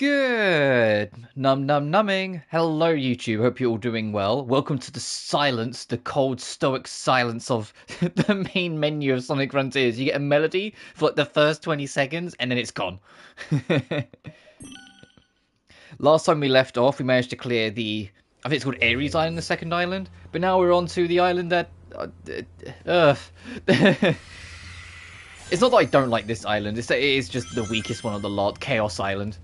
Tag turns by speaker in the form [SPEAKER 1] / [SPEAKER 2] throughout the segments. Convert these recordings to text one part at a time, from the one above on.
[SPEAKER 1] Good. Numbing. Hello, YouTube. Hope you're all doing well. Welcome to the silence, the cold, stoic silence of the main menu of Sonic Frontiers. You get a melody for like the first 20 seconds, and then it's gone. Last time we left off, we managed to clear I think it's called Ares Island, the second island. But now we're on to the island that... It's not that I don't like this island, it is just the weakest one of the lot, Chaos Island.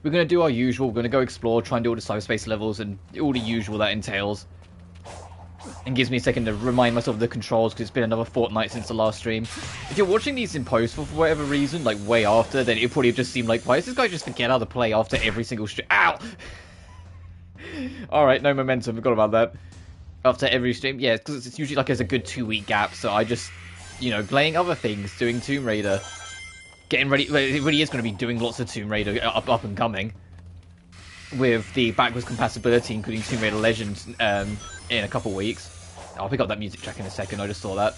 [SPEAKER 1] We're going to do our usual, we're going to go explore, try and do all the cyberspace levels, and all the usual that entails. And gives me a second to remind myself of the controls, because it's been another fortnight since the last stream. If you're watching these in post for whatever reason, like way after, then it probably just seemed like, why does this guy just forget how to play after every single stream? Ow! Alright, no momentum, forgot about that. After every stream, yeah, because it's usually like there's a good 2-week gap, so I just... You know, playing other things, doing Tomb Raider, getting ready. Well, it really is going to be doing lots of Tomb Raider up and coming, with the backwards compatibility, including Tomb Raider Legends, in a couple weeks. I'll pick up that music track in a second. I just saw that.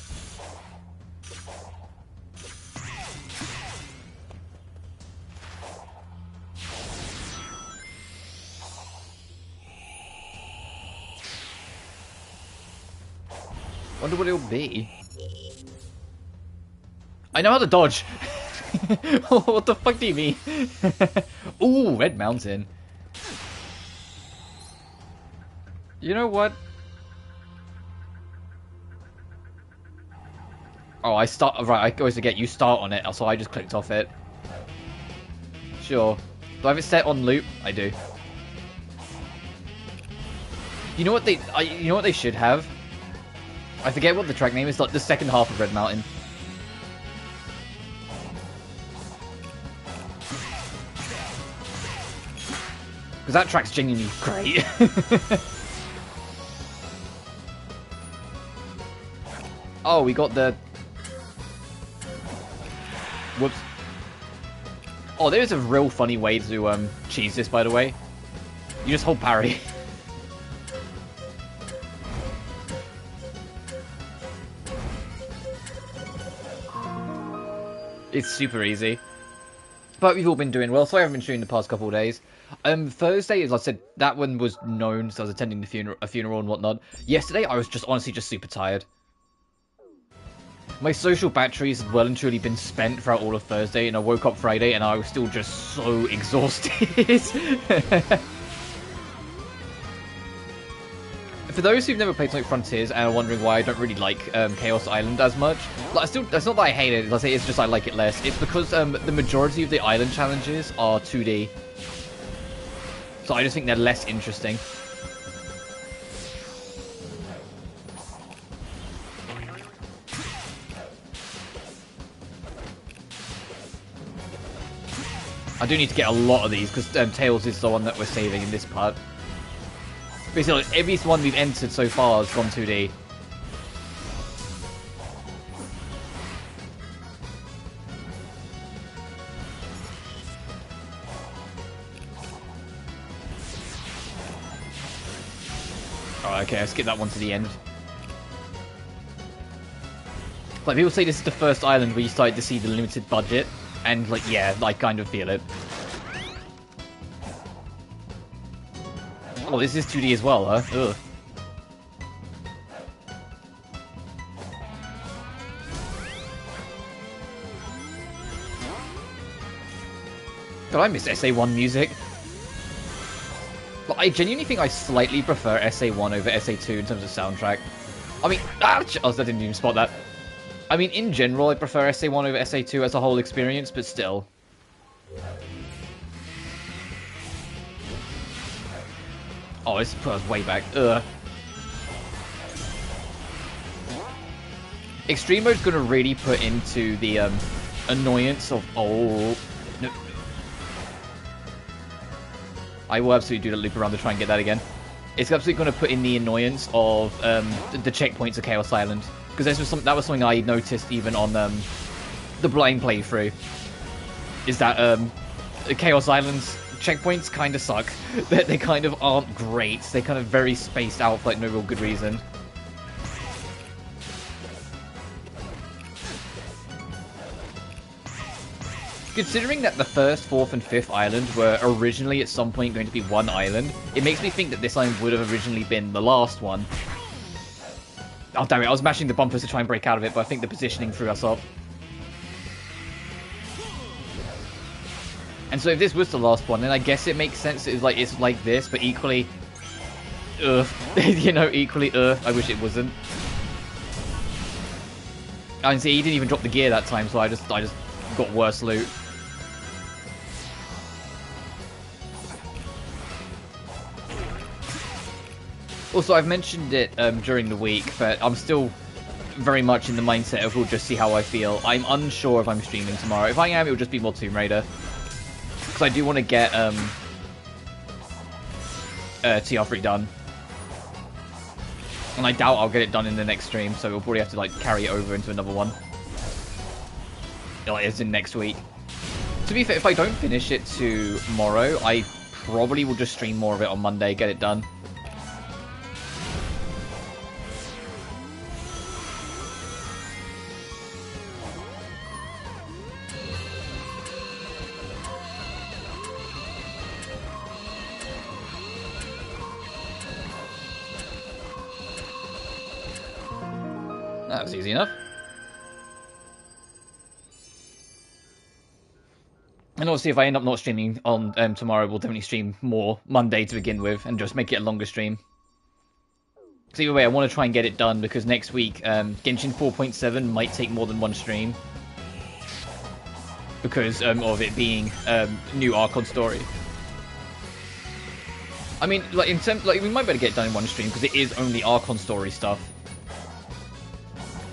[SPEAKER 1] Wonder what it'll be. I know how to dodge! What the fuck do you mean? Ooh, Red Mountain. You know what? Oh, right, I always forget, you start on it, so I just clicked off it. Sure. Do I have it set on loop? I do. You know what they should have? I forget what the track name is, like the second half of Red Mountain. Because that track's genuinely great. Oh, we got the... Whoops. Oh, there's a real funny way to cheese this, by the way. You just hold parry. It's super easy. But we've all been doing well, so I haven't been shooting the past couple of days. Thursday, as I said, that one was known, so I was attending the funeral and whatnot. Yesterday, I was honestly just super tired. My social batteries had well and truly been spent throughout all of Thursday, and I woke up Friday, and I was still just so exhausted. For those who've never played Sonic Frontiers and are wondering why I don't really like Chaos Island as much, like, it's not that I hate it, I say it's just I like it less. It's because the majority of the island challenges are 2D. So I just think they're less interesting. I do need to get a lot of these, because Tails is the one that we're saving in this part. Basically, every one we've entered so far has gone 2D. Oh, okay, I'll skip that one to the end. Like, people say this is the first island where you started to see the limited budget, and, like, yeah, I kind of feel it. Oh, this is 2D as well, huh? Ugh. God, I miss SA1 music. But I genuinely think I slightly prefer SA1 over SA2 in terms of soundtrack. I mean, oh, I didn't even spot that. I mean, in general, I prefer SA1 over SA2 as a whole experience, but still. Oh, this put us way back. Ugh. Extreme mode's gonna really put into the annoyance of... Oh, no. I will absolutely do the loop around to try and get that again. It's absolutely going to put in the annoyance of the checkpoints of Chaos Island. Because that was something I noticed even on the blind playthrough. Is that Chaos Island's checkpoints kind of suck. They kind of aren't great. They kind of very spaced out for like no real good reason. Considering that the first, fourth, and fifth island were originally at some point going to be one island, it makes me think that this island would have originally been the last one. Oh, damn it, I was mashing the bumpers to try and break out of it, but I think the positioning threw us off. And so if this was the last one, then I guess it makes sense. It's like this, but equally, you know, equally, I wish it wasn't. And see, he didn't even drop the gear that time, so I just got worse loot. Also, I've mentioned it during the week, but I'm still very much in the mindset of we'll just see how I feel. I'm unsure if I'm streaming tomorrow. If I am, it'll just be more Tomb Raider. Because I do want to get TR3 done. And I doubt I'll get it done in the next stream, so we'll probably have to like carry it over into another one. Like, it's in next week. To be fair, if I don't finish it tomorrow, I probably will just stream more of it on Monday, get it done. That was easy enough. And obviously, if I end up not streaming on tomorrow, we'll definitely stream more Monday to begin with, and just make it a longer stream. So either way, I want to try and get it done, because next week, Genshin 4.7 might take more than one stream. Because of it being new Archon story. I mean, like, we might better get it done in one stream, because it is only Archon story stuff.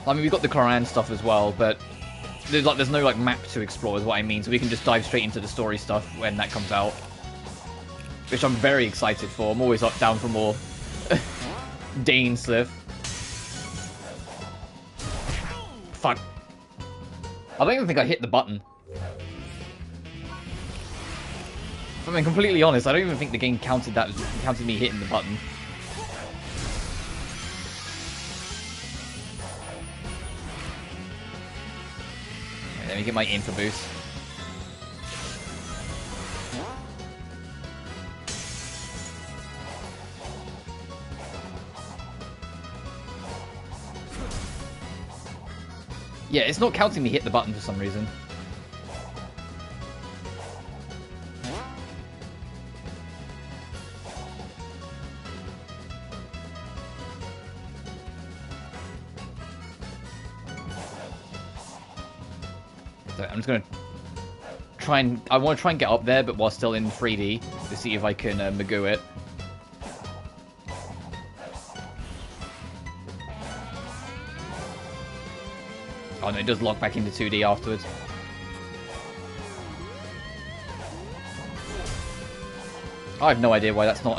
[SPEAKER 1] I mean, we've got the Koran stuff as well, but there's no like map to explore is what I mean, so we can just dive straight into the story stuff when that comes out. Which I'm very excited for. I'm always down for more Dane Slith. Fuck. I don't even think I hit the button. If I'm being completely honest, I don't even think the game counted me hitting the button. Let me get my info boost. Yeah, it's not counting me hit the button for some reason. I'm just gonna try and... I want to try and get up there, but while still in 3D, to see if I can Magoo it. Oh no, it does lock back into 2D afterwards. I have no idea why that's not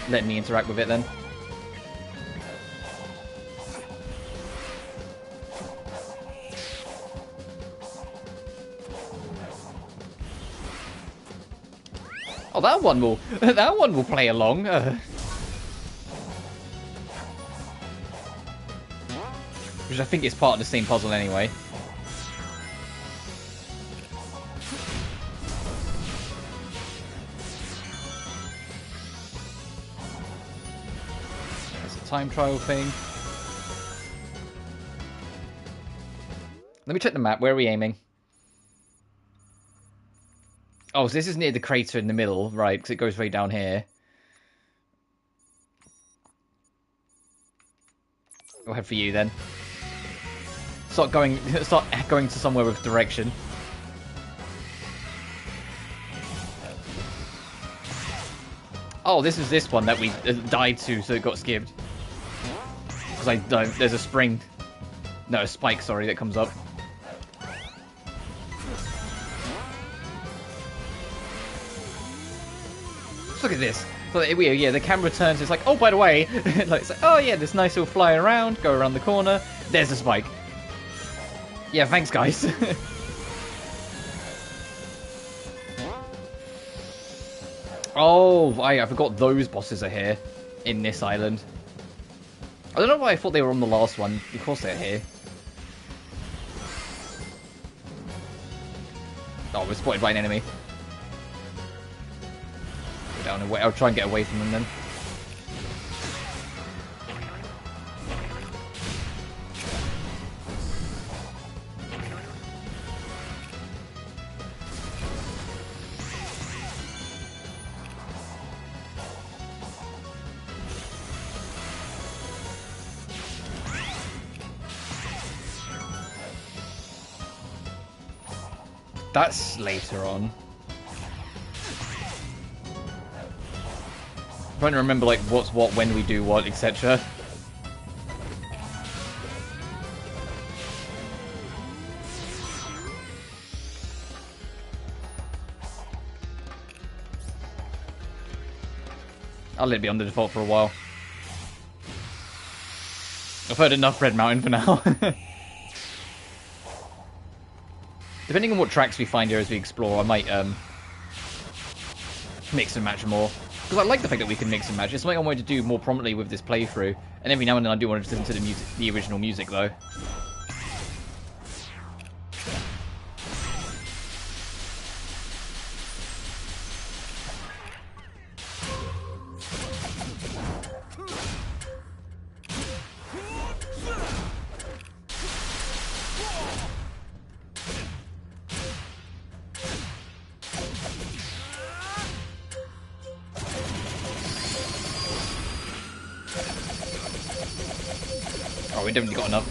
[SPEAKER 1] letting me interact with it then. Oh, that one will play along. Which I think is part of the same puzzle anyway. That's a time trial thing. Let me check the map. Where are we aiming? Oh, so this is near the crater in the middle, right? Because it goes way down here. We'll head for you then. Start going to somewhere with direction. Oh, this is this one that we died to, so it got skipped. Because there's a spring. No, a spike, sorry, that comes up. Look at this. So yeah, the camera turns. It's like, oh, by the way, like, it's like, oh yeah, this nice little fly around, go around the corner. There's a spike. Yeah, thanks, guys. Oh, I forgot those bosses are here in this island. I don't know why I thought they were on the last one. Of course they're here. spotted by an enemy. Go down and wait. I'll try and get away from them then. That's later on. I'm trying to remember like what's what, when we do what, etc. I'll let it be on the default for a while. I've heard enough Red Mountain for now. Depending on what tracks we find here as we explore, I might mix and match more. Because I like the fact that we can mix and match. It's something I wanted to do more prominently with this playthrough. And every now and then I do want to listen to the original music, though. Oh, we definitely got enough.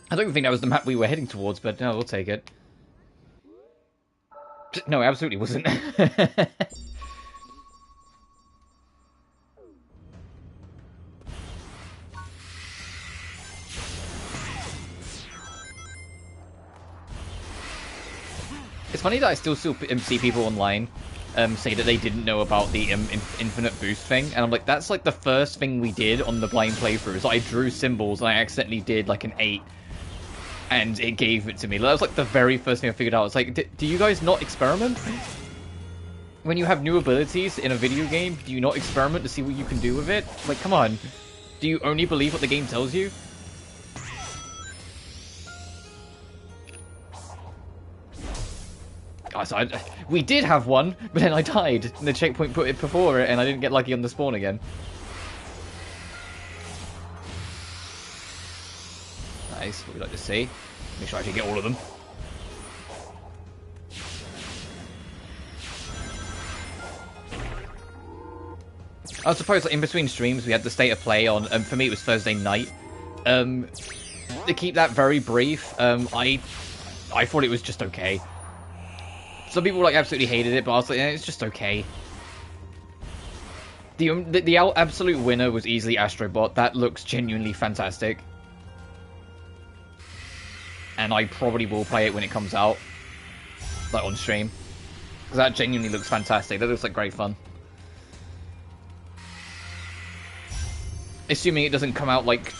[SPEAKER 1] I don't think that was the map we were heading towards, but no, we'll take it. No, it absolutely wasn't. It's funny that I still see people online say that they didn't know about the infinite boost thing, and I'm like, that's like the first thing we did on the blind playthroughs. I drew symbols and I accidentally did like an 8, and it gave it to me. That was like the very first thing I figured out. It's like, do you guys not experiment? When you have new abilities in a video game, do you not experiment to see what you can do with it? Like, come on. Do you only believe what the game tells you? Oh, so we did have one, but then I died, and the checkpoint put it before it, and I didn't get lucky on the spawn again. Nice, what we like to see. Make sure I can get all of them. I suppose like, in between streams we had the state of play on, for me it was Thursday night. To keep that very brief, I thought it was just okay. Some people like absolutely hated it, but I was like, it's just okay. The absolute winner was easily Astrobot. That looks genuinely fantastic. And I probably will play it when it comes out. Like on stream. Because that genuinely looks fantastic. That looks like great fun. Assuming it doesn't come out like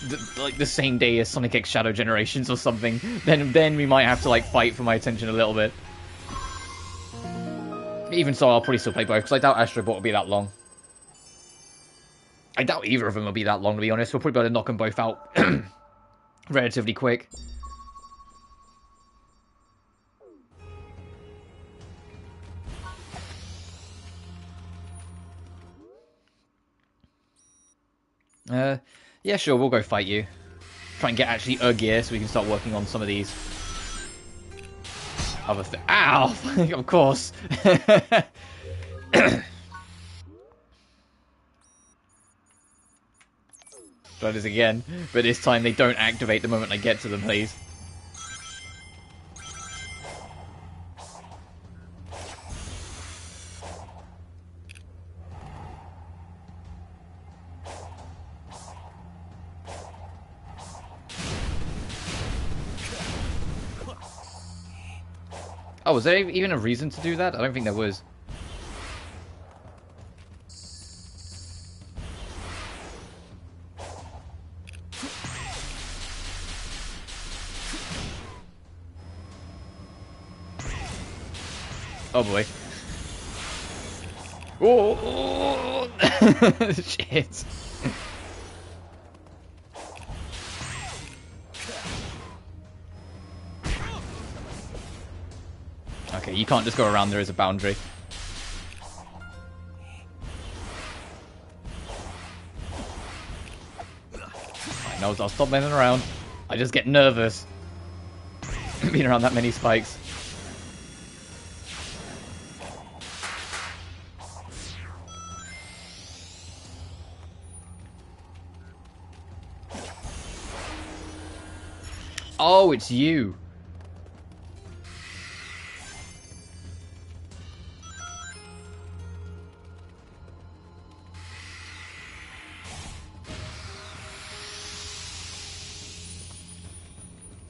[SPEAKER 1] the same day as Sonic X Shadow Generations or something, then we might have to like fight for my attention a little bit. Even so, I'll probably still play both, because I doubt Astrobot will be that long. I doubt either of them will be that long, to be honest. We'll probably be able to knock them both out relatively quick. Yeah, sure, we'll go fight you. Try and get actually a gear so we can start working on some of these other things. Ow! Of course. Try this again, but this time they don't activate the moment I get to them, please. Oh, was there even a reason to do that? I don't think there was. Oh boy. Oh! Shit. Okay, you can't just go around. There is a boundary. Right, no, I'll stop messing around. I just get nervous being around that many spikes. Oh, it's you.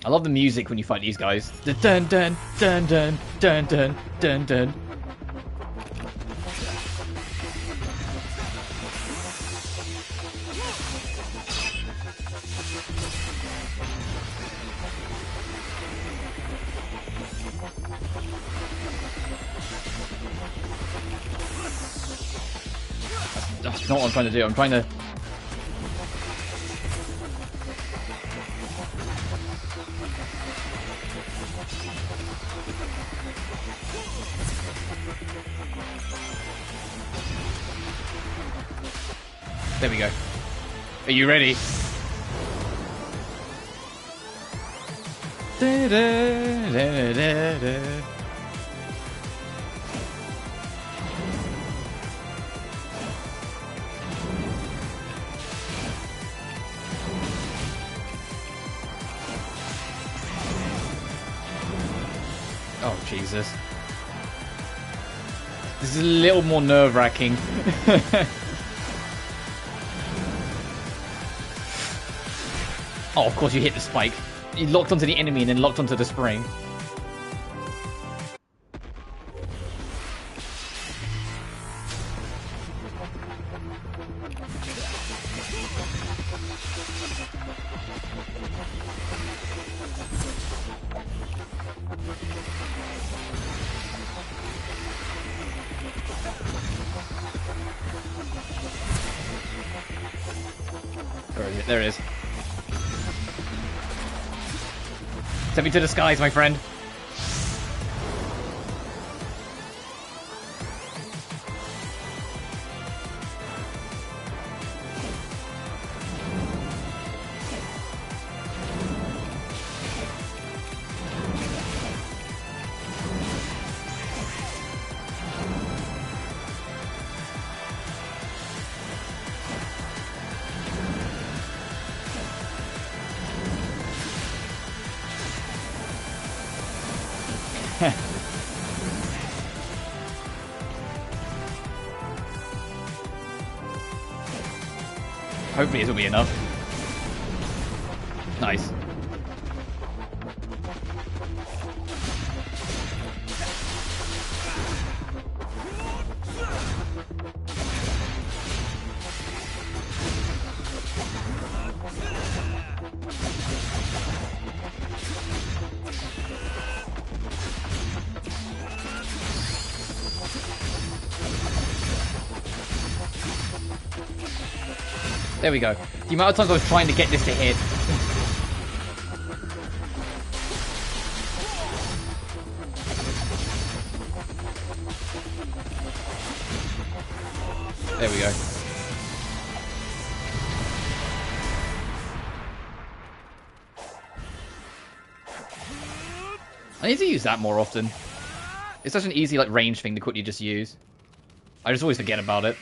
[SPEAKER 1] I love the music when you fight these guys. The dun dun dun dun dun dun dun dun. That's not what I'm trying to do. I'm trying to... There we go. Are you ready? Da, da, da, da, da. Oh, Jesus. This is a little more nerve-wracking. Oh, of course you hit the spike. You locked onto the enemy and then locked onto the spring. Where is it? There it is. Send me to the skies, my friend. Hopefully this will be enough. Nice. There we go. The amount of times I was trying to get this to hit. There we go. I need to use that more often. It's such an easy like range thing to quickly just use. I just always forget about it.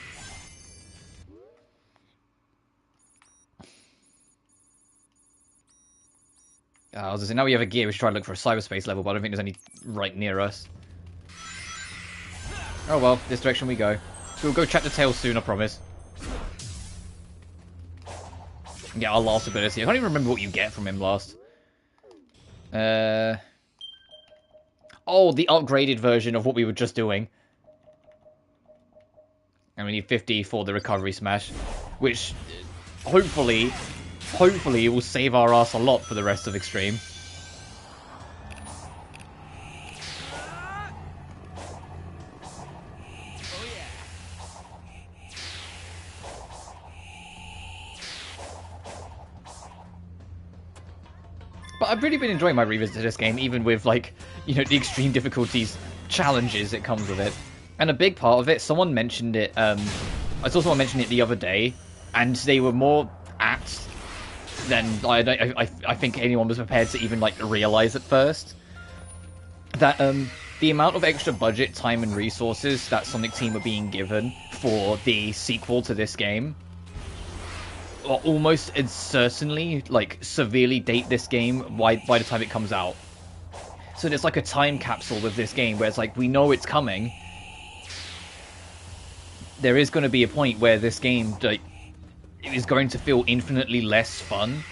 [SPEAKER 1] I was gonna say, now we have a gear, we should try to look for a cyberspace level, but I don't think there's any right near us. Oh well, this direction we go. We'll go check the tail soon, I promise. Get our last ability. I can't even remember what you get from him last. Oh, the upgraded version of what we were just doing. And we need 50 for the recovery smash. Which, hopefully it will save our ass a lot for the rest of Extreme. But I've really been enjoying my revisit to this game, even with, like, you know, the extreme difficulties challenges that comes with it. And a big part of it, someone mentioned it, I saw someone mention it the other day, and they were more apt than I think anyone was prepared to even, like, realize at first. That, the amount of extra budget, time, and resources that Sonic Team are being given for the sequel to this game will almost and certainly, like, severely date this game by the time it comes out. So there's like a time capsule with this game where it's like, we know it's coming. There is going to be a point where this game, like, it is going to feel infinitely less fun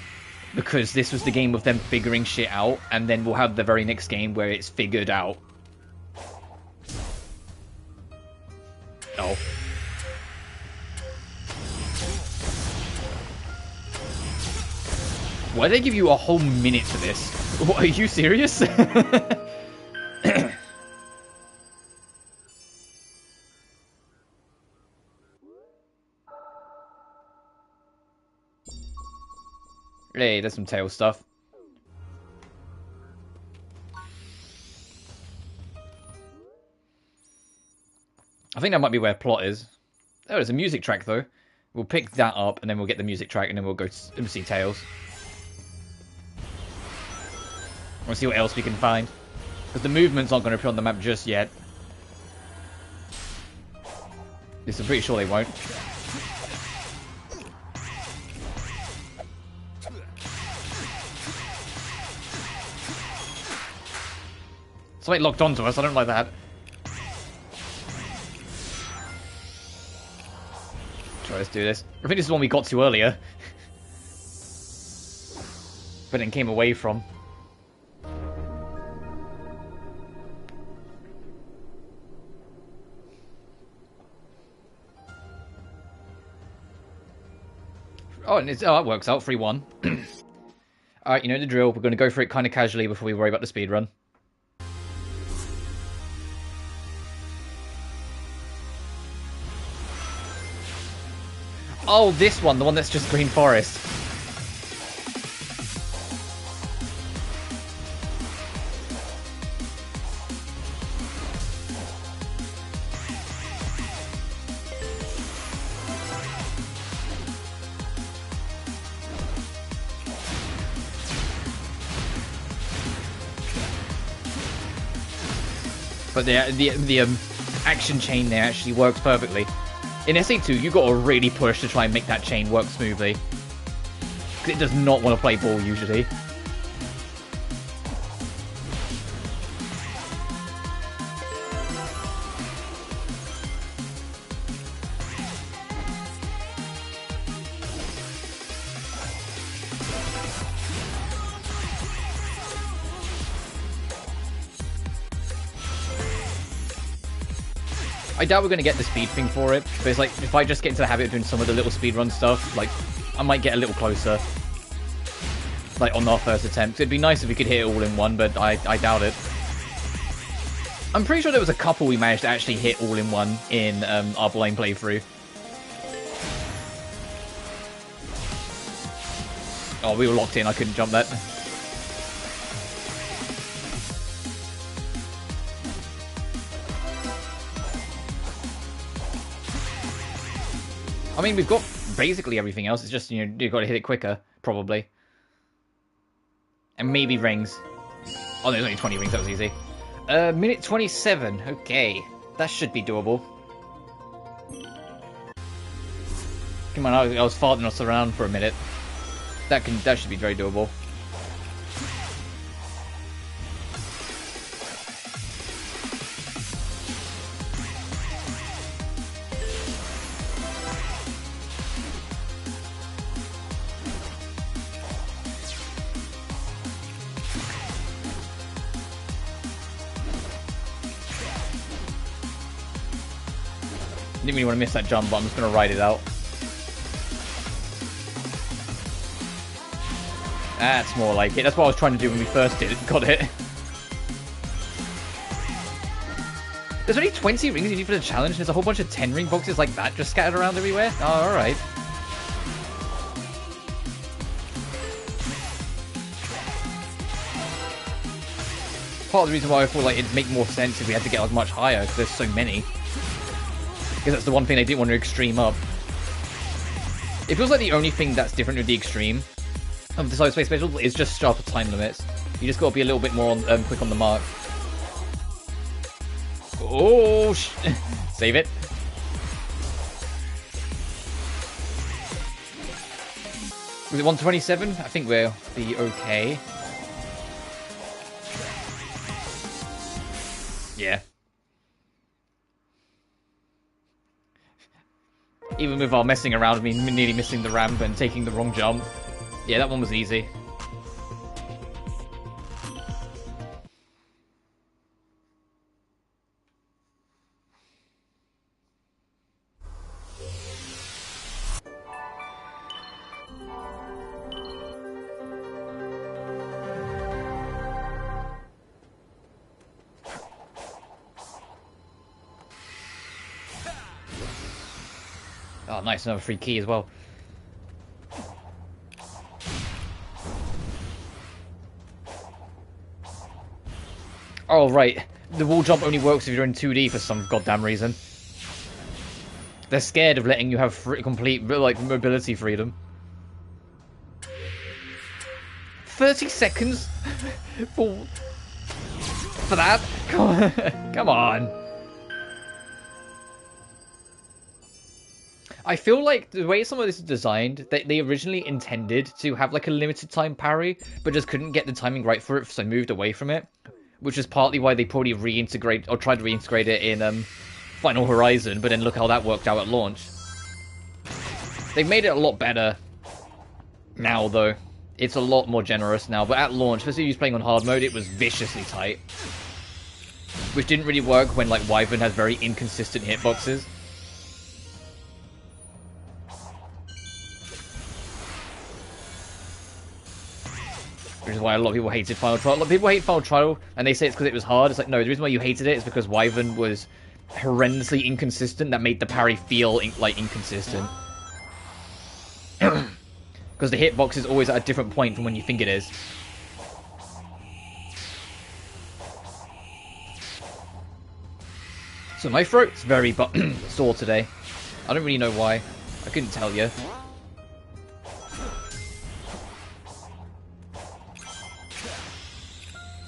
[SPEAKER 1] because this was the game of them figuring shit out, and then we'll have the very next game where it's figured out. Oh. Why did they give you a whole minute for this? What, are you serious? Hey, there's some tail stuff. I think that might be where plot is. Oh, there's a music track, though. We'll pick that up, and then we'll get the music track, and then we'll go and see Tails. We'll see what else we can find. Because the movement's not going to appear on the map just yet. Yes, I'm pretty sure they won't. Something locked onto us, I don't like that. Try, let's do this. I think this is the one we got to earlier. But then came away from. Oh, and that works out, 3-1. Alright, you know the drill. We're going to go for it kind of casually before we worry about the speedrun. Oh, this one, the one that's just Green Forest. But the action chain there actually works perfectly. In SA2, you got to really push to try and make that chain work smoothly. It does not want to play ball usually. I doubt we're going to get the speed thing for it, but it's like, if I just get into the habit of doing some of the little speedrun stuff, like, I might get a little closer. Like, on our first attempt. It'd be nice if we could hit it all in one, but I doubt it. I'm pretty sure there was a couple we managed to actually hit all in one in our blind playthrough. Oh, we were locked in, I couldn't jump that. I mean, we've got basically everything else. It's just, you know, you've got to hit it quicker, probably. And maybe rings. Oh, there's only 20 rings. That was easy. Minute 27. Okay. That should be doable. Come on, I was farting us around for a minute. That should be very doable. Didn't really want to miss that jump, but I'm just going to ride it out. That's more like it. That's what I was trying to do when we first got it. There's only 20 rings you need for the challenge. There's a whole bunch of 10 ring boxes like that just scattered around everywhere. Oh, alright. part of the reason why I feel like it'd make more sense if we had to get like much higher, because there's so many. Because that's the one thing they didn't want to extreme up. It feels like the only thing that's different with the extreme of the Cyberspace Special is just sharper time limits. You just got to be a little bit more quick on the mark. Oh, save it. Was it 127? I think we'll be okay. Yeah. Even with our messing around, me nearly missing the ramp and taking the wrong jump. Yeah, that one was easy. Oh, nice, another free key as well. Oh, right. The wall jump only works if you're in 2D for some goddamn reason. They're scared of letting you have complete, like, mobility freedom. 30 seconds? for that? Come on. I feel like the way some of this is designed, they originally intended to have like a limited time parry, but just couldn't get the timing right for it, so moved away from it. Which is partly why they probably tried to reintegrate it in Final Horizon, but then look how that worked out at launch. They've made it a lot better now, though. It's a lot more generous now, but at launch, especially if you're playing on hard mode, it was viciously tight. Which didn't really work when like Wyvern has very inconsistent hitboxes. Which is why a lot of people hated Final Trial. A lot of people hate Final Trial, and they say it's because it was hard. It's like, no, the reason why you hated it is because Wyvern was horrendously inconsistent. That made the parry feel like inconsistent. Because the hitbox is always at a different point from when you think it is. So my throat's very sore today. I don't really know why. I couldn't tell you.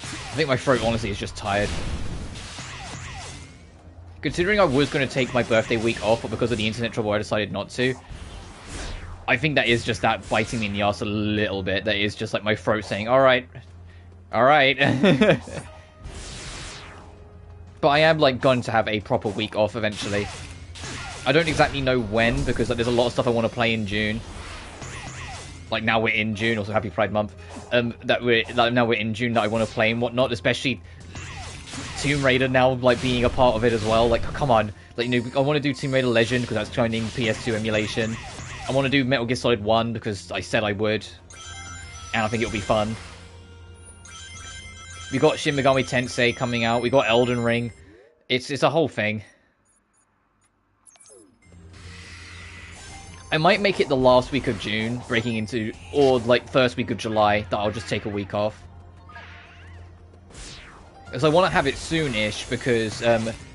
[SPEAKER 1] I think my throat, honestly, is just tired. Considering I was going to take my birthday week off, but because of the internet trouble, I decided not to. I think that is just that biting me in the ass a little bit. That is just like my throat saying, alright. Alright. But I am, like, going to have a proper week off eventually. I don't exactly know when, because like, there's a lot of stuff I want to play in June. Like, now we're in June, also Happy Pride Month. Now we're in June that I want to play and whatnot, especially Tomb Raider now, like, being a part of it as well. Like, come on. Like, you know, I want to do Tomb Raider Legend, because that's joining PS2 emulation. I want to do Metal Gear Solid 1, because I said I would. And I think it'll be fun. We got Shin Megami Tensei coming out. We got Elden Ring. It's a whole thing. I might make it the last week of June, breaking into, or like first week of July, that I'll just take a week off. Because I want to have it soon-ish, because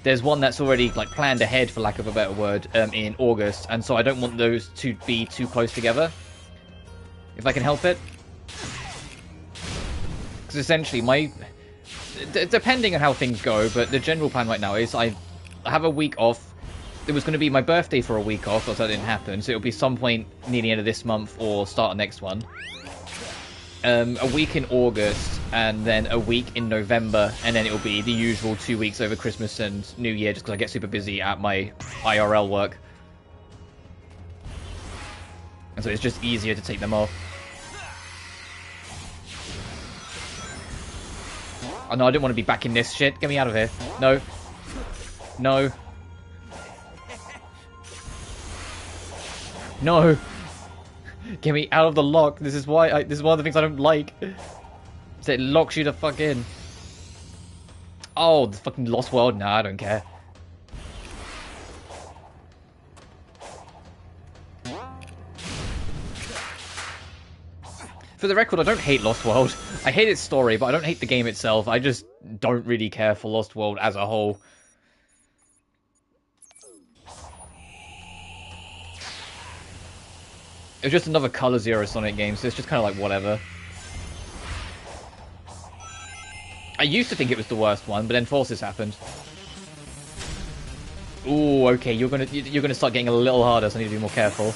[SPEAKER 1] there's one that's already like planned ahead, for lack of a better word, in August, and so I don't want those to be too close together, if I can help it. Because essentially, depending on how things go, but the general plan right now is I have a week off. It was going to be my birthday for a week off, but that didn't happen, so it'll be some point near the end of this month or start of next one. A week in August, and then a week in November, and then it'll be the usual 2 weeks over Christmas and New Year, just because I get super busy at my IRL work. And so it's just easier to take them off. Oh no, I didn't want to be back in this shit. Get me out of here. No. No. No! Get me out of the lock. This is why this is one of the things I don't like. So it locks you the fuck in. Oh, the fucking Lost World? Nah, I don't care. For the record, I don't hate Lost World. I hate its story, but I don't hate the game itself. I just don't really care for Lost World as a whole. It was just another Color Zero Sonic game, so it's just kind of like whatever. I used to think it was the worst one, but then Forces happened. Ooh, okay, you're gonna start getting a little harder, so I need to be more careful.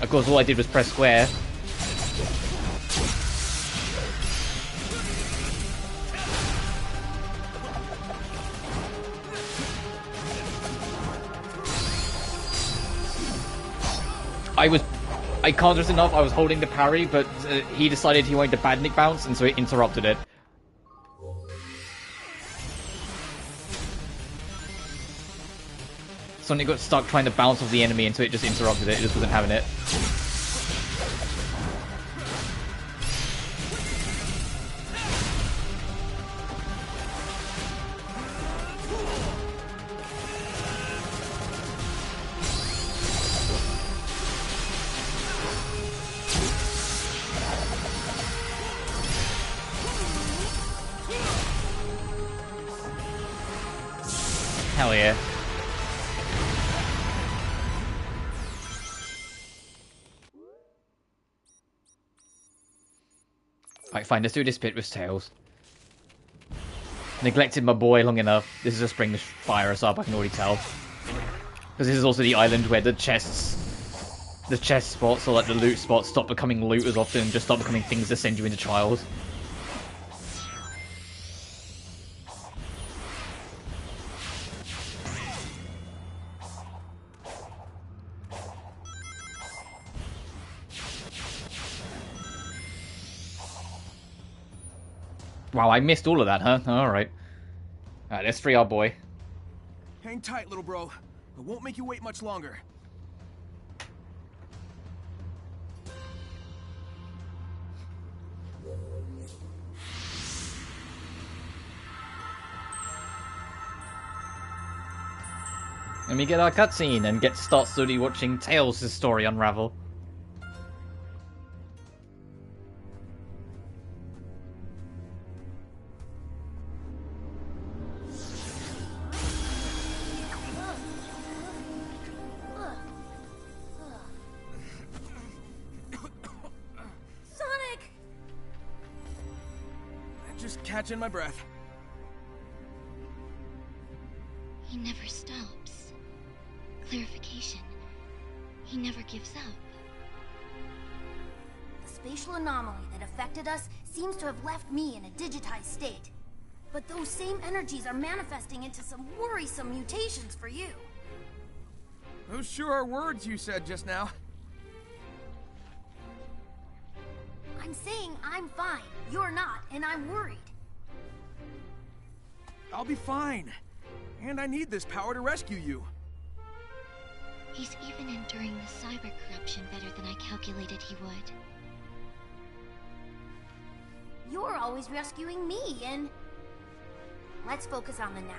[SPEAKER 1] Of course, all I did was press square. I can't stress enough, I was holding the parry, but he decided he wanted to badnik bounce, and so it interrupted it. Sonic got stuck trying to bounce off the enemy, and so it just interrupted it. It just wasn't having it. Hell yeah. Alright, fine, let's do this bit with Tails. Neglected my boy long enough. This is just bring to fire us up, I can already tell. Because this is also the island where the chest spots, or like the loot spots, stop becoming loot as often and just start becoming things that send you into trials. Wow, I missed all of that, huh? Alright. Alright, let's free our boy.
[SPEAKER 2] Hang tight, little bro. I won't make you wait much longer.
[SPEAKER 1] Let me get our cutscene and get to start slowly watching Tails' story unravel.
[SPEAKER 2] Catching my breath.
[SPEAKER 3] He never stops. Clarification. He never gives up.
[SPEAKER 4] The spatial anomaly that affected us seems to have left me in a digitized state. But those same energies are manifesting into some worrisome mutations for you.
[SPEAKER 2] Those sure are words you said just now.
[SPEAKER 4] I'm saying I'm fine. You're not, and I'm worried.
[SPEAKER 2] I'll be fine. And I need this power to rescue you.
[SPEAKER 3] He's even enduring the cyber corruption better than I calculated he would.
[SPEAKER 4] You're always rescuing me, and... Let's focus on the now.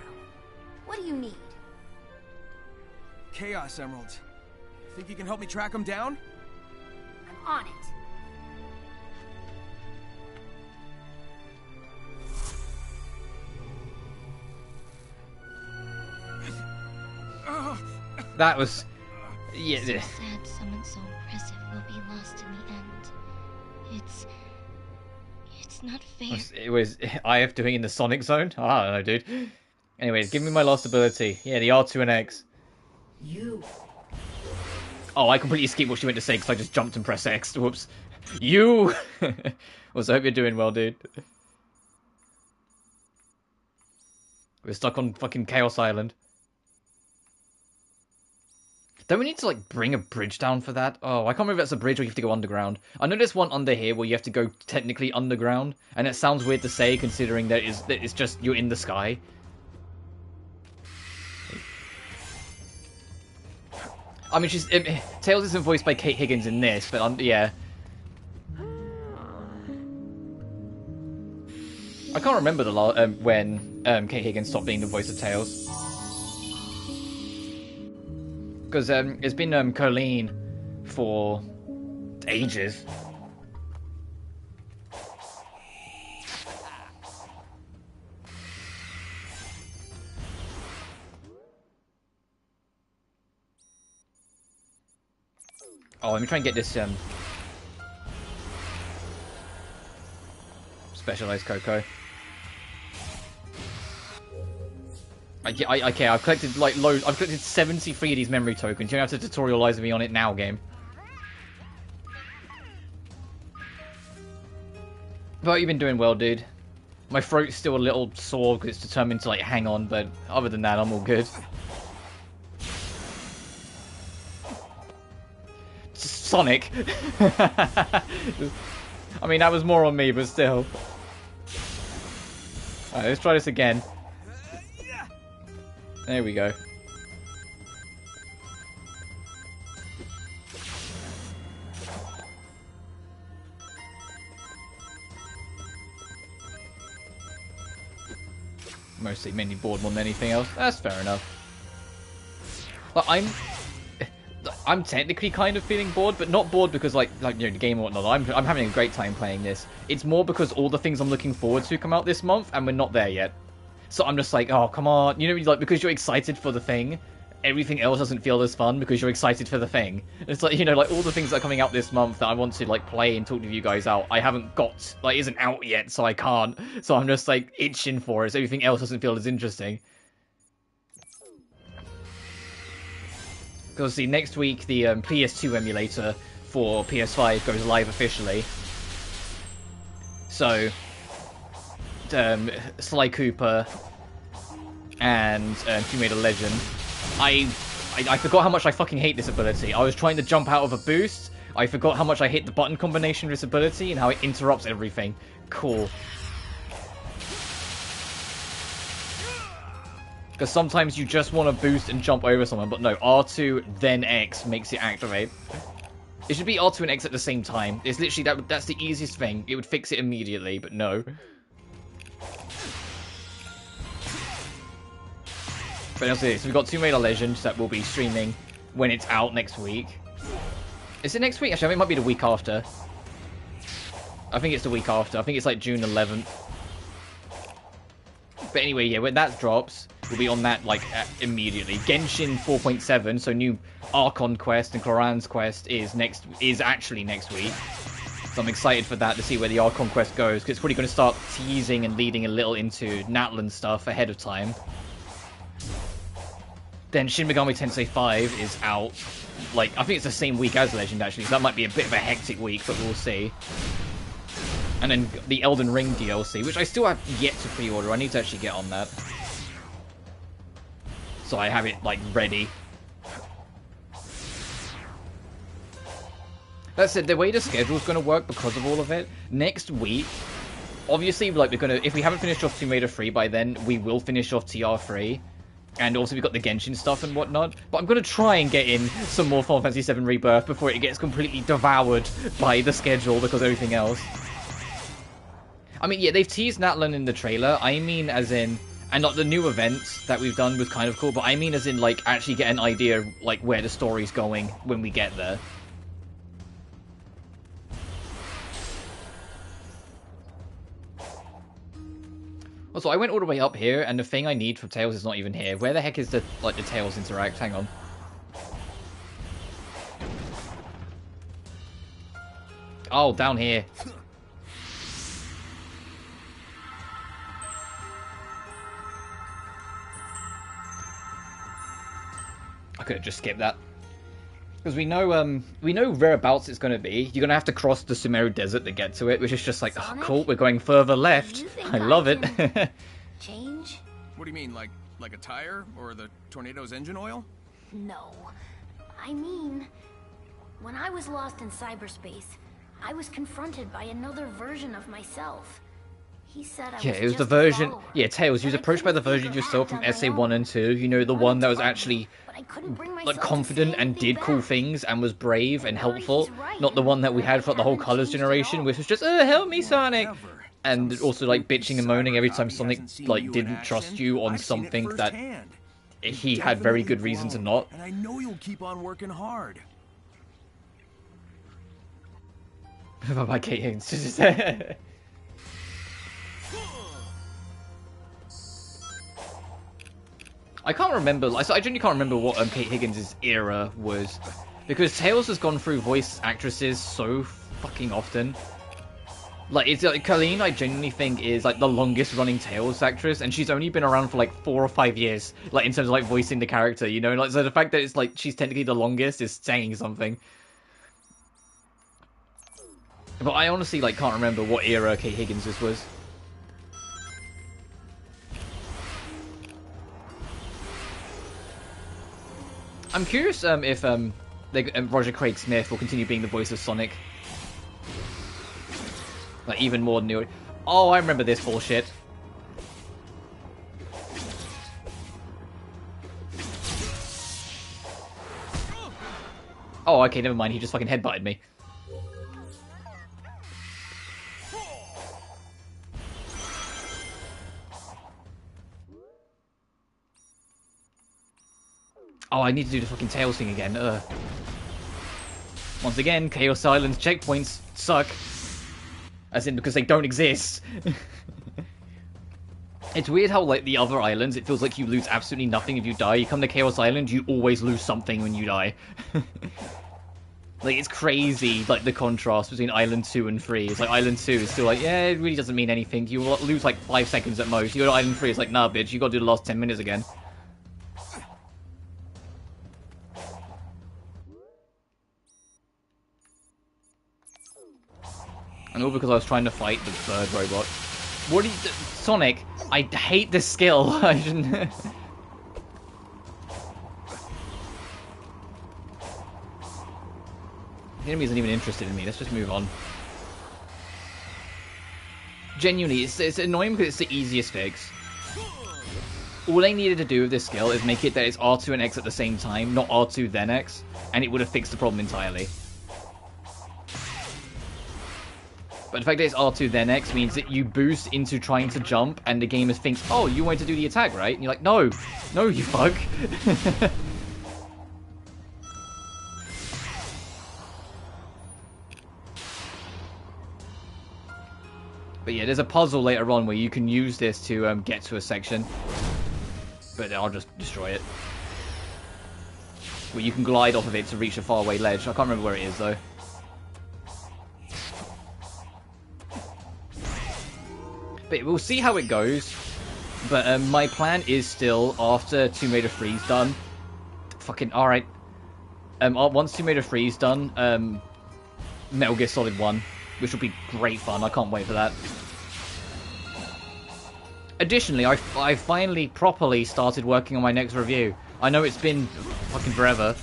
[SPEAKER 4] What do you need?
[SPEAKER 2] Chaos Emeralds. Think you can help me track them down?
[SPEAKER 4] I'm on it.
[SPEAKER 1] That was... yeah.
[SPEAKER 3] So sad someone so impressive will be lost in the end. It's not fair.
[SPEAKER 1] It was IF doing in the Sonic Zone? I don't know, dude. Anyways, give me my last ability. Yeah, the R2 and X.
[SPEAKER 5] You.
[SPEAKER 1] Oh, I completely skipped what she went to say because I just jumped and pressed X. Whoops. You! Also, I hope you're doing well, dude. We're stuck on fucking Chaos Island. Don't we need to, like, bring a bridge down for that? Oh, I can't remember if that's a bridge or you have to go underground. I know there's one under here where you have to go technically underground, and it sounds weird to say considering that it's just you're in the sky. I mean, Tails isn't voiced by Kate Higgins in this, but yeah. I can't remember when Kate Higgins stopped being the voice of Tails. Because it's been Colleen for ages. Oh, let me try and get this specialized Coco. Okay, I've collected like loads. I've collected 73 of these memory tokens. You don't have to tutorialize me on it now, game. But you've been doing well, dude. My throat's still a little sore because it's determined to like hang on, but other than that, I'm all good. Sonic. I mean, that was more on me, but still. Alright, let's try this again. There we go. Mostly mainly bored more than anything else. That's fair enough. But I'm technically kind of feeling bored, but not bored because like you know the game or whatnot. I'm having a great time playing this. It's more because all the things I'm looking forward to come out this month, and we're not there yet. So I'm just like, oh come on, you know, like because you're excited for the thing, everything else doesn't feel as fun because you're excited for the thing. It's like, you know, like all the things that are coming out this month that I want to like play and talk to you guys out, I haven't got, like isn't out yet, so I can't. So I'm just like itching for it. So everything else doesn't feel as interesting. Because see, next week the PS2 emulator for PS5 goes live officially. So Sly Cooper and Tomb Raider Legend. I forgot how much I fucking hate this ability. I was trying to jump out of a boost. I forgot how much I hate the button combination of this ability and how it interrupts everything. Cool. Because sometimes you just want to boost and jump over someone, but no, R2 then X makes it activate. It should be R2 and X at the same time. It's literally, that's the easiest thing. It would fix it immediately, but no. But that's it. So we've got Tomb Raider Legends that will be streaming when it's out next week. Is it next week? Actually, I think it might be the week after. I think it's the week after. I think it's like June 11th. But anyway, yeah, when that drops, we'll be on that like immediately. Genshin 4.7, so new Archon quest and Koran's quest is actually next week. So I'm excited for that to see where the Archon quest goes, because it's probably going to start teasing and leading a little into Natlan stuff ahead of time. Then Shin Megami Tensei 5 is out. Like, I think it's the same week as Legend, actually, so that might be a bit of a hectic week, but we'll see. And then the Elden Ring DLC, which I still have yet to pre-order. I need to actually get on that. So I have it, like, ready. That said, the way the schedule's going to work because of all of it, next week, obviously, like, we're going to, if we haven't finished off Tomb Raider 3 by then, we will finish off TR3. And also we've got the Genshin stuff and whatnot. But I'm going to try and get in some more Final Fantasy VII Rebirth before it gets completely devoured by the schedule because of everything else. I mean, yeah, they've teased Natlan in the trailer. I mean as in... And like the new events that we've done was kind of cool. But I mean as in, like, actually get an idea of, like, where the story's going when we get there. Also, I went all the way up here, and the thing I need for Tails is not even here. Where the heck is the, like, the Tails interact? Hang on. Oh, down here. I could have just skipped that. Because we know whereabouts it's going to be. You're going to have to cross the Sumeru Desert to get to it, which is just like, oh, cool, we're going further left. I love it.
[SPEAKER 4] Change?
[SPEAKER 2] What do you mean, like a tire? Or the tornado's engine oil?
[SPEAKER 4] No. I mean, when I was lost in cyberspace, I was confronted by another version of myself. He said
[SPEAKER 1] yeah, it was the version... Yeah, Tails, you was approached by the version of yourself from SA 1 and 2. You know, the one that was actually, like, confident and did cool things and was brave and helpful. Not the one that we had for the whole Colors generation, which was just, oh, help me, Sonic! And also, like, bitching and moaning every time Sonic, like, didn't trust you on something that he had very good reason to not.
[SPEAKER 2] And I know you'll keep on working hard.
[SPEAKER 1] Bye-bye, Kate Higgins. I can't remember. I genuinely can't remember what Kate Higgins' era was, Because Tails has gone through voice actresses so fucking often. Like, it's like Colleen, I genuinely think is like the longest running Tails actress, and she's only been around for like 4 or 5 years, like in terms of like voicing the character, you know? Like, so the fact that it's like she's technically the longest is saying something. But I honestly like can't remember what era Kate Higgins this was. I'm curious if Roger Craig Smith will continue being the voice of Sonic. Like, even more new. Oh, I remember this bullshit. Oh, okay, never mind. He just fucking headbutted me. Oh, I need to do the fucking Tails thing again. Ugh. Once again, Chaos Island's checkpoints suck. As in, because they don't exist. It's weird how, like, the other islands, it feels like you lose absolutely nothing if you die. You come to Chaos Island, you always lose something when you die. Like, it's crazy, like, the contrast between Island 2 and 3. It's like, Island 2 is still like, yeah, it really doesn't mean anything. You will lose, like, 5 seconds at most. You go to Island 3, it's like, nah, bitch, you gotta do the last 10 minutes again. And all because I was trying to fight the third robot. What do you... Sonic, I hate this skill. I shouldn't... The enemy isn't even interested in me. Let's just move on. Genuinely, it's annoying because it's the easiest fix. All I needed to do with this skill is make it that it's R2 and X at the same time, not R2 then X, and it would have fixed the problem entirely. But the fact that it's R2 then X means that you boost into trying to jump, and the game thinks, oh, you wanted to do the attack, right? And you're like, no, no, you fuck. But yeah, there's a puzzle later on where you can use this to get to a section. But I'll just destroy it. Where you can glide off of it to reach a faraway ledge. I can't remember where it is, though. But we'll see how it goes. But my plan is still, after Tomb Raider 3's done... Fucking, alright. Once Tomb Raider 3's done, Metal Gear Solid 1. Which will be great fun. I can't wait for that. Additionally, I finally properly started working on my next review. I know it's been fucking forever.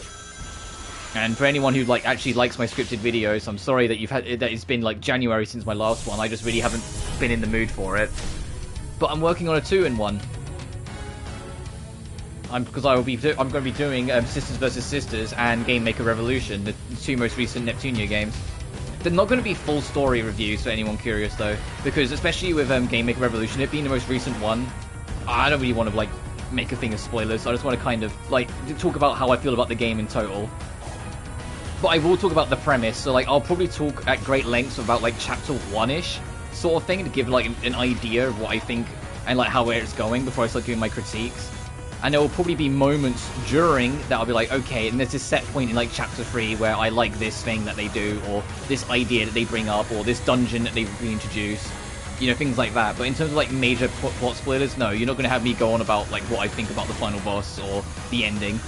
[SPEAKER 1] And for anyone who like actually likes my scripted videos, I'm sorry that that it's been like January since my last one. I just really haven't been in the mood for it. But I'm working on a 2-in-1. Because I'm going to be doing Sisters vs Sisters and Game Maker Revolution, the 2 most recent Neptunia games. They're not going to be full story reviews for anyone curious though, because especially with Game Maker Revolution, it being the most recent one, I don't really want to like make a thing of spoilers. I just want to kind of like talk about how I feel about the game in total. But I will talk about the premise, so like I'll probably talk at great lengths about like chapter 1-ish sort of thing to give like an idea of what I think and like how it's going before I start doing my critiques. And there will probably be moments during that I'll be like, okay, and there's this set point in like chapter 3 where I like this thing that they do, or this idea that they bring up, or this dungeon that they reintroduce, you know, things like that. But in terms of like major plot spoilers, no, you're not going to have me go on about like what I think about the final boss or the ending.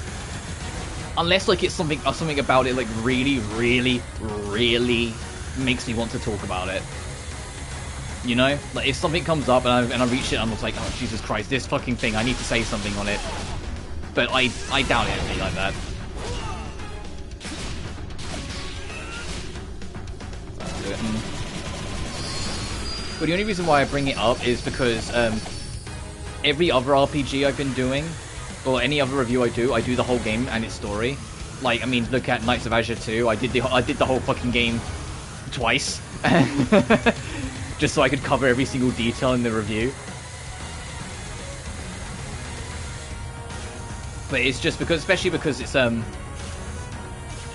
[SPEAKER 1] Unless like it's something about it like really, really, really makes me want to talk about it. You know? Like, if something comes up and I reach it, I'm just like, oh, Jesus Christ, this fucking thing, I need to say something on it. But I doubt it would be like that. But the only reason why I bring it up is because every other RPG I've been doing, or any other review I do the whole game and its story. Like, I mean, look at Knights of Azure 2, I did the whole fucking game twice. Just so I could cover every single detail in the review. But it's just because, especially because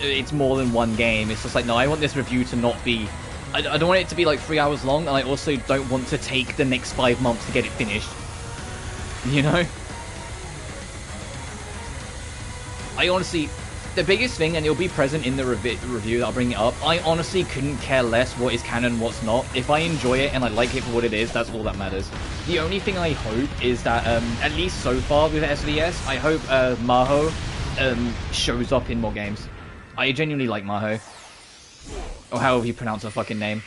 [SPEAKER 1] it's more than one game. It's just like, no, I want this review to not be... I don't want it to be like 3 hours long, and I also don't want to take the next 5 months to get it finished. You know? I honestly... the biggest thing, and it'll be present in the review that I'll bring it up, I honestly couldn't care less what is canon, what's not. If I enjoy it and I like it for what it is, that's all that matters. The only thing I hope is that, at least so far with SVS, I hope Maho shows up in more games. I genuinely like Maho. Or however you pronounce her fucking name.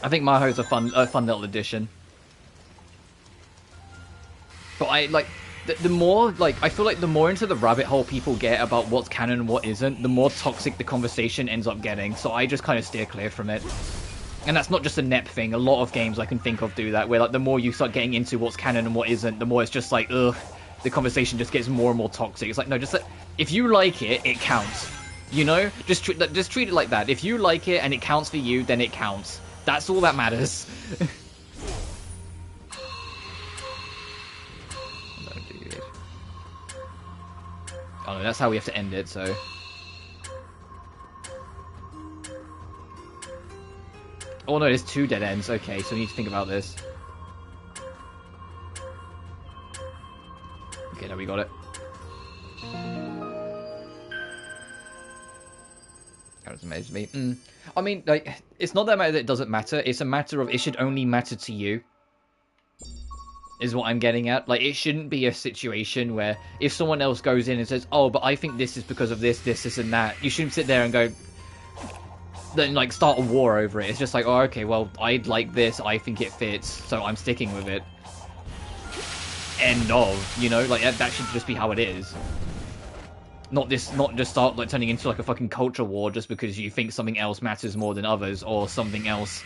[SPEAKER 1] I think Maho's a fun little addition. But I, like... The more, like, I feel like the more into the rabbit hole people get about what's canon and what isn't, the more toxic the conversation ends up getting, so I just kind of steer clear from it. And that's not just a NEP thing, a lot of games I can think of do that, where, like, the more you start getting into what's canon and what isn't, the more it's just like, ugh, the conversation just gets more and more toxic. It's like, no, just, if you like it, it counts. You know? Just treat it like that. If you like it and it counts for you, then it counts. That's all that matters. Oh no, that's how we have to end it, so... Oh no, there's 2 dead ends. Okay, so we need to think about this. Okay, now we got it. That was amazing me. I mean, like, it's not that it doesn't matter. It's a matter of it should only matter to you. Is what I'm getting at. Like, it shouldn't be a situation where if someone else goes in and says, oh, but I think this is because of this, and that, you shouldn't sit there and go, then, like, start a war over it. It's just like, oh, okay, well, I like this, I think it fits, so I'm sticking with it. End of, you know? Like, that should just be how it is. Not just start, like, turning into, like, a fucking culture war just because you think something else matters more than others, or something else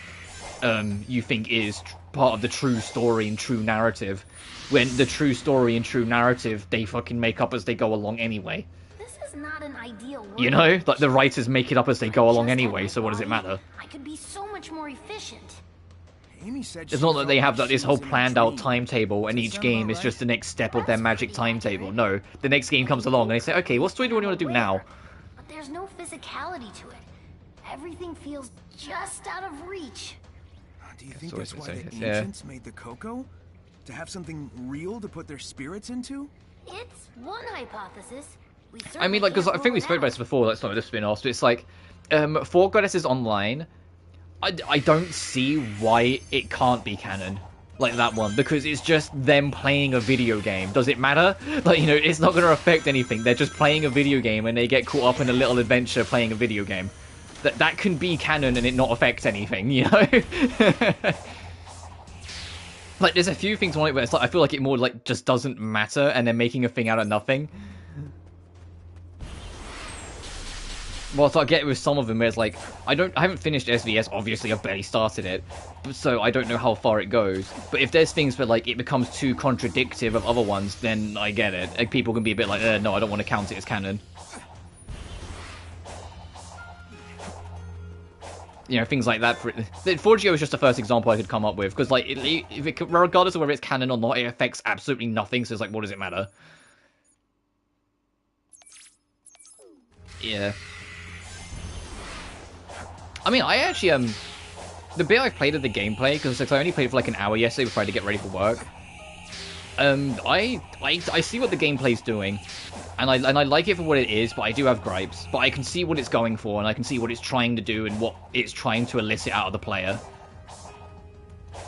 [SPEAKER 1] you think is part of the true story and true narrative, when the true story and true narrative they fucking make up as they go along anyway.
[SPEAKER 4] This is not an ideal world.
[SPEAKER 1] You know, like the writers make it up as they go along anyway, so what does it matter?
[SPEAKER 4] I could be so much more efficient.
[SPEAKER 2] Amy said
[SPEAKER 1] it's not that they have this whole planned out timetable and each game is just the next step of their magic timetable. No, the next game comes along and they say, okay, what story do you want to do now?
[SPEAKER 4] But there's no physicality to it. Everything feels just out of reach.
[SPEAKER 2] Do you think that's why the ancients made the cocoa? To have something real to put their spirits into?
[SPEAKER 4] It's one hypothesis.
[SPEAKER 1] I mean, like, because I think we spoke about this before, that's not the spin-offs, but it's like, for Goddesses Online, I don't see why it can't be canon. Like that one, because it's just them playing a video game. Does it matter? Like, you know, it's not going to affect anything. They're just playing a video game and they get caught up in a little adventure playing a video game. That can be canon and it not affect anything, you know? Like, there's a few things on it where it's like, I feel like it more, like, just doesn't matter, and they're making a thing out of nothing. Well, so I get it with some of them where it's like, I haven't finished SVS, obviously, I've barely started it, so I don't know how far it goes. But if there's things where, like, it becomes too contradictive of other ones, then I get it. Like, people can be a bit like, no, I don't want to count it as canon. You know, things like that. 4GO is just the first example I could come up with, because, like, regardless of whether it's canon or not, it affects absolutely nothing, so it's like, what does it matter? Yeah. I mean, I actually, the bit I played of the gameplay, because I only played for like an hour yesterday before I had to get ready for work, I see what the gameplay's doing, and I like it for what it is, but I do have gripes. But I can see what it's going for, and I can see what it's trying to do, and what it's trying to elicit out of the player.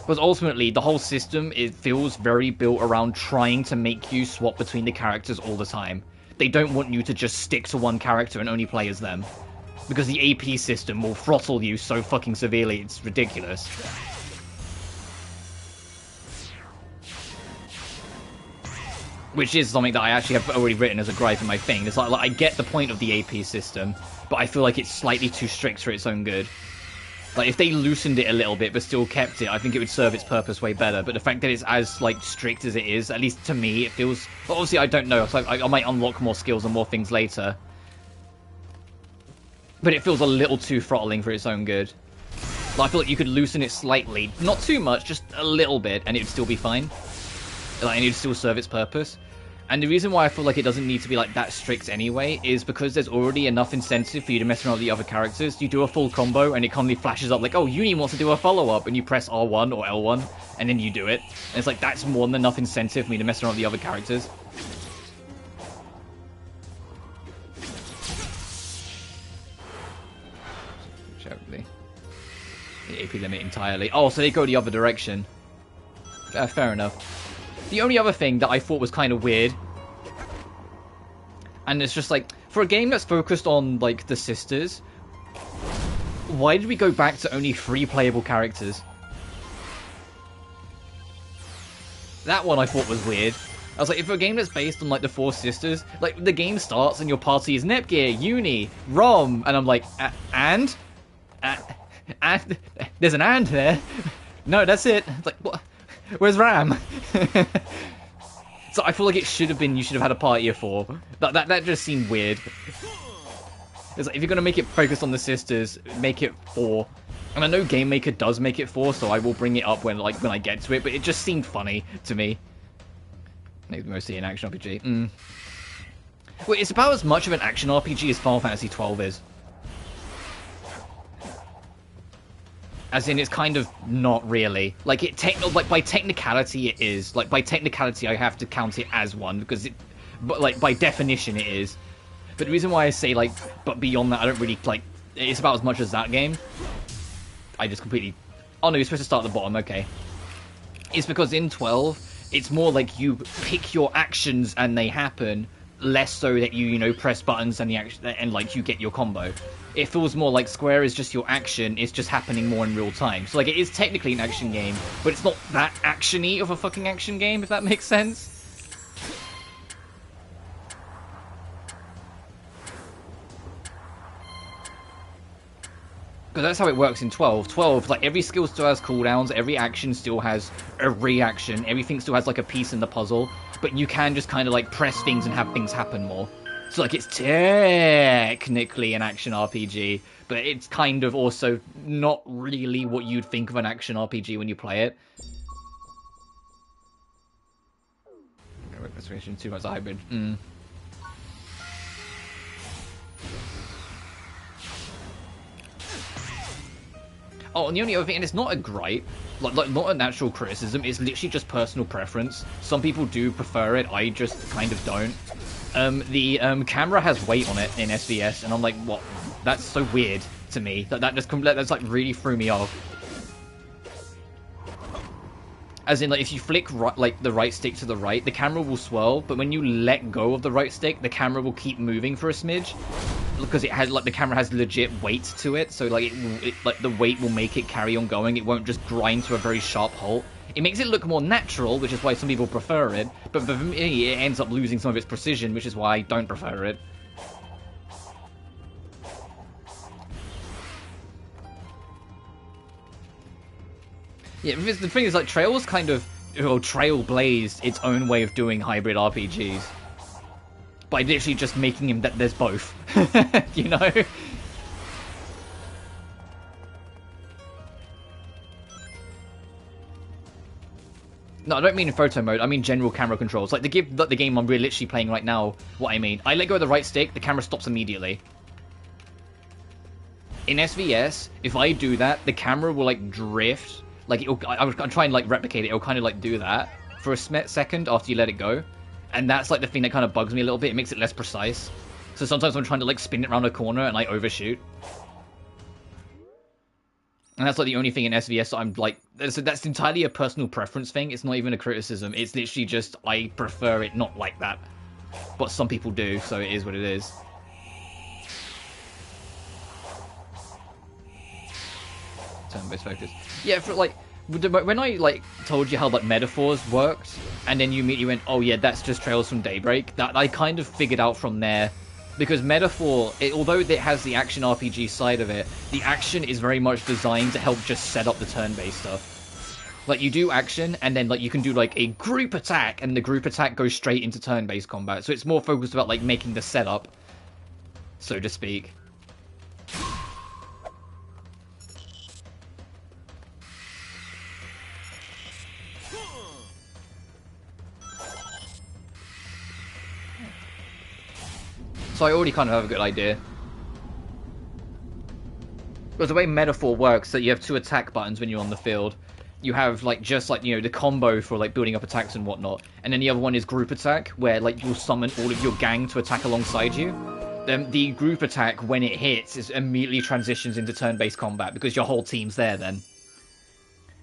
[SPEAKER 1] Because ultimately, the whole system, it feels very built around trying to make you swap between the characters all the time. They don't want you to just stick to one character and only play as them. Because the AP system will throttle you so fucking severely, it's ridiculous. Which is something that I actually have already written as a gripe in my thing. It's like I get the point of the AP system, but I feel like it's slightly too strict for its own good. Like, if they loosened it a little bit, but still kept it, I think it would serve its purpose way better. But the fact that it's as, like, strict as it is, at least to me, it feels... But obviously, I don't know, so I might unlock more skills and more things later. But it feels a little too throttling for its own good. Like, I feel like you could loosen it slightly. Not too much, just a little bit, and it would still be fine. Like, and it would still serve its purpose. And the reason why I feel like it doesn't need to be like that strict anyway is because there's already enough incentive for you to mess around with the other characters. You do a full combo and it constantly flashes up like, oh, Uni wants to do a follow-up, and you press R1 or L1 and then you do it. And it's like, that's more than enough incentive for me to mess around with the other characters. AP limit entirely. Oh, so they go the other direction. Fair enough. The only other thing that I thought was kind of weird, and it's just like, for a game that's focused on, like, the sisters, why did we go back to only 3 playable characters? That one I thought was weird. I was like, if a game that's based on, like, the 4 sisters, like, the game starts and your party is Nepgear, Uni, Rom, and I'm like, and? And? There's an and there. No, that's it. It's like, what? Where's Ram? So I feel like it should have been, you should have had a party of 4. That just seemed weird. It's like, if you're going to make it focused on the sisters, make it 4. And I know Game Maker does make it 4, so I will bring it up when I get to it, but it just seemed funny to me. Mostly an action RPG. Well, it's about as much of an action RPG as Final Fantasy XII is. As in, it's kind of not really. Like, by technicality it is. Like, by technicality I have to count it as one, because but, like, by definition it is. But the reason why I say, like, but beyond that I don't really, like, it's about as much as that game. I just completely... Oh no, you're supposed to start at the bottom, okay. It's because in 12... it's more like you pick your actions and they happen, less so that you press buttons and like you get your combo. It feels more like Square is just your action, it's just happening more in real time. So like it is technically an action game, but it's not that action-y of a fucking action game, if that makes sense. Because that's how it works in 12. 12, like, every skill still has cooldowns, every action still has a reaction, everything still has, like, a piece in the puzzle, but you can just kind of, like, press things and have things happen more. So, like, it's technically an action RPG, but it's kind of also not really what you'd think of an action RPG when you play it. Restoration 2 as a hybrid. Oh, and the only other thing, and it's not a gripe, like not a natural criticism, it's literally just personal preference. Some people do prefer it, I just kind of don't. The camera has weight on it in SVS, and I'm like, what? That's so weird to me. That's like really threw me off. As in, like, if you flick like the right stick to the right, the camera will swirl, but when you let go of the right stick, the camera will keep moving for a smidge. Because it has, like, the camera has legit weight to it, so like like the weight will make it carry on going. It won't just grind to a very sharp halt. It makes it look more natural, which is why some people prefer it. But for me, it ends up losing some of its precision, which is why I don't prefer it. Yeah, the thing is, like, Trail's kind of trailblazed its own way of doing hybrid RPGs. By literally just making him that there's both, you know? No, I don't mean in photo mode, I mean general camera controls. Like the game I'm literally playing right now, what I mean. I let go of the right stick, the camera stops immediately. In SVS, if I do that, the camera will like drift. Like I'll try and like replicate it, it'll kind of like do that for a second after you let it go. And that's like the thing that kind of bugs me a little bit. It makes it less precise. So sometimes I'm trying to like spin it around a corner and I overshoot. And that's like the only thing in SVS that I'm like... So that's entirely a personal preference thing. It's not even a criticism. It's literally just I prefer it not like that. But some people do, so it is what it is. Turn-based focus. Yeah, for like... When I like told you how like metaphors worked, and then you immediately went, oh yeah, that's just Trails from Daybreak, that I kind of figured out from there. Because metaphor, although it has the action RPG side of it, the action is very much designed to help just set up the turn-based stuff. Like you do action, and then like you can do like a group attack, and the group attack goes straight into turn-based combat. So it's more focused about like making the setup, so to speak. So I already kind of have a good idea. Because the way metaphor works, that you have 2 attack buttons when you're on the field. You have like just like, you know, the combo for like building up attacks and whatnot. And then the other one is group attack, where like you'll summon all of your gang to attack alongside you. the group attack, when it hits, is immediately transitions into turn-based combat because your whole team's there then.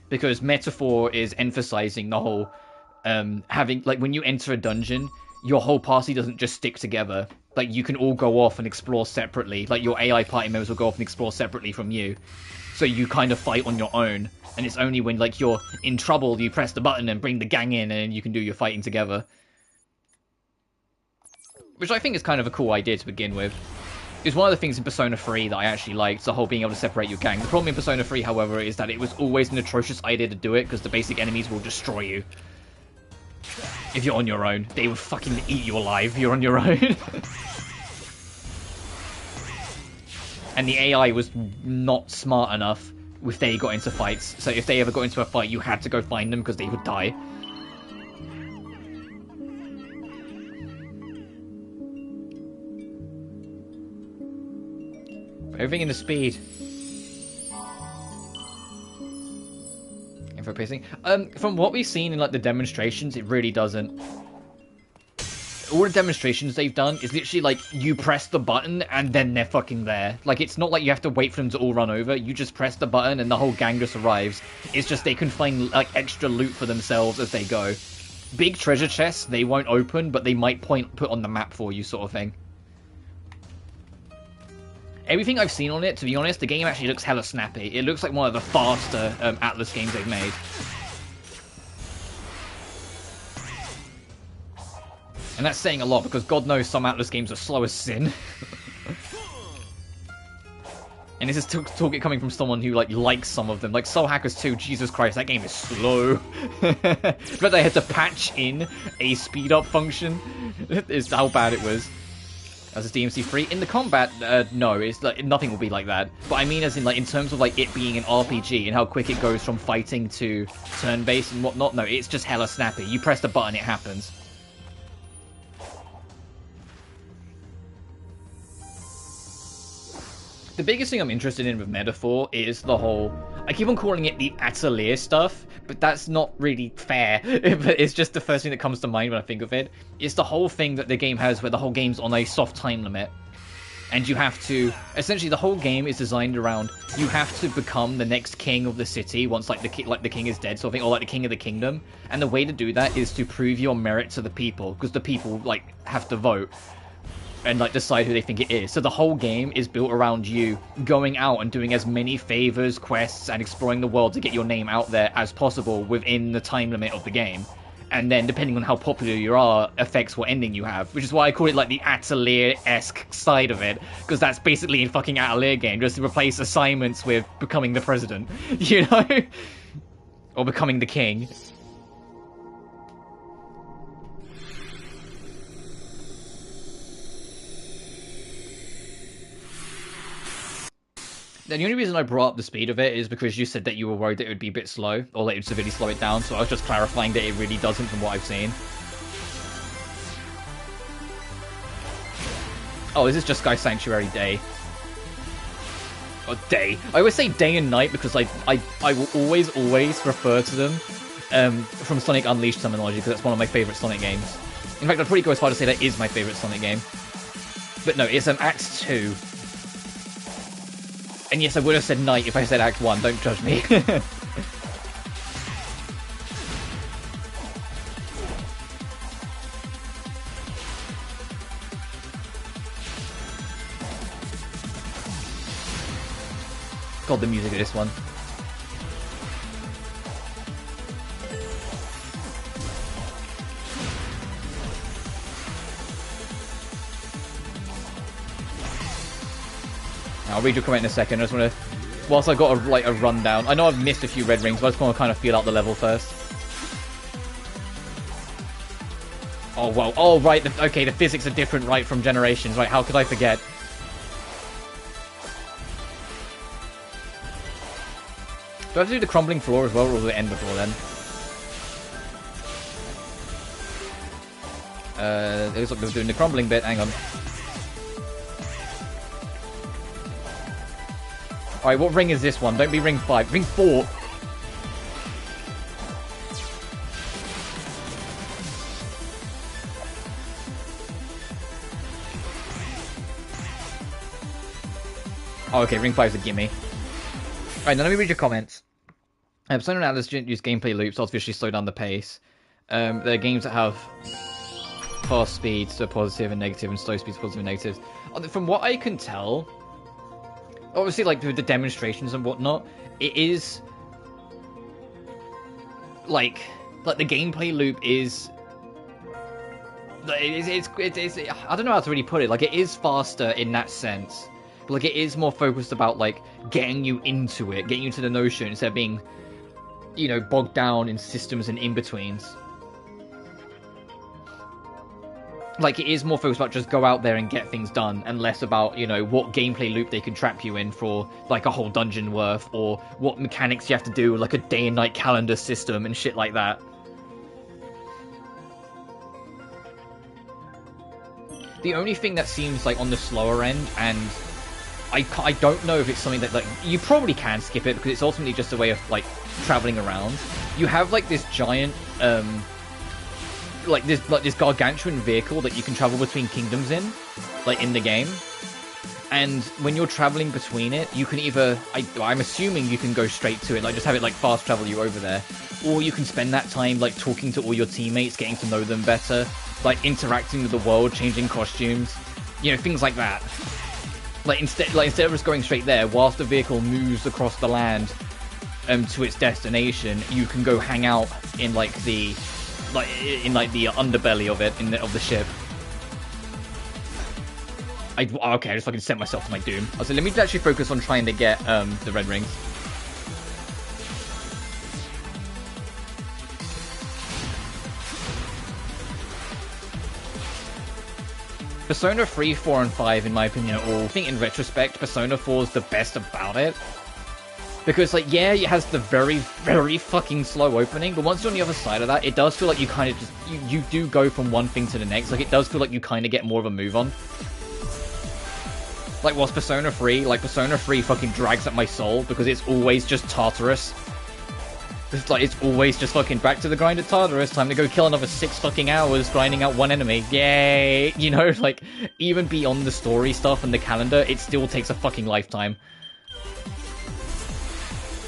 [SPEAKER 1] Because Metaphor is emphasizing the whole having, like, when you enter a dungeon, your whole party doesn't just stick together. Like, you can all go off and explore separately. Like, your AI party members will go off and explore separately from you. So you kind of fight on your own. And it's only when, like, you're in trouble, you press the button and bring the gang in, and you can do your fighting together. Which I think is kind of a cool idea to begin with. It's one of the things in Persona 3 that I actually liked, the whole being able to separate your gang. The problem in Persona 3, however, is that it was always an atrocious idea to do it, because the basic enemies will destroy you. If you're on your own. They would fucking eat you alive if you're on your own. And the AI was not smart enough if they got into fights. So if they ever got into a fight, you had to go find them because they would die. Everything in the speed. Info pacing. From what we've seen in, like, the demonstrations, it really doesn't. All the demonstrations they've done is literally like you press the button and then they're fucking there. Like, it's not like you have to wait for them to all run over. You just press the button and the whole gang just arrives. It's just they can find, like, extra loot for themselves as they go. Big treasure chests they won't open, but they might put on the map for you, sort of thing. Everything I've seen on it, to be honest, the game actually looks hella snappy. It looks like one of the faster Atlas games they've made. And that's saying a lot, because God knows some Atlas games are slow as sin. And this is talk coming from someone who, like, likes some of them. Like, Soul Hackers 2, Jesus Christ, that game is slow. But they had to patch in a speed-up function. Is how bad it was. As a DMC free. In the combat, no, it's like, nothing will be like that. But I mean, as in, like, in terms of, like, it being an RPG and how quick it goes from fighting to turn-based and whatnot, no, it's just hella snappy. You press the button, it happens. The biggest thing I'm interested in with Metaphor is the whole... I keep on calling it the Atelier stuff, but that's not really fair. It's just the first thing that comes to mind when I think of it. It's the whole thing that the game has where the whole game's on a soft time limit. And you have to... Essentially, the whole game is designed around... You have to become the next king of the city once, like, the king is dead, sort of thing, or, like, the king of the kingdom. And the way to do that is to prove your merit to the people, because the people, like, have to vote. And, like, decide who they think it is. So the whole game is built around you going out and doing as many favors, quests, and exploring the world to get your name out there as possible within the time limit of the game. And then, depending on how popular you are, affects what ending you have. Which is why I call it, like, the Atelier-esque side of it. Because that's basically a fucking Atelier game, just to replace assignments with becoming the president. You know? Or becoming the king. The only reason I brought up the speed of it is because you said that you were worried that it would be a bit slow, or that it would severely slow it down, so I was just clarifying that it really doesn't from what I've seen. Oh, this is just Sky Sanctuary Day. Or Day. I always say day and night because I will always refer to them from Sonic Unleashed terminology, because that's one of my favourite Sonic games. In fact, I'd probably go as far to say that is my favourite Sonic game. But no, it's Act 2. And yes, I would have said night if I said Act 1, don't judge me. God, the music of this one. I'll read your comment in a second. I just want to... Whilst I've got a rundown. I know I've missed a few red rings, but I just want to kind of feel out the level first. Oh, wow. Oh, right. Okay, the physics are different, right, from Generations. Right, how could I forget? Do I have to do the crumbling floor as well, or will it end before then? It looks like we're doing the crumbling bit. Hang on. Alright, what ring is this one? Don't be ring 5. Ring 4! Oh, okay, Ring 5's a gimme. Alright, now let me read your comments. Persona and Atlas use gameplay loops to artificially slow down the pace. There are games that have fast speeds to positive and negative, and slow speeds to positive and negative. From what I can tell, obviously, like, with the demonstrations and whatnot, it is... Like the gameplay loop is... It's I don't know how to really put it. Like, it is faster in that sense. But, like, it is more focused about, like, getting you into it, getting you into the notion, instead of being, you know, bogged down in systems and in-betweens. Like, it is more focused about just go out there and get things done, and less about, you know, what gameplay loop they can trap you in for, like, a whole dungeon worth, or what mechanics you have to do, like a day and night calendar system and shit like that. The only thing that seems, like, on the slower end, and I don't know if it's something that, like, you probably can skip it, because it's ultimately just a way of, like, traveling around. You have, like, this giant, like this gargantuan vehicle that you can travel between kingdoms in, like, in the game. And when you're traveling between it, you can either, I'm assuming you can go straight to it, like, just have it, like, fast travel you over there. Or you can spend that time, like, talking to all your teammates, getting to know them better, like, interacting with the world, changing costumes, you know, things like that. Like, instead of just going straight there, whilst the vehicle moves across the land to its destination, you can go hang out in, like, the underbelly of it, of the ship. Okay, I just fucking sent myself to my doom. I was like, let me actually focus on trying to get the red rings. Persona 3, 4, and 5, in my opinion, are all... I think in retrospect, Persona 4 is the best about it. Because, like, yeah, it has the very, very fucking slow opening, but once you're on the other side of that, it does feel like you kind of just... You do go from one thing to the next. Like, it does feel like you kind of get more of a move on. Like, whilst Persona 3, like, Persona 3 fucking drags at my soul, because it's always just Tartarus. It's like, it's always just fucking back to the grind at Tartarus, time to go kill another 6 fucking hours grinding out one enemy. Yay! You know, like, even beyond the story stuff and the calendar, it still takes a fucking lifetime.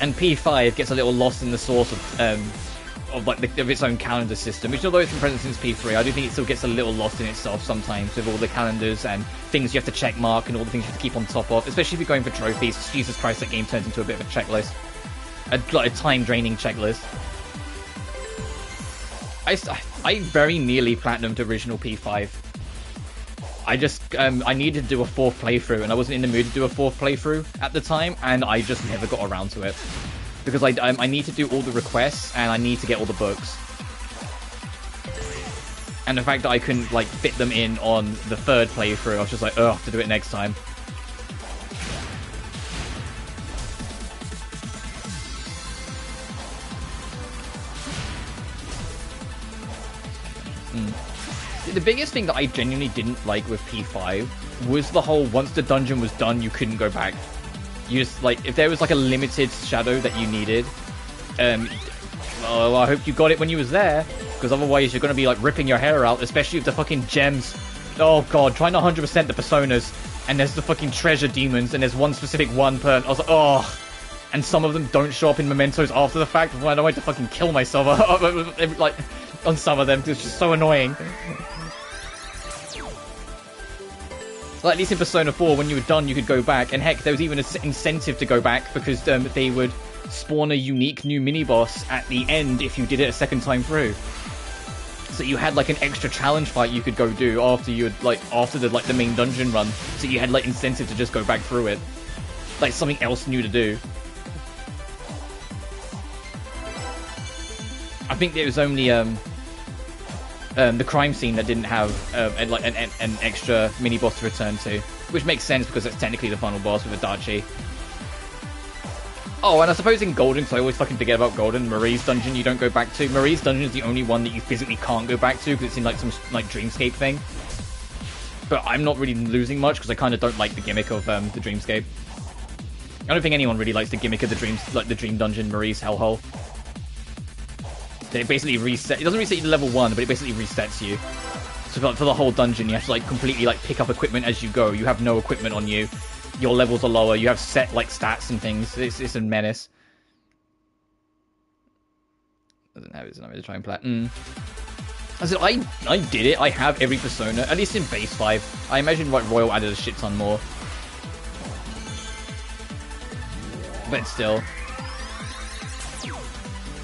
[SPEAKER 1] And P5 gets a little lost in the source of its own calendar system, which, although it's been present since P3, I do think it still gets a little lost in itself sometimes, with all the calendars and things you have to check mark and all the things you have to keep on top of, especially if you're going for trophies. Jesus Christ, that game turns into a bit of a checklist. Like a time-draining checklist. I very nearly platinumed original P5. I just, I needed to do a 4th playthrough, and I wasn't in the mood to do a 4th playthrough at the time, and I just never got around to it. Because I need to do all the requests, and I need to get all the books. And the fact that I couldn't, like, fit them in on the 3rd playthrough, I was just like, ugh, to do it next time. The biggest thing that I genuinely didn't like with P5 was the whole, once the dungeon was done, you couldn't go back. You just, like, if there was, like, a limited shadow that you needed, well, I hope you got it when you was there, because otherwise you're going to be, like, ripping your hair out, especially with the fucking gems. Oh, God, trying to 100% the personas, and there's the fucking treasure demons, and there's one specific one per... I was like, oh... And some of them don't show up in mementos after the fact. Why do I have to fucking kill myself, like, on some of them, because it's just so annoying. Like, at least in Persona 4, when you were done, you could go back. And heck, there was even an incentive to go back, because they would spawn a unique new mini-boss at the end if you did it a 2nd time through. So you had, like, an extra challenge fight you could go do after you had, like, after the main dungeon run. So you had, like, incentive to just go back through it. Like, something else new to do. I think it was only, the crime scene that didn't have an extra mini boss to return to, which makes sense because it's technically the final boss with Adachi. Oh, and I suppose in Golden, because I always fucking forget about Golden, Marie's dungeon you don't go back to. Marie's dungeon is the only one that you physically can't go back to because it's in like some like Dreamscape thing. But I'm not really losing much because I kind of don't like the gimmick of the Dreamscape. I don't think anyone really likes the gimmick of the Dream Dungeon, Marie's Hellhole. It basically resets. It doesn't reset you to level 1, but it basically resets you. So for the whole dungeon, you have to like completely like pick up equipment as you go. You have no equipment on you. your levels are lower. You have set like stats and things. It's a menace. Doesn't have to try and play. I said I did it. I have every persona, at least in base 5. I imagine like Royal added a shit ton more. But still.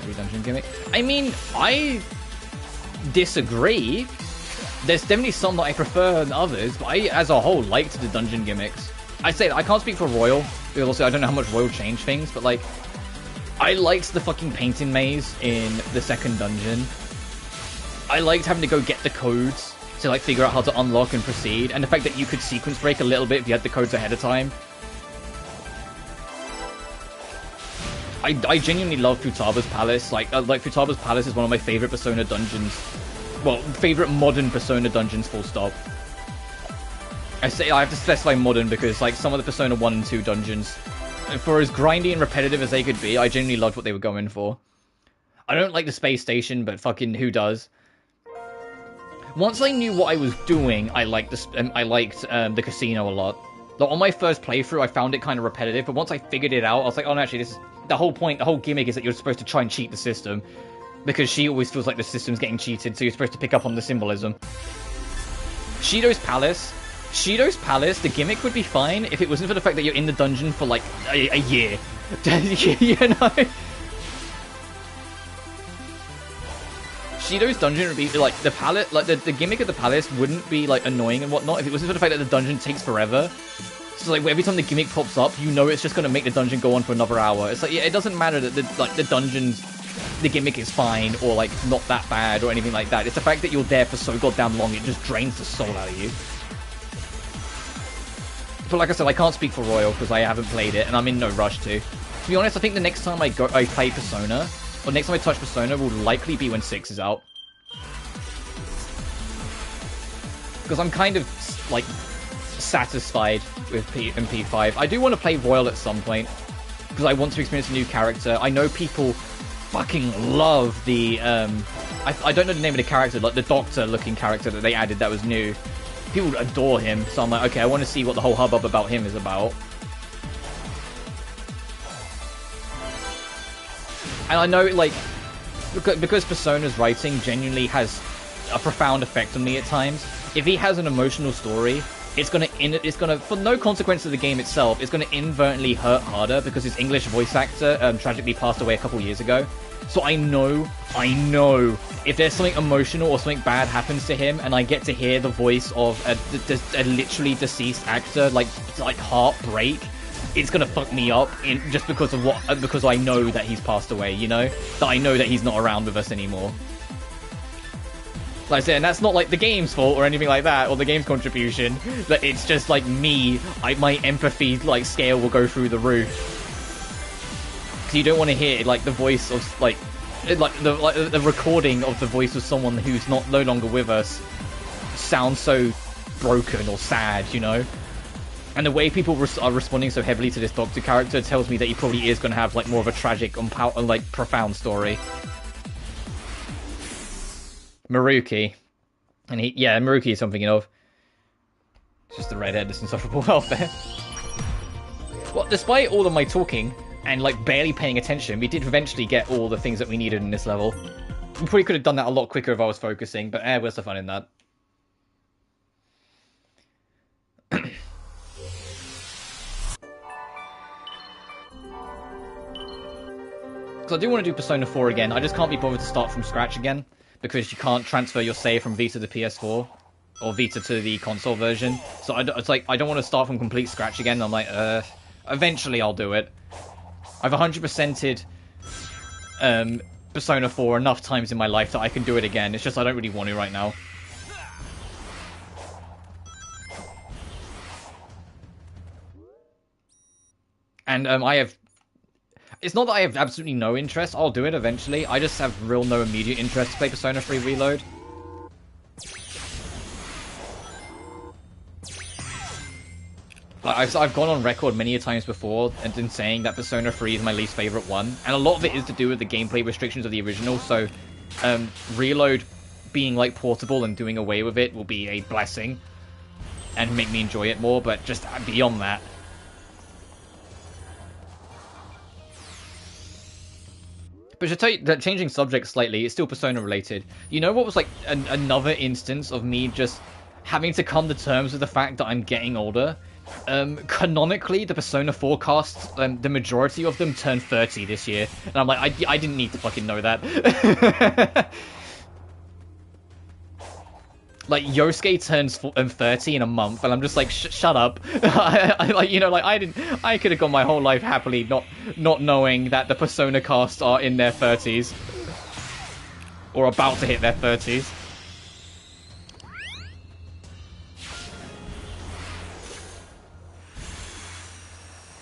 [SPEAKER 1] Every dungeon gimmick. I mean, I disagree. There's definitely some that I prefer than others, but I, as a whole, liked the dungeon gimmicks. I say that I can't speak for Royal, because also I don't know how much Royal changed things, but like, I liked the fucking painting maze in the second dungeon. I liked having to go get the codes to like figure out how to unlock and proceed, and the fact that you could sequence break a little bit if you had the codes ahead of time. I genuinely love Futaba's Palace. Like Futaba's Palace is one of my favorite Persona dungeons. Well, favorite modern Persona dungeons, full stop. I have to specify modern because like some of the Persona 1 and 2 dungeons, for as grindy and repetitive as they could be, I genuinely loved what they were going for. I don't like the space station, but fucking who does? Once I knew what I was doing, I liked the casino a lot. Like, on my first playthrough, I found it kind of repetitive, but once I figured it out, I was like, oh no, actually, this is the whole point. The whole gimmick is that you're supposed to try and cheat the system, because she always feels like the system's getting cheated, so you're supposed to pick up on the symbolism. Shido's Palace, the gimmick would be fine if it wasn't for the fact that you're in the dungeon for like a year. You know? Shido's dungeon would be like the palace, like the gimmick of the palace wouldn't be like annoying and whatnot if it wasn't for the fact that the dungeon takes forever. So like every time the gimmick pops up, you know it's just gonna make the dungeon go on for another hour. It's like, yeah, it doesn't matter that the dungeons, the gimmick is fine or like not that bad or anything like that. It's the fact that you're there for so goddamn long, it just drains the soul out of you. But like I said, I can't speak for Royal because I haven't played it and I'm in no rush to. To be honest, I think the next time I play Persona, or next time I touch Persona, will likely be when 6 is out. Because I'm kind of like satisfied with P5. I do want to play Royal at some point because I want to experience a new character. I know people fucking love the I don't know the name of the character, like the doctor-looking character that they added that was new. People adore him, so I'm like, okay, I want to see what the whole hubbub about him is about. And I know, like, because Persona's writing genuinely has a profound effect on me at times. If he has an emotional story, it's gonna, for no consequence of the game itself, it's gonna inadvertently hurt harder because his English voice actor tragically passed away a couple years ago. So I know, if there's something emotional or something bad happens to him, and I get to hear the voice of a literally deceased actor, like heartbreak, it's gonna fuck me up just because I know that he's passed away, you know? That I know that he's not around with us anymore. Like I said, and that's not like the game's fault or anything like that, or the game's contribution, but it's just like me, my empathy like scale will go through the roof. Because you don't want to hear like the voice of the recording of the voice of someone who's no longer with us sounds so broken or sad, you know? And the way people are responding so heavily to this Doctor character tells me that he probably is going to have like more of a tragic and like profound story. Maruki. And Maruki is something of. It's just the redhead that's insufferable welfare. Well, despite all of my talking and like barely paying attention, we did eventually get all the things that we needed in this level. We probably could have done that a lot quicker if I was focusing, but where's the fun in that? Because I do want to do Persona 4 again. I just can't be bothered to start from scratch again, because you can't transfer your save from Vita to PS4 or Vita to the console version. So it's like I don't want to start from complete scratch again. I'm like, eventually I'll do it. I've 100%ed Persona 4 enough times in my life that I can do it again. It's just I don't really want to right now. And it's not that I have absolutely no interest. I'll do it eventually. I just have no immediate interest to play Persona 3 Reload. Like, I've gone on record many a times before and been saying that Persona 3 is my least favorite one. And a lot of it is to do with the gameplay restrictions of the original. So Reload being like portable and doing away with it will be a blessing and make me enjoy it more. But just beyond that, But to tell you that, changing subject slightly, it's still Persona related. You know what was like another instance of me just having to come to terms with the fact that I'm getting older? Canonically, the Persona 4 casts, the majority of them turn 30 this year. And I'm like, I didn't need to fucking know that. Like, Yosuke turns 30 in a month, and I'm just like, shut up. I could have gone my whole life happily not knowing that the Persona cast are in their 30s. Or about to hit their 30s.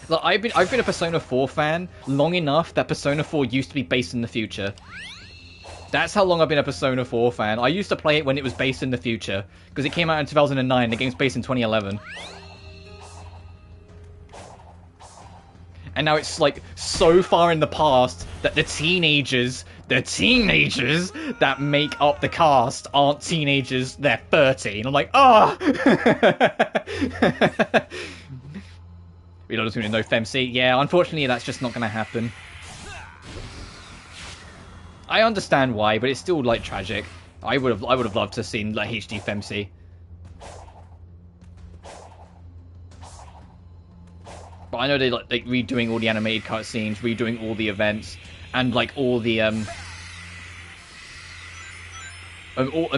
[SPEAKER 1] Look, I've been a Persona 4 fan long enough that Persona 4 used to be based in the future. That's how long I've been a Persona 4 fan. I used to play it when it was based in the future, because it came out in 2009, the game's based in 2011. And now it's like so far in the past that the teenagers that make up the cast aren't teenagers, they're 30. And I'm like, ah! We're not just going to know FemC. Yeah, unfortunately that's just not going to happen. I understand why, but it's still like tragic. I would have loved to have seen like HD FemC. But I know they like redoing all the animated cutscenes, redoing all the events, and like all the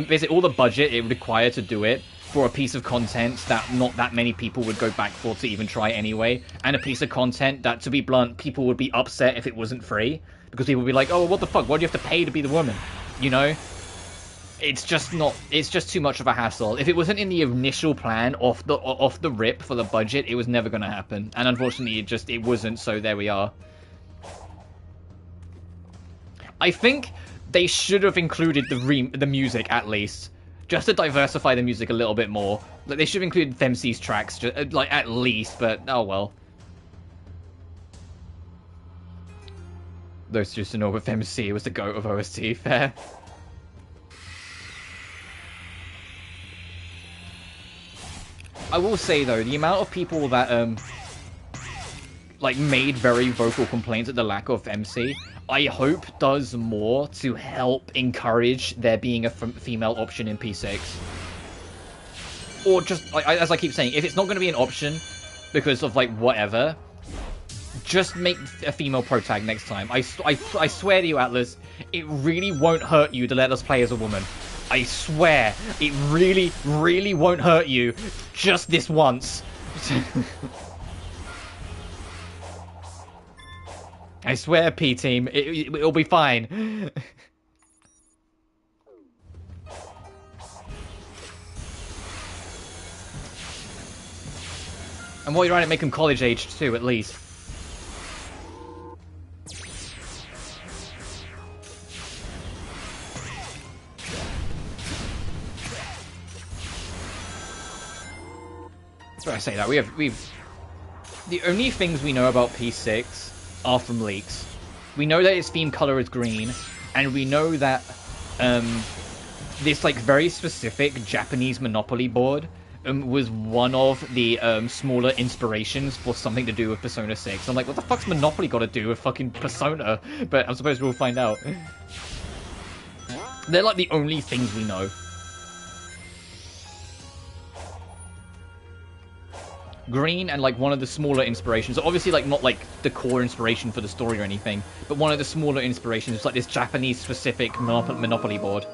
[SPEAKER 1] basically all the budget it required to do it for a piece of content that not that many people would go back for to even try anyway, and a piece of content that, to be blunt, people would be upset if it wasn't free. Because people would be like, oh, what the fuck? Why do you have to pay to be the woman? You know? It's just too much of a hassle. If it wasn't in the initial plan off the rip for the budget, it was never going to happen. And unfortunately, it wasn't, so there we are. I think they should have included the music, at least. Just to diversify the music a little bit more. Like, they should have included FemC's tracks, like, at least, but oh well. Those just to know with FemC was the GOAT of OST, fair. I will say though, the amount of people that like made very vocal complaints at the lack of FemC, I hope does more to help encourage there being a female option in P6. Or just, as I keep saying, if it's not going to be an option because of like whatever, just make a female protag next time. I swear to you, Atlas, it really won't hurt you to let us play as a woman. I swear, it really, really won't hurt you just this once. I swear, P-Team, it'll be fine. And while you're at it, make them college-aged too, at least. That's what I say that we've the only things we know about P6 are from leaks. We know that its theme color is green, and we know that this like very specific Japanese Monopoly board was one of the smaller inspirations for something to do with Persona 6. I'm like, what the fuck's Monopoly got to do with fucking Persona? But I suppose we'll find out. They're like the only things we know. Green and like one of the smaller inspirations, obviously like not like the core inspiration for the story or anything, but one of the smaller inspirations is like this Japanese specific Monopoly board.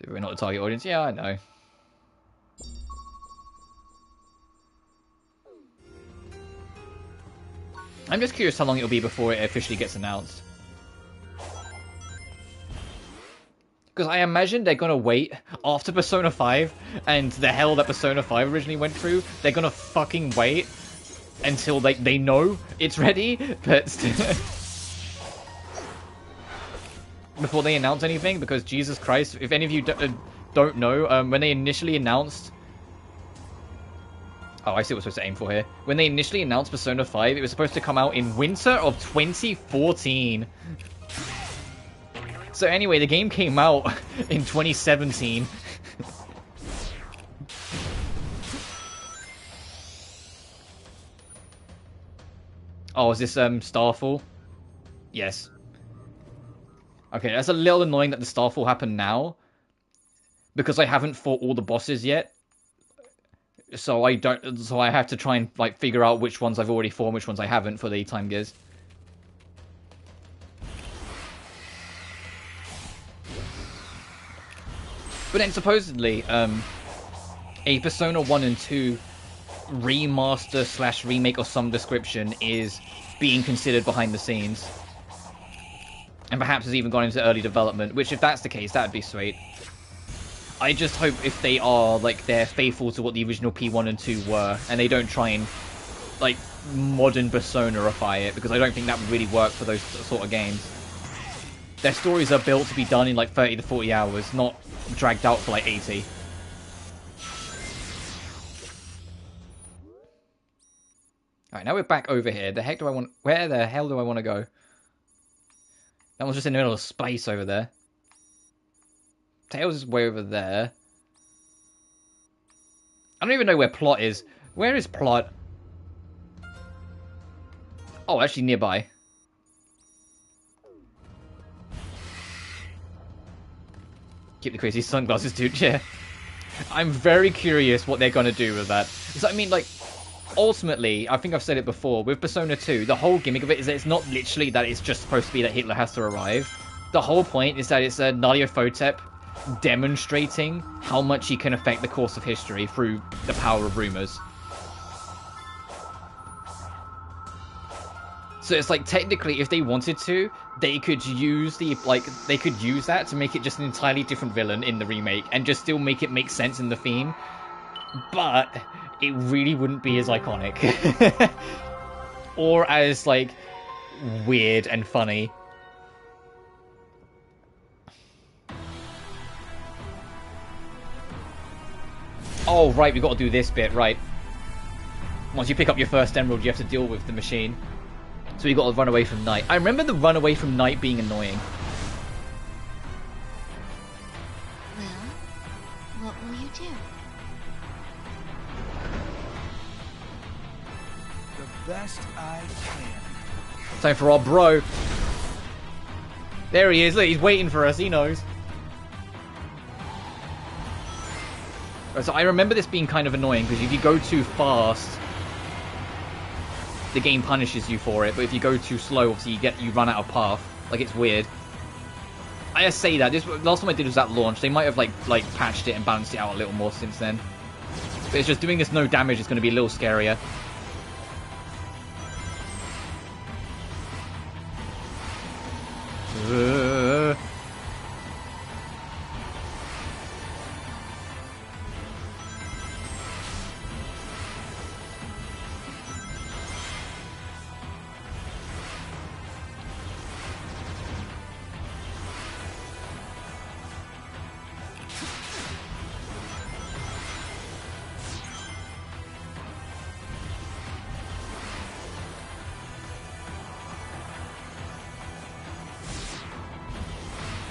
[SPEAKER 1] We're not the target audience. Yeah, I know. I'm just curious how long it'll be before it officially gets announced. Because I imagine they're going to wait after Persona 5 and the hell that Persona 5 originally went through. They're going to fucking wait until they know it's ready, but before they announce anything, because Jesus Christ, if any of you don't know, when they initially announced... Oh, I see what we're supposed to aim for here. When they initially announced Persona 5, it was supposed to come out in winter of 2014. So anyway, the game came out in 2017. Oh, is this Starfall? Yes. Okay, that's a little annoying that the Starfall happened now, because I haven't fought all the bosses yet. So I have to try and like figure out which ones I've already fought and which ones I haven't for the time gears. But then supposedly, a Persona 1 and 2 remaster / remake of some description is being considered behind the scenes. And perhaps has even gone into early development, which if that's the case, that'd be sweet. I just hope if they are, like, they're faithful to what the original P1 and 2 were, and they don't try and, like, modern Persona-ify it, because I don't think that would really work for those sort of games. Their stories are built to be done in, like, 30 to 40 hours, not dragged out for, like, 80. Alright, now we're back over here. Where the hell do I want to go? That one's just in the middle of space over there. Tails is way over there. I don't even know where Plot is. Where is Plot? Oh, actually nearby. Keep the crazy sunglasses, dude. Yeah. I'm very curious what they're going to do with that. Because, I mean, like, ultimately, I think I've said it before, with Persona 2, the whole gimmick of it is that it's not literally that it's just supposed to be that Hitler has to arrive. The whole point is that it's a Nyarlathotep demonstrating how much he can affect the course of history through the power of rumors. So it's like, technically, if they wanted to, they could use that to make it just an entirely different villain in the remake and just still make it make sense in the theme. But it really wouldn't be as iconic. Or as, like, weird and funny. Oh, right, we've got to do this bit, right. Once you pick up your first emerald, you have to deal with the machine. So we got to run away from night. I remember the run away from night being annoying.
[SPEAKER 3] Well, what will you do?
[SPEAKER 2] The best I can.
[SPEAKER 1] Time for our bro. There he is. Look, he's waiting for us. He knows. So I remember this being kind of annoying, because if you go too fast, the game punishes you for it, but if you go too slow, obviously you run out of path. Like, it's weird. I just say that. Last time I did was at launch. They might have like patched it and balanced it out a little more since then. But it's just doing this no damage is going to be a little scarier.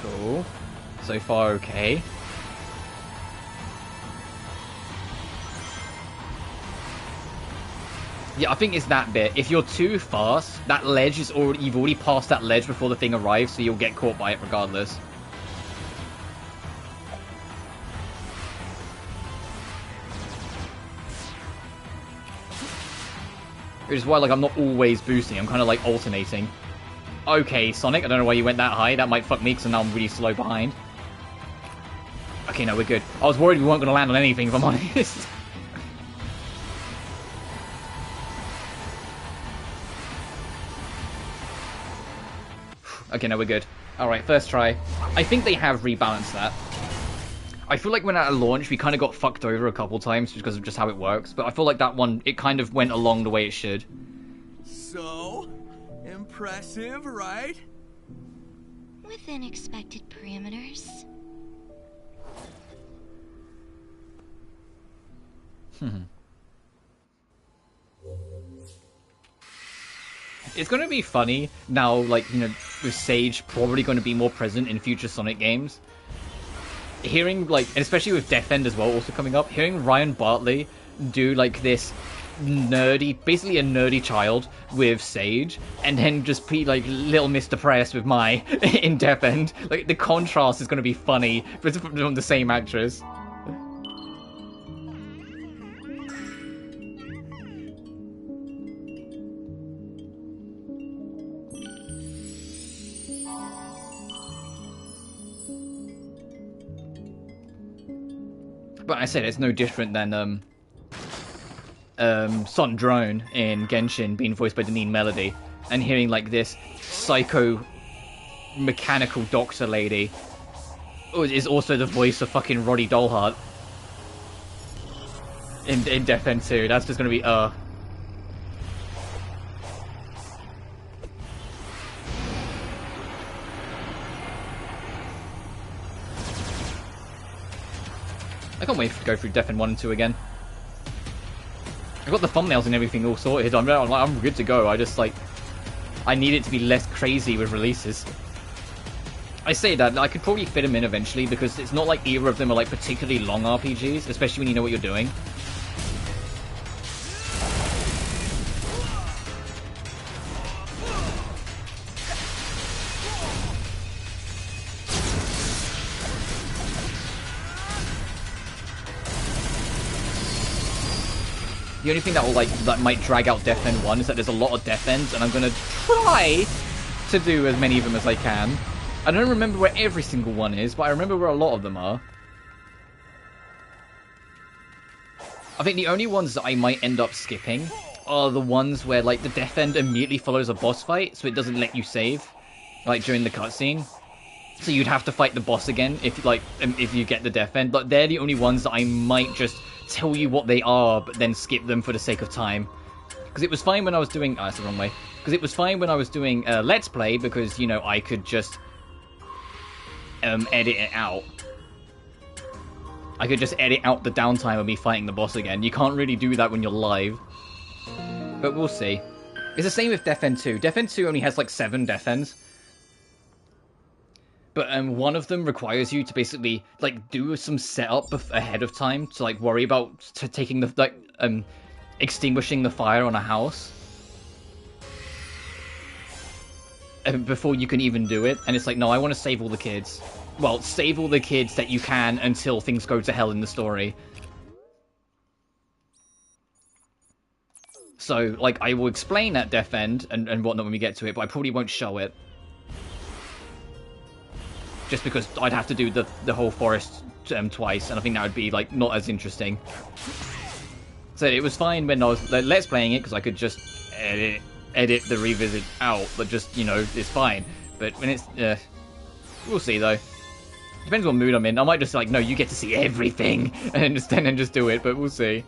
[SPEAKER 1] Cool. So far, okay. Yeah, I think it's that bit. If you're too fast, that ledge is already... You've already passed that ledge before the thing arrives, so you'll get caught by it regardless. Which is why, like, I'm not always boosting. I'm kind of, like, alternating. Okay, Sonic, I don't know why you went that high. That might fuck me, because now I'm really slow behind. Okay, no, we're good. I was worried we weren't going to land on anything, if I'm honest. Okay, no, we're good. Alright, first try. I think they have rebalanced that. I feel like when at a launch, we kind of got fucked over a couple times because of just how it works. But I feel like that one, it kind of went along the way it should.
[SPEAKER 2] So, impressive, right?
[SPEAKER 3] Within expected parameters.
[SPEAKER 1] It's going to be funny now, like, you know, with Sage probably going to be more present in future Sonic games. Hearing, like, and especially with Death End as well also coming up, hearing Ryan Bartley do, like, this nerdy, basically a nerdy child with Sage, and then just be like little Miss Depressed with Mai in Death End. Like the contrast is going to be funny, but it's from the same actress. But I said it's no different than Son Drone in Genshin being voiced by Deneen Melody, and hearing like this psycho mechanical doctor lady is also the voice of fucking Roddy Dollheart in Death End 2. That's just gonna be I can't wait to go through Death End 1 and 2 again. I've got the thumbnails and everything all sorted. I'm good to go. I just, like, I need it to be less crazy with releases. I say that, I could probably fit them in eventually, because it's not like either of them are, like, particularly long RPGs, especially when you know what you're doing. The only thing that might drag out Death End 1 is that there's a lot of Death Ends, and I'm gonna try to do as many of them as I can. I don't remember where every single one is, but I remember where a lot of them are. I think the only ones that I might end up skipping are the ones where, like, the Death End immediately follows a boss fight, so it doesn't let you save, like, during the cutscene. So you'd have to fight the boss again if you get the Death End. But they're the only ones that I might just tell you what they are, but then skip them for the sake of time. Because it was fine when I was doing... Oh, that's the wrong way. Because it was fine when I was doing Let's Play, because, you know, I could just edit it out. I could just edit out the downtime of me fighting the boss again. You can't really do that when you're live. But we'll see. It's the same with Death End 2. Death End 2 only has, like, 7 Death Ends. But one of them requires you to basically, like, do some setup ahead of time to, like, worry about taking the, like, extinguishing the fire on a house before you can even do it. And it's like, no, I want to save all the kids. Well, save all the kids that you can until things go to hell in the story. So, like, I will explain at Death End and whatnot when we get to it, but I probably won't show it. Just because I'd have to do the whole forest twice, and I think that would be, like, not as interesting. So it was fine when I was Let's Playing it, because I could just edit the revisit out, but just, you know, it's fine. But when it's... we'll see, though. Depends what mood I'm in. I might just, like, no, you get to see everything, and just do it, but we'll see.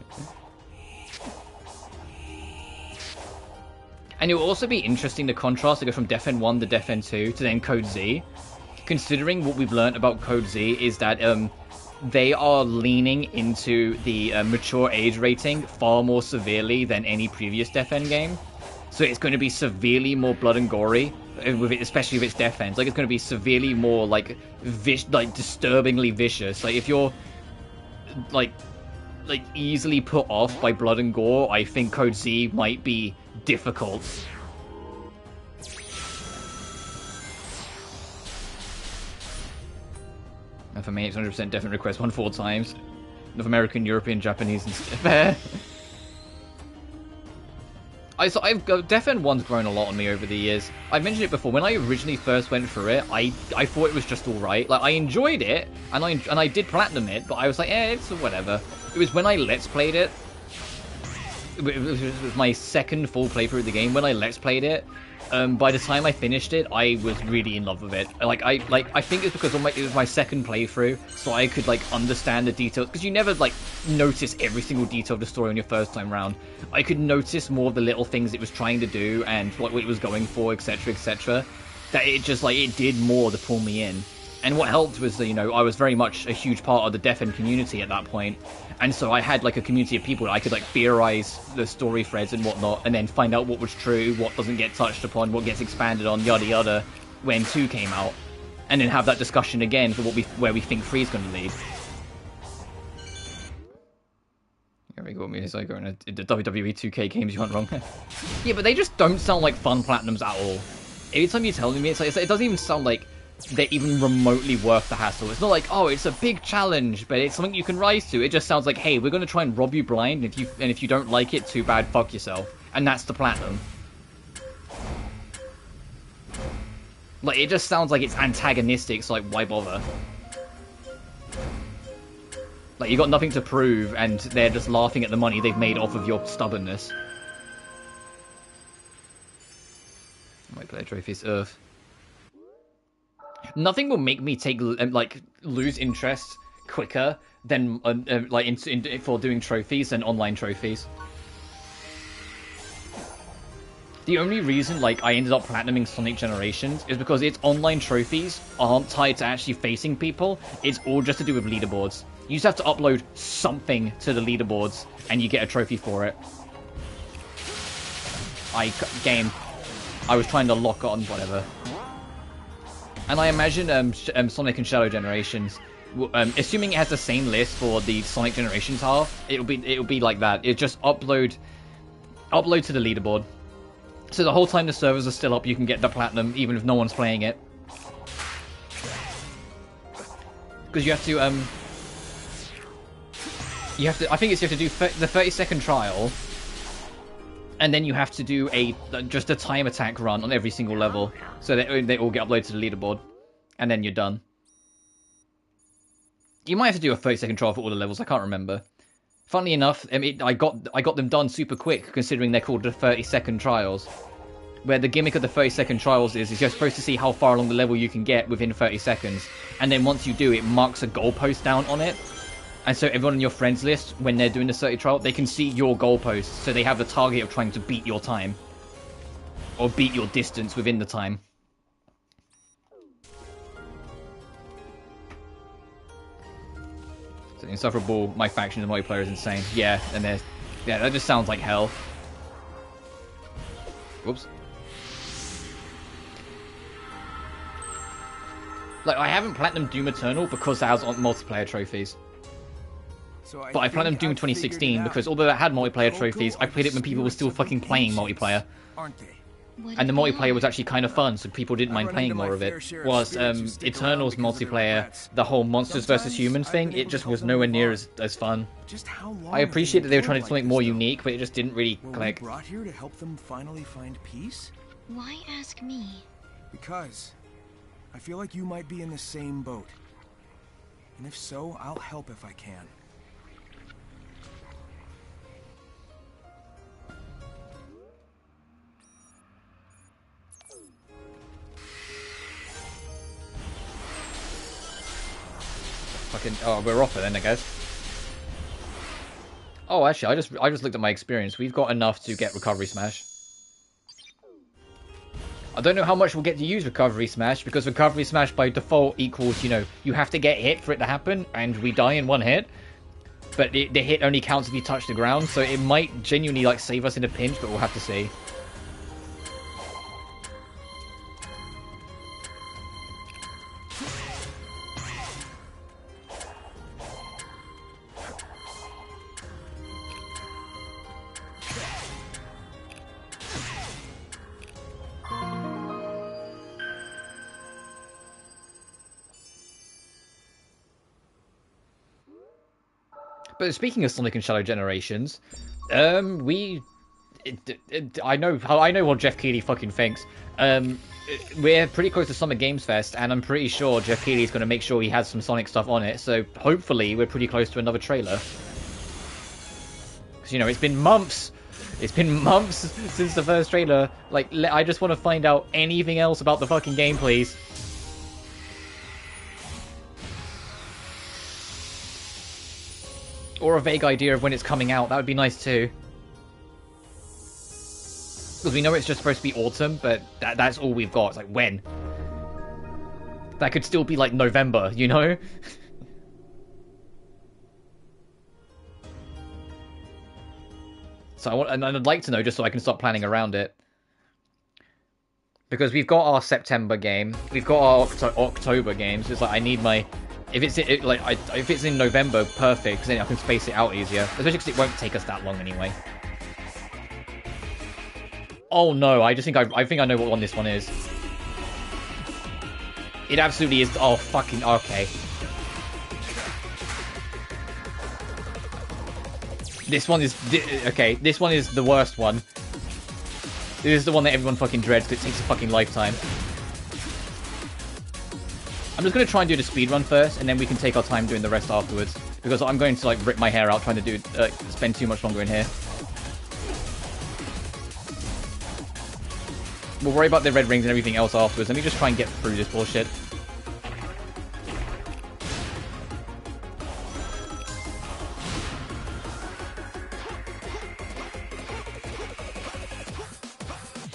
[SPEAKER 1] And it will also be interesting to contrast to go from Death End 1 to Death End 2 to then Code Z. Considering what we've learned about Code Z is that they are leaning into the mature age rating far more severely than any previous Death End game. So it's going to be severely more blood and gory, with it, especially with its Death Ends. Like, it's going to be severely more, like, disturbingly vicious. Like, if you're, like easily put off by blood and gore, I think Code Z might be difficult. And for me, it's 100% definite request 4 times. North American, European, Japanese, and fair. Death End 1's grown a lot on me over the years. I've mentioned it before. When I originally first went through it, I thought it was just alright. Like, I enjoyed it, and I did platinum it, but I was like, it's whatever. It was when I Let's Played it. It was my second full playthrough of the game. When I Let's Played it, by the time I finished it, I was really in love with it. I think it's because it was my second playthrough, so I could, like, understand the details. Because you never, like, notice every single detail of the story on your first time round. I could notice more of the little things it was trying to do and what it was going for, etc., etc. That it just, like, it did more to pull me in. And what helped was that, you know, I was very much a huge part of the Death End community at that point. And so I had, like, a community of people that I could, like, theorize the story threads and whatnot, and then find out what was true, what doesn't get touched upon, what gets expanded on, yada yada, when 2 came out. And then have that discussion again for where we think 3 is going to lead. There we go. got me. It's like going to the WWE 2K games you went wrong. Yeah, but they just don't sound like fun platinums at all. Every time you're telling me, it's like, it doesn't even sound like they're even remotely worth the hassle. It's not like, oh, it's a big challenge, but it's something you can rise to. It just sounds like, hey, we're going to try and rob you blind, and if you don't like it, too bad, fuck yourself. And that's the platinum. Like, it just sounds like it's antagonistic, so like, why bother? Like, you got nothing to prove, and they're just laughing at the money they've made off of your stubbornness. My player trophies, Earth. Nothing will make me lose interest quicker than for doing trophies than online trophies. The only reason I ended up platinuming Sonic Generations is because its online trophies aren't tied to actually facing people. It's all just to do with leaderboards. You just have to upload something to the leaderboards and you get a trophy for it. Game. I was trying to lock on whatever. And I imagine Sonic and Shadow Generations, assuming it has the same list for the Sonic Generations half, it'll be like that. It just upload to the leaderboard. So the whole time the servers are still up, you can get the platinum even if no one's playing it. Because you have to I think you have to do the 30-second trial. And then you have to do just a time attack run on every single level. So they all get uploaded to the leaderboard. And then you're done. You might have to do a 30-second trial for all the levels, I can't remember. Funnily enough, I got them done super quick, considering they're called the 30-second trials. Where the gimmick of the 30-second trials is you're supposed to see how far along the level you can get within 30 seconds. And then once you do, it marks a goalpost down on it. And so everyone on your friends list, when they're doing the 30 trial, they can see your goalposts. So they have the target of trying to beat your time. Or beat your distance within the time. So insufferable, my faction and multiplayer is insane. Yeah, and yeah, that just sounds like hell. Whoops. I haven't platinumed Doom Eternal because it has multiplayer trophies. But I platinumed Doom 2016 because although it had multiplayer trophies, I played it when people were still fucking playing multiplayer. And the multiplayer was actually kind of fun, so people didn't mind playing more of it. Whilst Eternal's multiplayer, the whole monsters versus humans thing, it just was nowhere near as fun. I appreciate that they were trying to do something more unique, but it just didn't really click.
[SPEAKER 2] Were we brought here to help them finally find peace?
[SPEAKER 3] Why ask me?
[SPEAKER 2] Because I feel like you might be in the same boat. And if so, I'll help if I can.
[SPEAKER 1] Oh, we're off it then, I guess. Oh, actually, I just looked at my experience. We've got enough to get Recovery Smash. I don't know how much we'll get to use Recovery Smash, because Recovery Smash by default equals, you have to get hit for it to happen, and we die in one hit. But the hit only counts if you touch the ground, so it might genuinely, save us in a pinch, but we'll have to see. But speaking of Sonic and Shadow Generations, I know what Jeff Keighley fucking thinks. We're pretty close to Summer Games Fest, and I'm pretty sure Jeff Keighley's going to make sure he has some Sonic stuff on it. So hopefully we're pretty close to another trailer. Because it's been months. It's been months since the first trailer. I just want to find out anything else about the fucking game, please. Or a vague idea of when it's coming out. That would be nice too. Because we know it's just supposed to be autumn, but that's all we've got. It's when? That could still be November, So I'd like to know just so I can start planning around it. Because we've got our September game. We've got our October games. It's I need my If it's if it's in November, perfect, because then I can space it out easier. Especially because it won't take us that long anyway. Oh no, I think I know what one this one is. It absolutely is. Oh fucking okay. This one is okay. This one is the worst one. This is the one that everyone fucking dreads because it takes a fucking lifetime. I'm just gonna try and do the speedrun first, and then we can take our time doing the rest afterwards. Because I'm going to like rip my hair out trying to do spend too much longer in here. We'll worry about the red rings and everything else afterwards. Let me just try and get through this bullshit.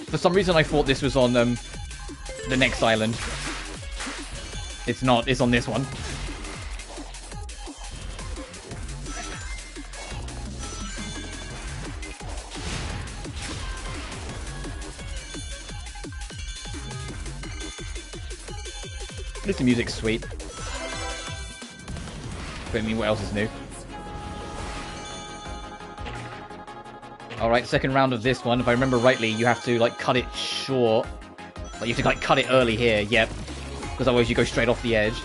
[SPEAKER 1] For some reason I thought this was on the next island. It's not, it's on this one. At least the music's sweet. But I mean, what else is new? Alright, second round of this one. If I remember rightly, you have to, like, cut it short. Like, you have to, like, cut it early here. Yep. Because otherwise you go straight off the edge.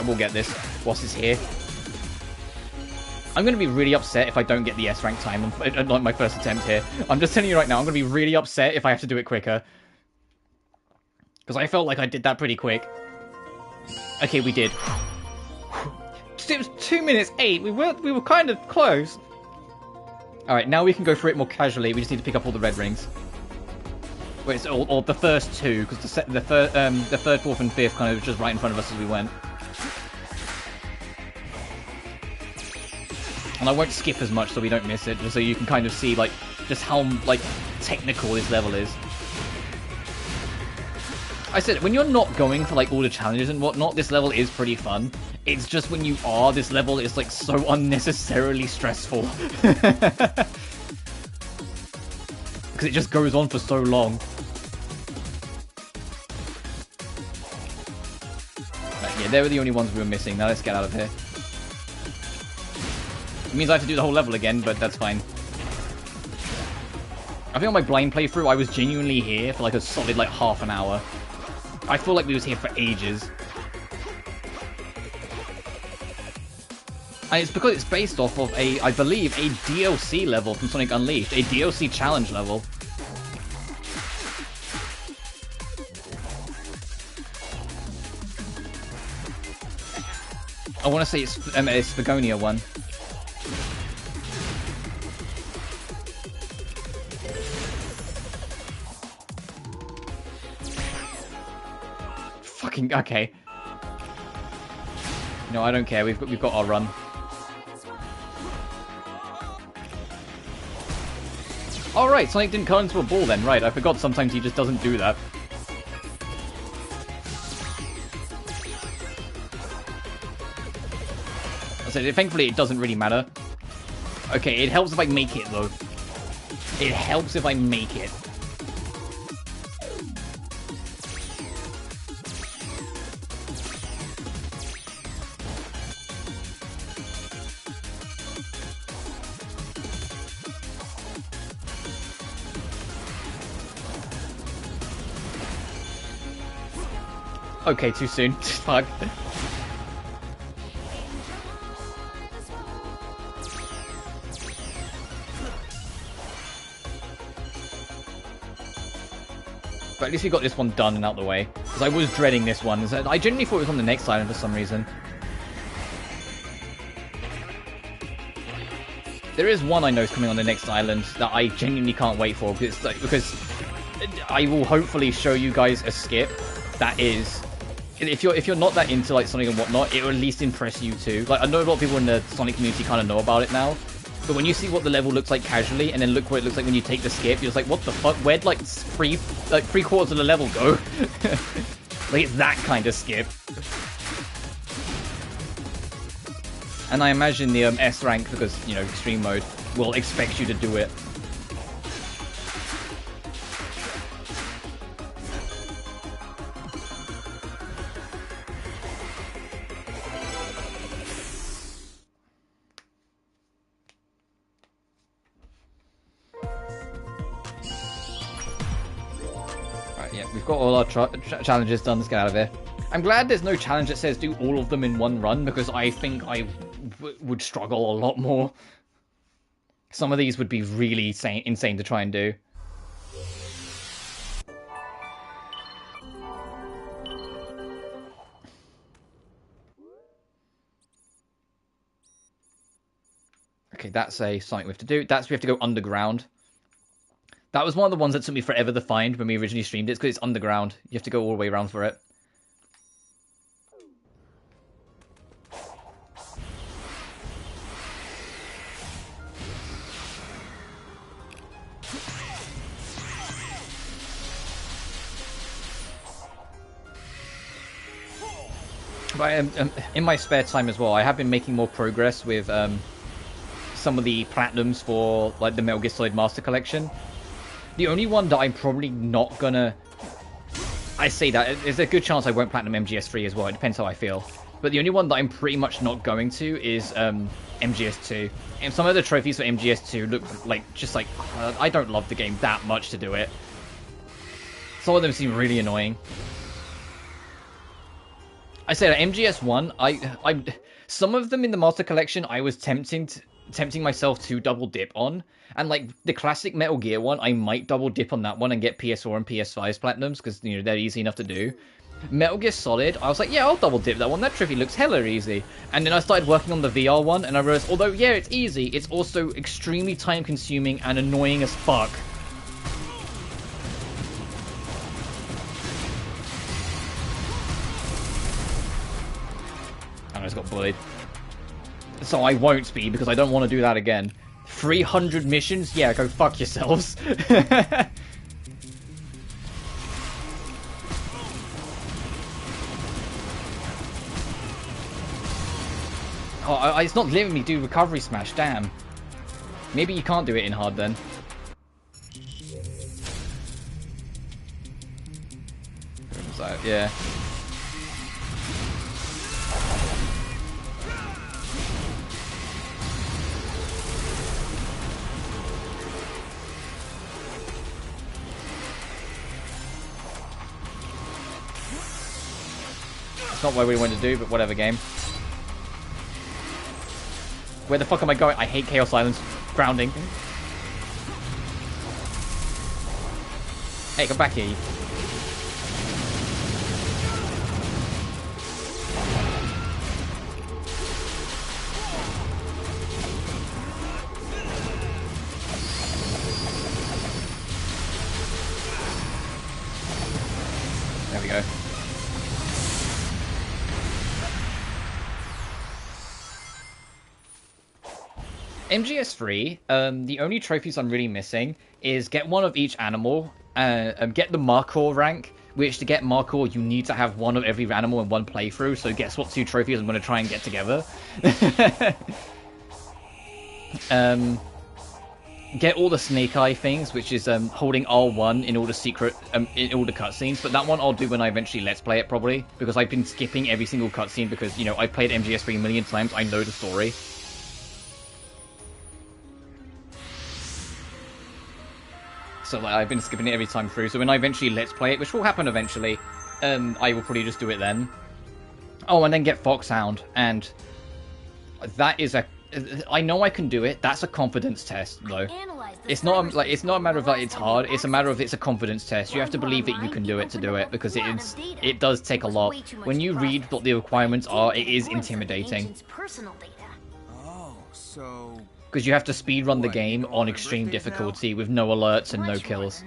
[SPEAKER 1] We'll get this whilst it's here. I'm going to be really upset if I don't get the S rank time on my first attempt here. I'm just telling you right now, I'm going to be really upset if I have to do it quicker. Because I felt like I did that pretty quick. Okay, we did. It was 2 minutes 8. We were kind of close. Alright, now we can go through it more casually. We just need to pick up all the red rings. Wait, or the first two, because the third, fourth, and fifth kind of just right in front of us as we went. And I won't skip as much so we don't miss it, just so you can kind of see, like, just how, like, technical this level is. I said, when you're not going for, like, all the challenges and whatnot, this level is pretty fun. It's just when you are, this level is, like, so unnecessarily stressful. Because it just goes on for so long. Right, yeah, they were the only ones we were missing. Now let's get out of here. It means I have to do the whole level again, but that's fine. I think on my blind playthrough, I was genuinely here for like a solid like half an hour. I feel like we was here for ages. And it's because it's based off of I believe, a DLC level from Sonic Unleashed. A DLC challenge level. I want to say it's Spagonia one. Fucking okay. No, I don't care. We've got our run. All right, Sonic didn't cut into a ball then. Right, I forgot sometimes he just doesn't do that. I said, thankfully it doesn't really matter. Okay, it helps if I make it though. It helps if I make it. Okay, too soon. Fuck. But at least we got this one done and out the way. Because I was dreading this one. I genuinely thought it was on the next island for some reason. There is one I know is coming on the next island that I genuinely can't wait for. Because I will hopefully show you guys a skip that is if you're not that into like Sonic and whatnot, it will at least impress you too. Like I know a lot of people in the Sonic community kind of know about it now, but when you see what the level looks like casually, and then look what it looks like when you take the skip, you're just like, what the fuck? Where'd like three quarters of the level go? Like it's that kind of skip. And I imagine the S rank, because you know extreme mode, will expect you to do it. We've got all our challenges done. Let's get out of here. I'm glad there's no challenge that says do all of them in one run, because I think I would struggle a lot more. Some of these would be really insane to try and do. Okay, that's something we have to do. We have to go underground. That was one of the ones that took me forever to find when we originally streamed it, because it's underground. You have to go all the way around for it. But in my spare time as well, I have been making more progress with some of the platinums for like the Metal Gear Solid Master Collection. The only one that I'm probably not gonna... I say that, there's a good chance I won't platinum MGS3 as well, it depends how I feel. But the only one that I'm pretty much not going to is MGS2. And some of the trophies for MGS2 look like, just like, I don't love the game that much to do it. Some of them seem really annoying. I say that MGS1, I some of them in the Master Collection I was tempting myself to double dip on, and like the classic Metal Gear one, I might double dip on that one and get PS4 and PS5's platinums, because you know they're easy enough to do. Metal Gear Solid, I was like, yeah, I'll double dip that one. That trophy looks hella easy. And then I started working on the VR one, and I realized, although yeah, it's easy, it's also extremely time consuming and annoying as fuck. I just got bullied. So I won't speed, because I don't want to do that again. 300 missions? Yeah, go fuck yourselves. Oh, it's not letting me do recovery smash, damn. Maybe you can't do it in hard then. So, yeah. It's not what we wanted to do, but whatever, game. Where the fuck am I going? I hate Chaos Islands. Grounding. Hey, come back here. There we go. MGS3, the only trophies I'm really missing is get one of each animal, get the Markor rank, which to get Markor you need to have one of every animal in one playthrough, so guess what 2 trophies I'm going to try and get together. Get all the Snake Eye things, which is holding R1 in all the secret, in all the cutscenes, but that one I'll do when I eventually Let's Play it probably, because I've been skipping every single cutscene because, you know, I've played MGS3 a million times, I know the story. So like, I've been skipping it every time through, so when I eventually Let's Play it, which will happen eventually, I will probably just do it then. Oh, and then get Foxhound, and that is a... I know I can do it, that's a confidence test, though. It's not like it's not a matter of like it's hard, it's a matter of it's a confidence test. You have to believe that you can do it to do it, because it does take a lot. When you read what the requirements are, it is intimidating.
[SPEAKER 2] Oh, so...
[SPEAKER 1] Because you have to speedrun the game on extreme difficulty with no alerts and no kills.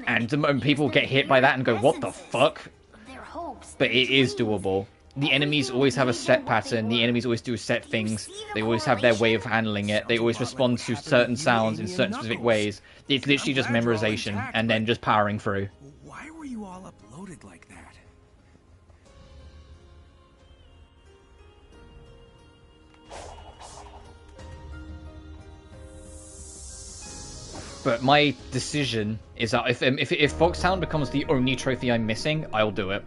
[SPEAKER 1] And the moment people get hit by that and go, what the fuck?
[SPEAKER 4] Their hopes
[SPEAKER 1] but it is doable. The enemies always have a set pattern, the enemies always do set things, they always have their way of handling it, they always respond to certain sounds in certain specific ways. It's literally just memorization, and then just powering through.
[SPEAKER 2] Why were you all uploaded like that?
[SPEAKER 1] But my decision is that if Foxhound becomes the only trophy I'm missing, I'll do it.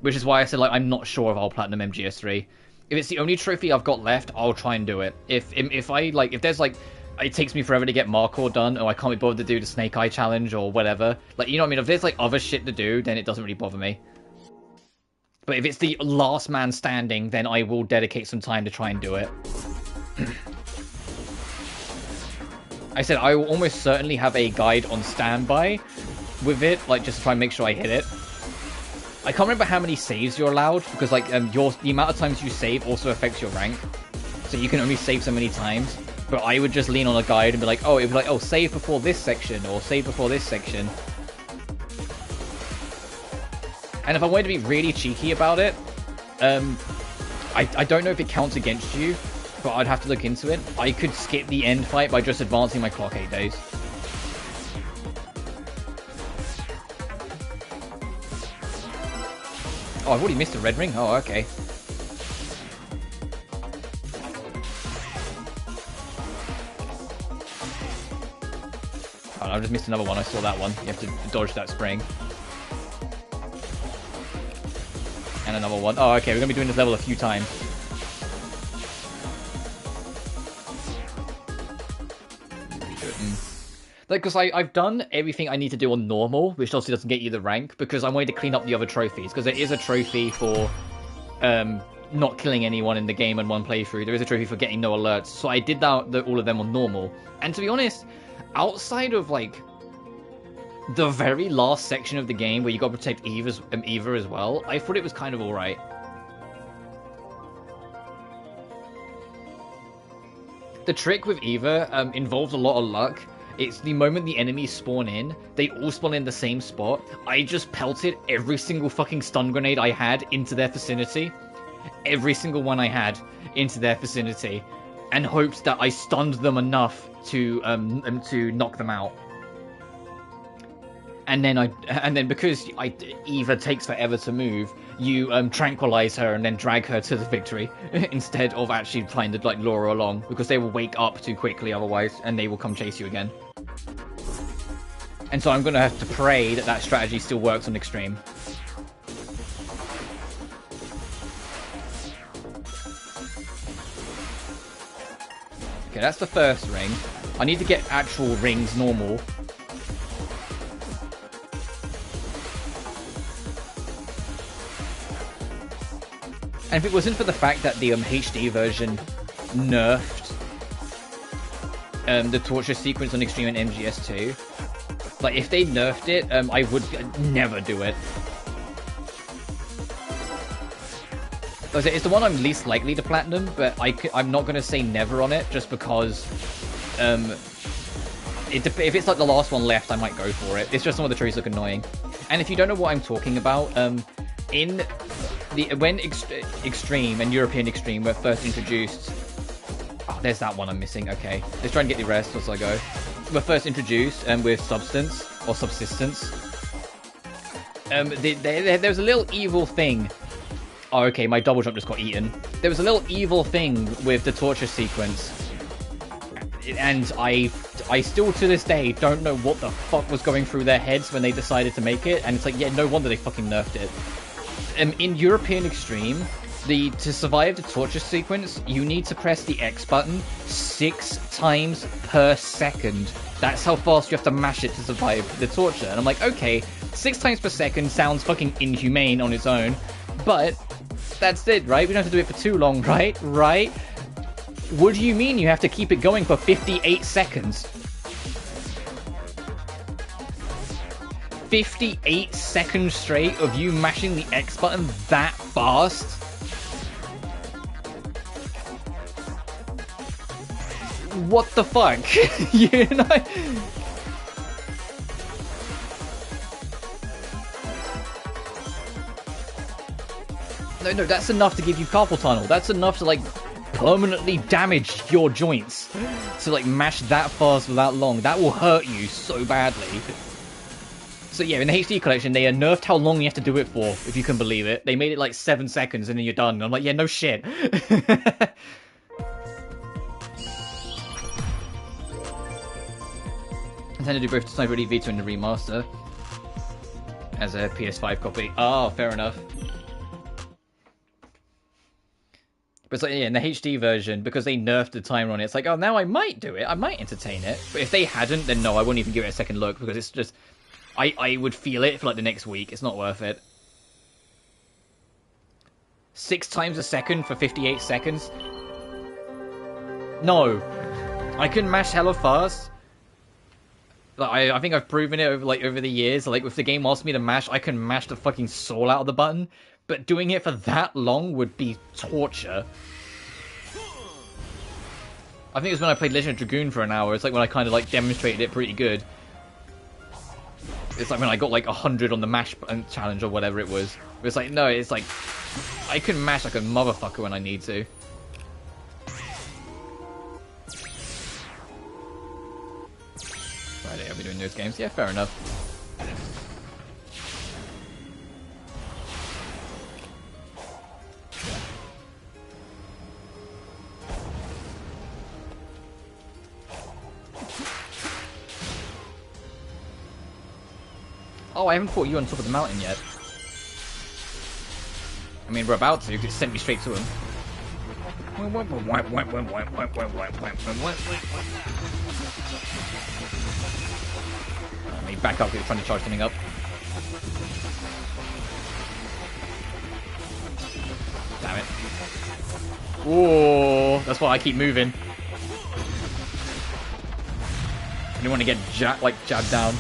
[SPEAKER 1] Which is why I said, like, I'm not sure if I'll platinum MGS3. If it's the only trophy I've got left, I'll try and do it. If there's, like, it takes me forever to get Markor done, or I can't be bothered to do the Snake Eye challenge, or whatever. Like, you know what I mean? If there's, like, other shit to do, then it doesn't really bother me. But if it's the last man standing, then I will dedicate some time to try and do it. I said I will almost certainly have a guide on standby with it, like, just to try and make sure I hit it. I can't remember how many saves you're allowed, because, like, the amount of times you save also affects your rank. So you can only save so many times. But I would just lean on a guide and be like, oh, it'd be like, oh, save before this section, or save before this section. And if I wanted to be really cheeky about it, I don't know if it counts against you, but I'd have to look into it. I could skip the end fight by just advancing my clock 8 days. Oh, I've already missed a red ring? Oh, okay. Oh, I just missed another one. I saw that one. You have to dodge that spring. And another one. Oh, okay. We're going to be doing this level a few times. Like, because I've done everything I need to do on normal, which obviously doesn't get you the rank, because I'm waiting to clean up the other trophies, because there is a trophy for not killing anyone in the game in one playthrough. There is a trophy for getting no alerts, so I did that, all of them on normal. And to be honest, outside of, like, the very last section of the game where you got to protect Eva as well, I thought it was kind of alright. The trick with Eva involves a lot of luck. It's the moment the enemies spawn in, they all spawn in the same spot. I just pelted every single fucking stun grenade I had into their vicinity. Every single one I had into their vicinity. And hoped that I stunned them enough to knock them out. And then because Eva takes forever to move, you tranquilize her and then drag her to the victory instead of actually trying to, like, lure her along, because they will wake up too quickly otherwise, and they will come chase you again. And so I'm going to have to pray that that strategy still works on Extreme. Okay, that's the first ring. I need to get actual rings normal. And if it wasn't for the fact that the HD version nerfed the torture sequence on Extreme and MGS2, like, if they nerfed it, I would never do it. It's the one I'm least likely to platinum, but I'm not going to say never on it, just because if it's like the last one left, I might go for it. It's just some of the trees look annoying. And if you don't know what I'm talking about, when Extreme and European Extreme were first introduced... Oh, there's that one I'm missing. Okay. Let's try and get the rest as I go. Were first introduced with Substance, or Subsistence. There was a little evil thing. Oh, okay, my double jump just got eaten. There was a little evil thing with the torture sequence. And I still, to this day, don't know what the fuck was going through their heads when they decided to make it. And it's like, yeah, no wonder they fucking nerfed it. In European Extreme, to survive the torture sequence, you need to press the X button 6 times per second. That's how fast you have to mash it to survive the torture. And I'm like, okay, 6 times per second sounds fucking inhumane on its own, but that's it, right? We don't have to do it for too long, right? Right? What do you mean you have to keep it going for 58 seconds? 58 seconds straight of you mashing the X button that fast? What the fuck? You know? No, that's enough to give you carpal tunnel. That's enough to, like, permanently damage your joints. To, like, mash that fast for that long. That will hurt you so badly. So, yeah, in the HD collection, they nerfed how long you have to do it for, if you can believe it. They made it, like, 7 seconds, and then you're done. I'm like, yeah, no shit. Intend to do both Sniper Elite V2 and the remaster as a PS5 copy. Oh, fair enough. But it's like, yeah, in the HD version, because they nerfed the timer on it, it's like, oh, now I might do it. I might entertain it. But if they hadn't, then no, I wouldn't even give it a second look, because it's just... I would feel it for, like, the next week. It's not worth it. 6 times a second for 58 seconds? No. I can mash hella fast. Like, I think I've proven it over the years. Like, if the game asks me to mash, I can mash the fucking soul out of the button. But doing it for that long would be torture. I think it was when I played Legend of Dragoon for an hour. It's like when I kind of, like, demonstrated it pretty good. It's like when I got, like, 100 on the mash challenge or whatever it was. It's like, no, it's like... I can mash like a motherfucker when I need to. Friday, I'll be doing those games. Yeah, fair enough. Oh, I haven't fought you on top of the mountain yet. I mean, we're about to, because it sent me straight to him. Let me back up, because trying to charge something up. Damn it. Whoa, that's why I keep moving. I didn't want to get jabbed down.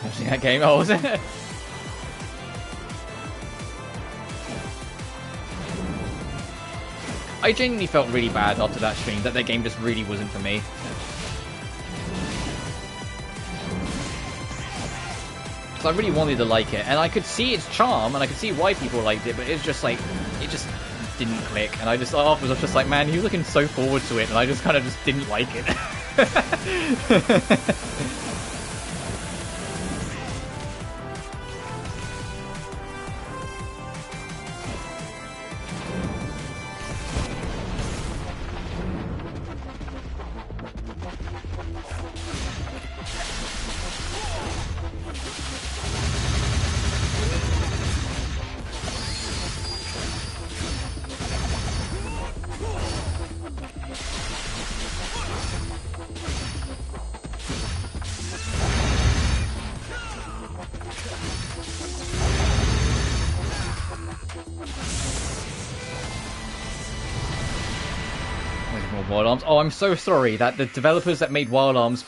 [SPEAKER 1] I've seen that game. Oh, was it? I genuinely felt really bad after that stream that game just really wasn't for me. So I really wanted to like it, and I could see its charm, and I could see why people liked it, but it's just like, it just didn't click, and I just, afterwards I was just like, man, he was looking so forward to it, and I just kind of just didn't like it. Wild Arms. Oh, I'm so sorry that the developers that made Wild Arms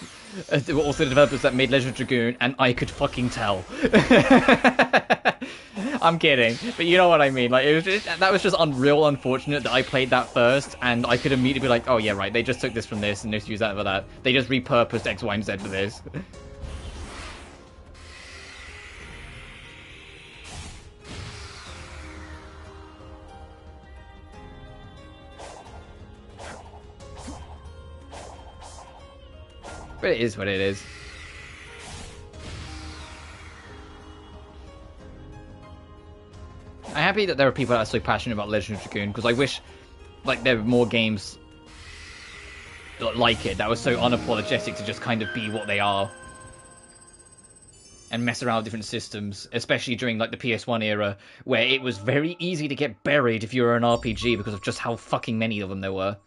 [SPEAKER 1] were also the developers that made Legend of Dragoon, and I could fucking tell. I'm kidding, but you know what I mean. Like, that was just real unfortunate that I played that first, and I could immediately be like, oh yeah, right, they just took this from this, and just used that for that. They just repurposed X, Y, and Z for this. But it is what it is. I'm happy that there are people that are so passionate about Legend of Dragoon, because I wish like there were more games like it that was so unapologetic to just kind of be what they are and mess around with different systems, especially during like the PS1 era, where it was very easy to get buried if you were an RPG because of just how fucking many of them there were.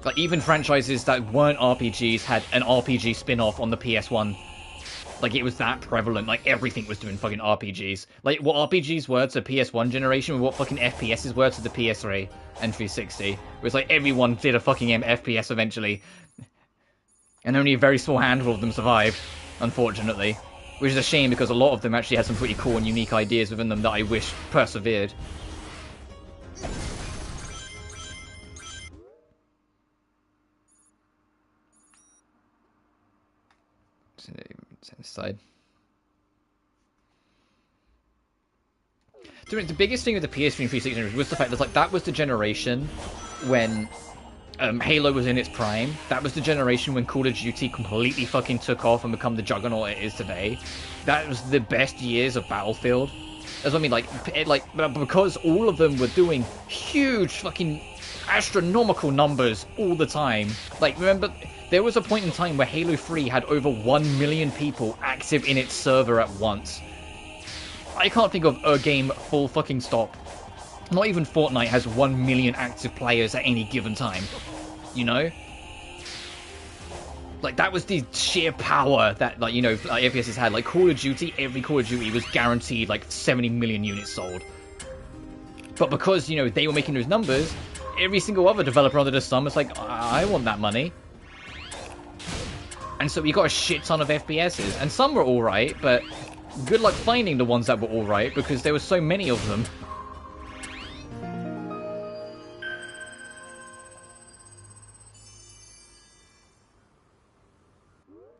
[SPEAKER 1] Like, even franchises that weren't RPGs had an RPG spin-off on the PS1. Like, it was that prevalent. Like, everything was doing fucking RPGs. Like, what RPGs were to the PS1 generation were what fucking FPSs were to the PS3 and 360. It was like everyone did a fucking FPS eventually. And only a very small handful of them survived, unfortunately. Which is a shame, because a lot of them actually had some pretty cool and unique ideas within them that I wish persevered. This side. The biggest thing with the PS3 and 360 was the fact that like that was the generation when Halo was in its prime. That was the generation when Call of Duty completely fucking took off and become the juggernaut it is today. That was the best years of Battlefield. That's what I mean, like because all of them were doing huge fucking astronomical numbers all the time. Like, remember, there was a point in time where Halo 3 had over 1 million people active in its server at once. I can't think of a game full fucking stop. Not even Fortnite has 1 million active players at any given time. You know? Like, that was the sheer power that, like, you know, like, FPS had. Like, Call of Duty, every Call of Duty was guaranteed, like, 70 million units sold. But because, you know, they were making those numbers, every single other developer under the sun was like, I want that money. And so we got a shit ton of FPSs. And some were alright, but good luck finding the ones that were alright, because there were so many of them.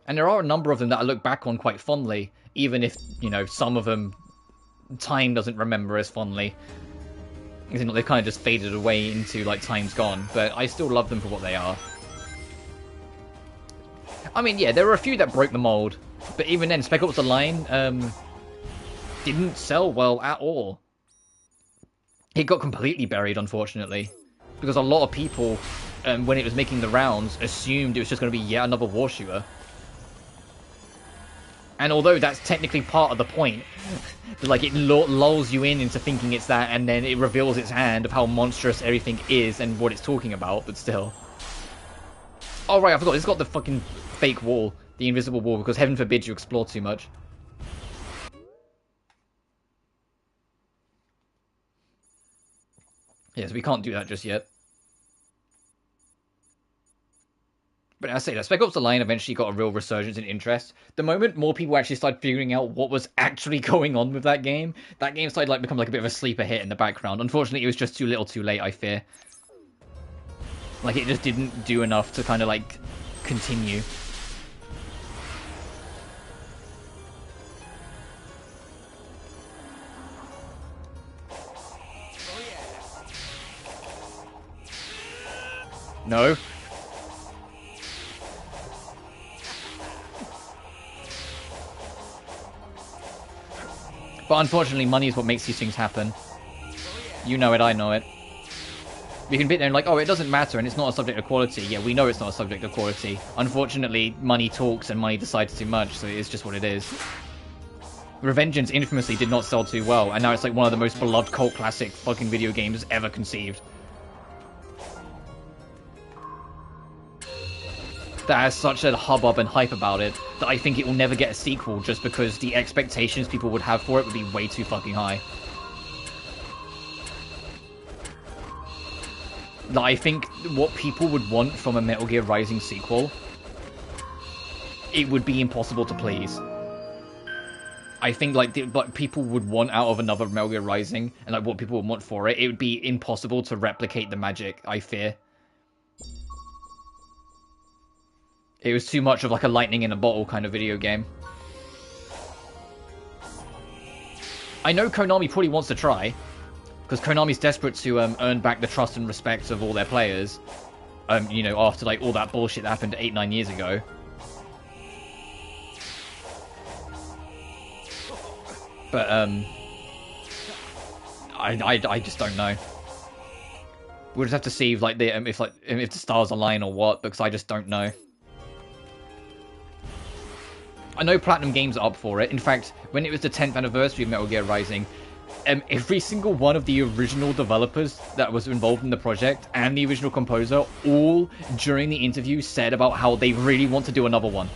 [SPEAKER 1] And there are a number of them that I look back on quite fondly, even if, you know, some of them time doesn't remember as fondly. You know, they've kind of just faded away into, like, time's gone, but I still love them for what they are. I mean, yeah, there were a few that broke the mold, but even then, Spec Ops: The Line didn't sell well at all. It got completely buried, unfortunately, because a lot of people, when it was making the rounds, assumed it was just going to be yet another war shooter. And although that's technically part of the point, like, it lulls you into thinking it's that, and then it reveals its hand of how monstrous everything is and what it's talking about, but still. Oh right, I forgot, it's got the fucking fake wall, the invisible wall, because heaven forbid you explore too much. Yes, we can't do that just yet. But I say that Spec Ops: The Line eventually got a real resurgence in interest. The moment more people actually started figuring out what was actually going on with that game started like become like a bit of a sleeper hit in the background. Unfortunately, it was just too little too late, I fear. Like, it just didn't do enough to kind of like continue. No. But unfortunately, money is what makes these things happen. You know it, I know it. We can be there and like, oh, it doesn't matter and it's not a subject of quality. Yeah, we know it's not a subject of quality. Unfortunately, money talks and money decides too much, so it's just what it is. Revengeance infamously did not sell too well, and now it's like one of the most beloved cult classic fucking video games ever conceived. That has such a hubbub and hype about it that I think it will never get a sequel just because the expectations people would have for it would be way too fucking high. Like, I think what people would want from a Metal Gear Rising sequel, it would be impossible to please. I think like what people would want out of another Metal Gear Rising, and like what people would want for it, it would be impossible to replicate the magic, I fear. It was too much of like a lightning in a bottle kind of video game. I know Konami probably wants to try, because Konami's desperate to earn back the trust and respect of all their players. You know, after like all that bullshit that happened 8-9 years ago. But I just don't know. We'll just have to see if like if the stars align or what, because I just don't know. I know Platinum Games are up for it. In fact, when it was the 10th anniversary of Metal Gear Rising, every single one of the original developers that was involved in the project and the original composer all during the interview said about how they really want to do another one.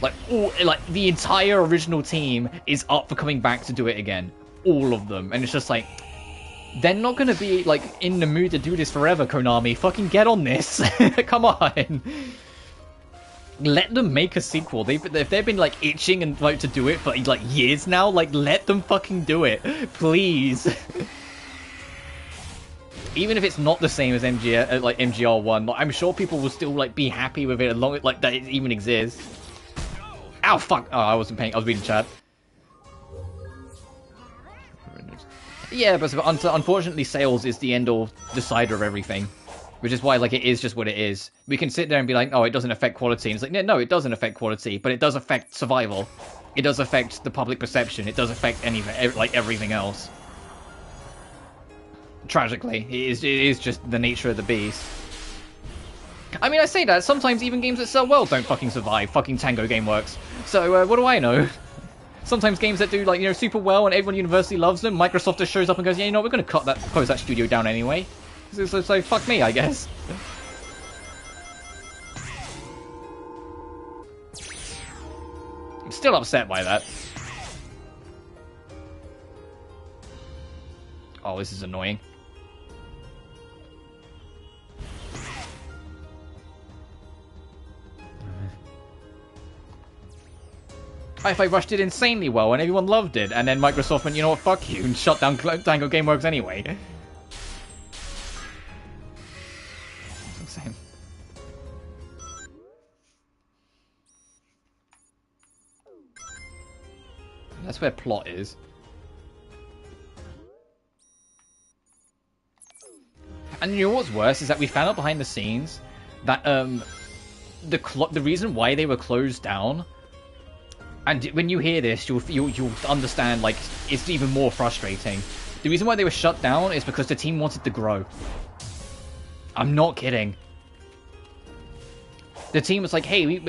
[SPEAKER 1] Like the entire original team is up for coming back to do it again. All of them. And it's just like, they're not going to be like in the mood to do this forever, Konami. Fucking get on this. Come on. Let them make a sequel. If they've been like itching and like to do it for like years now, like let them fucking do it, please. Even if it's not the same as MGR1, like, I'm sure people will still like be happy with it as long as like that it even exists. Ow, fuck! Oh, I wasn't paying. I was reading chat. Yeah, but unfortunately, sales is the end-all decider of everything. Which is why, like, it is just what it is. We can sit there and be like, oh, it doesn't affect quality. And it's like, no, it doesn't affect quality, but it does affect survival. It does affect the public perception. It does affect everything else. Tragically, it is just the nature of the beast. I mean, I say that, sometimes even games that sell well don't fucking survive. Fucking Tango Gameworks. So, what do I know? Sometimes games that do, like, you know, super well and everyone universally loves them, Microsoft just shows up and goes, yeah, you know, we're going to close that studio down anyway. So fuck me, I guess. I'm still upset by that. Oh, this is annoying. Hi-Fi Rush did insanely well and everyone loved it, and then Microsoft went, you know what, fuck you, and shut down Tango Gameworks anyway. Same. That's where plot is. And you know what's worse is that we found out behind the scenes that the reason why they were closed down. And when you hear this, you'll understand, like, it's even more frustrating. The reason why they were shut down is because the team wanted to grow. I'm not kidding. The team was like, hey, we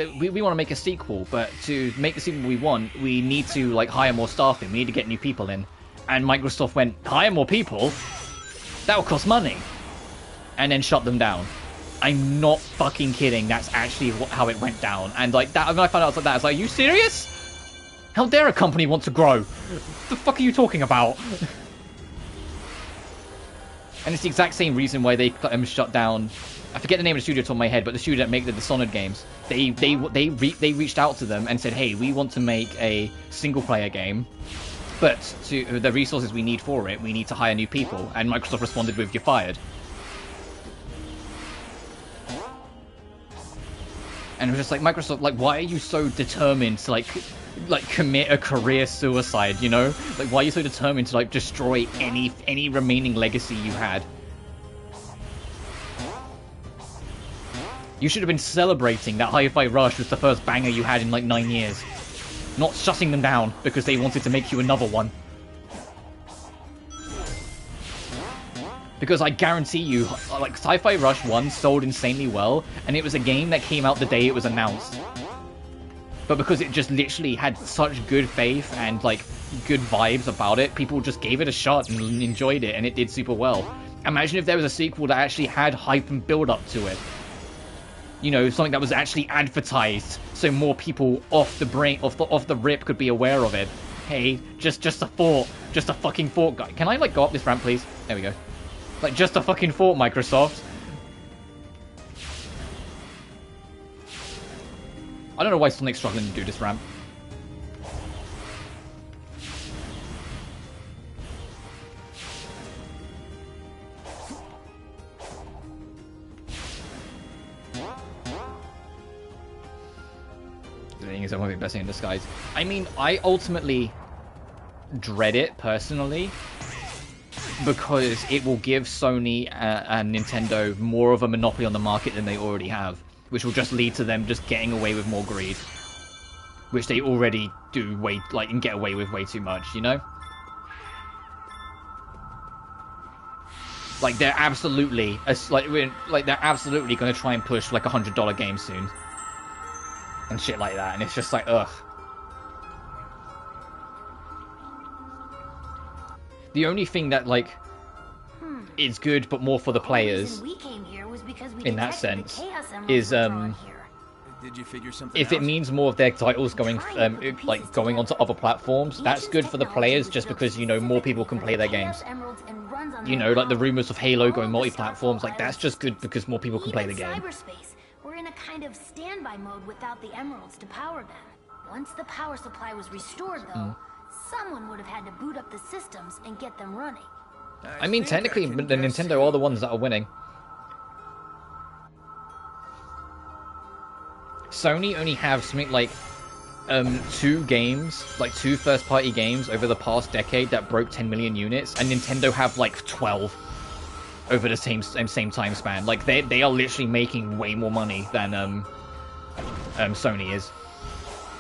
[SPEAKER 1] want to make a sequel, but to make the sequel we want, we need to, like, hire more staff in. We need to get new people in. And Microsoft went, hire more people? That will cost money. And then shut them down. I'm not fucking kidding. That's actually how it went down. And, like, that, when I found out like that, I was like, are you serious? How dare a company want to grow? What the fuck are you talking about? And it's the exact same reason why they shut down. I forget the name of the studio off the top of my head, but the studio that make the Dishonored games. They reached out to them and said, hey, we want to make a single-player game, but to the resources we need for it, we need to hire new people. And Microsoft responded with, you're fired. And it was just like, Microsoft, like, why are you so determined to, like commit a career suicide, you know? Like, why are you so determined to, like, destroy any remaining legacy you had? You should have been celebrating that Hi-Fi Rush was the first banger you had in, like, 9 years. Not shutting them down because they wanted to make you another one. Because I guarantee you, like, Hi-Fi Rush 1 sold insanely well, and it was a game that came out the day it was announced. But because it just literally had such good faith and, like, good vibes about it, people just gave it a shot and enjoyed it, and it did super well. Imagine if there was a sequel that actually had hype and build-up to it. You know, something that was actually advertised, so more people off the rip could be aware of it. Hey, just a thought. Just a fucking thought, guy. Can I, like, go up this ramp, please? There we go. Like, just a fucking thought, Microsoft. I don't know why Sonic's struggling to do this ramp. The thing is, I won't be blessing in disguise. I mean, I ultimately dread it, personally, because it will give Sony and Nintendo more of a monopoly on the market than they already have. Which will just lead to them just getting away with more greed. Which they already do and get away with way too much, you know? Like, they're absolutely, they're absolutely going to try and push, like, $100 games soon. And shit like that, and it's just like, ugh. The only thing that, like, is good, but more for the players, in that sense, is,
[SPEAKER 2] Did you figure something
[SPEAKER 1] if it means more of their titles going, going onto other platforms, that's good for the players, just because, you know, more people can play their games. You know, like the rumors of Halo going multi-platforms, like, that's just good because more people can play the game.
[SPEAKER 4] Cyberspace, we're in a kind of standby mode without the emeralds to power them. Once the power supply was restored, though, someone would have had to boot up the systems and get them running.
[SPEAKER 1] I mean, technically, the Nintendo are the ones that are winning. Sony only have something like two games, like two first-party games over the past decade that broke 10 million units, and Nintendo have like 12 over the same time span. Like they are literally making way more money than Sony is,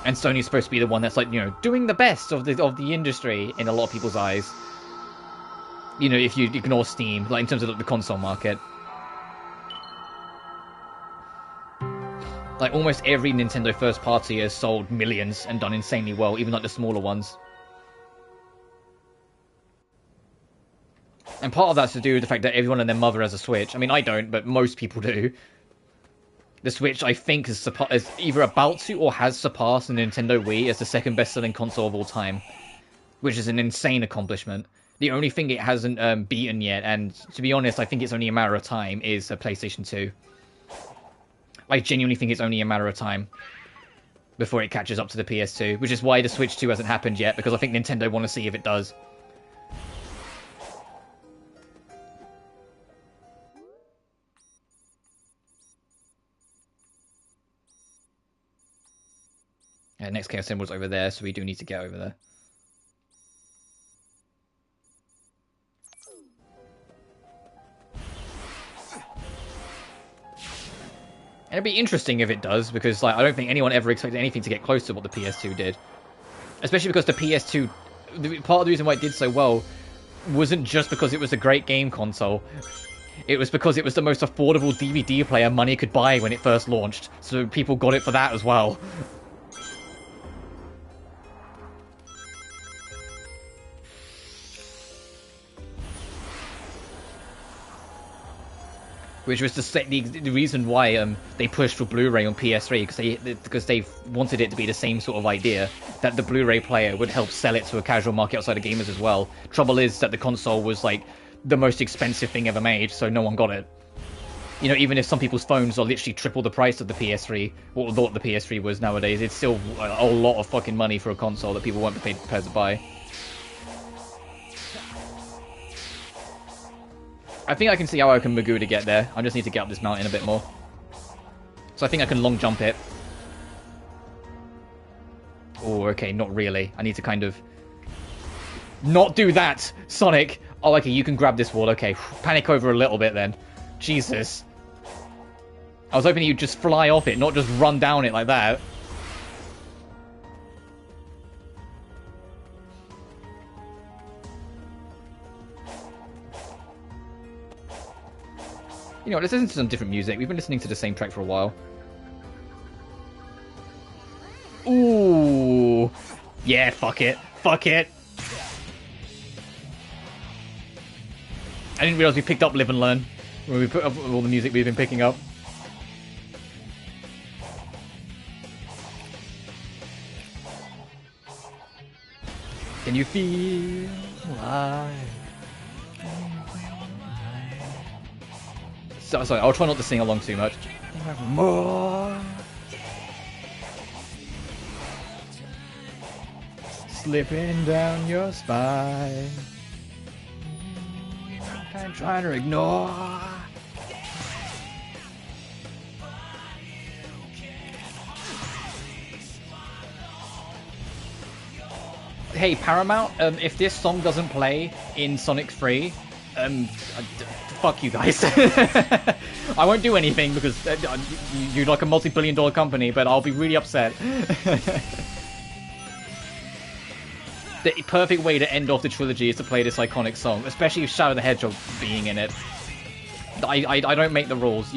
[SPEAKER 1] and Sony's supposed to be the one that's like, you know, doing the best of the industry in a lot of people's eyes. You know, if you ignore Steam, like in terms of the console market. Like, almost every Nintendo first party has sold millions and done insanely well, even like the smaller ones. And part of that's to do with the fact that everyone and their mother has a Switch. I mean, I don't, but most people do. The Switch, I think, is either about to or has surpassed the Nintendo Wii as the second best-selling console of all time. Which is an insane accomplishment. The only thing it hasn't beaten yet, and to be honest, I think it's only a matter of time, is a PlayStation 2. I genuinely think it's only a matter of time before it catches up to the PS2, which is why the Switch 2 hasn't happened yet, because I think Nintendo want to see if it does. Next Chaos Symbol's over there, so we do need to get over there. And it'd be interesting if it does, because like I don't think anyone ever expected anything to get close to what the PS2 did. Especially because the PS2, part of the reason why it did so well wasn't just because it was a great game console. It was because it was the most affordable DVD player money could buy when it first launched. So people got it for that as well. Which was the reason why they pushed for Blu-ray on PS3, because they wanted it to be the same sort of idea, that the Blu-ray player would help sell it to a casual market outside of gamers as well. Trouble is that the console was like the most expensive thing ever made, so no one got it. You know, even if some people's phones are literally triple the price of the PS3, what the PS3 was nowadays, it's still a lot of fucking money for a console that people weren't prepared to buy. I think I can see how I can Magoo to get there. I just need to get up this mountain a bit more. So I think I can long jump it. Oh, okay, not really. I need to kind of... not do that, Sonic! Oh, okay, you can grab this wall. Okay, panic over a little bit then. Jesus. I was hoping you'd just fly off it, not just run down it like that. You know, let's listen to some different music. We've been listening to the same track for a while. Ooh. Yeah, fuck it. Fuck it. I didn't realize we picked up Live and Learn when we put up all the music we've been picking up. Can you feel alive? Sorry, I'll try not to sing along too much. More. Slipping down your spine. I'm trying to ignore. Hey, Paramount, if this song doesn't play in Sonic 3, fuck you guys. I won't do anything because you're like a multi-billion-dollar company, but I'll be really upset. The perfect way to end off the trilogy is to play this iconic song, especially with Shadow the Hedgehog being in it. I don't make the rules.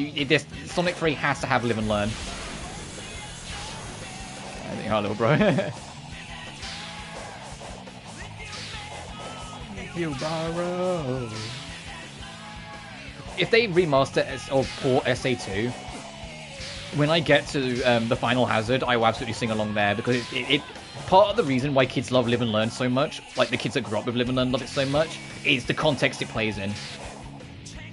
[SPEAKER 1] Sonic 3 has to have Live and Learn. I think our little bro. You borrow. If they remaster or port SA2, when I get to the Final Hazard, I will absolutely sing along there, because it part of the reason why kids love Live and Learn so much, like the kids that grew up with Live and Learn love it so much, is the context it plays in.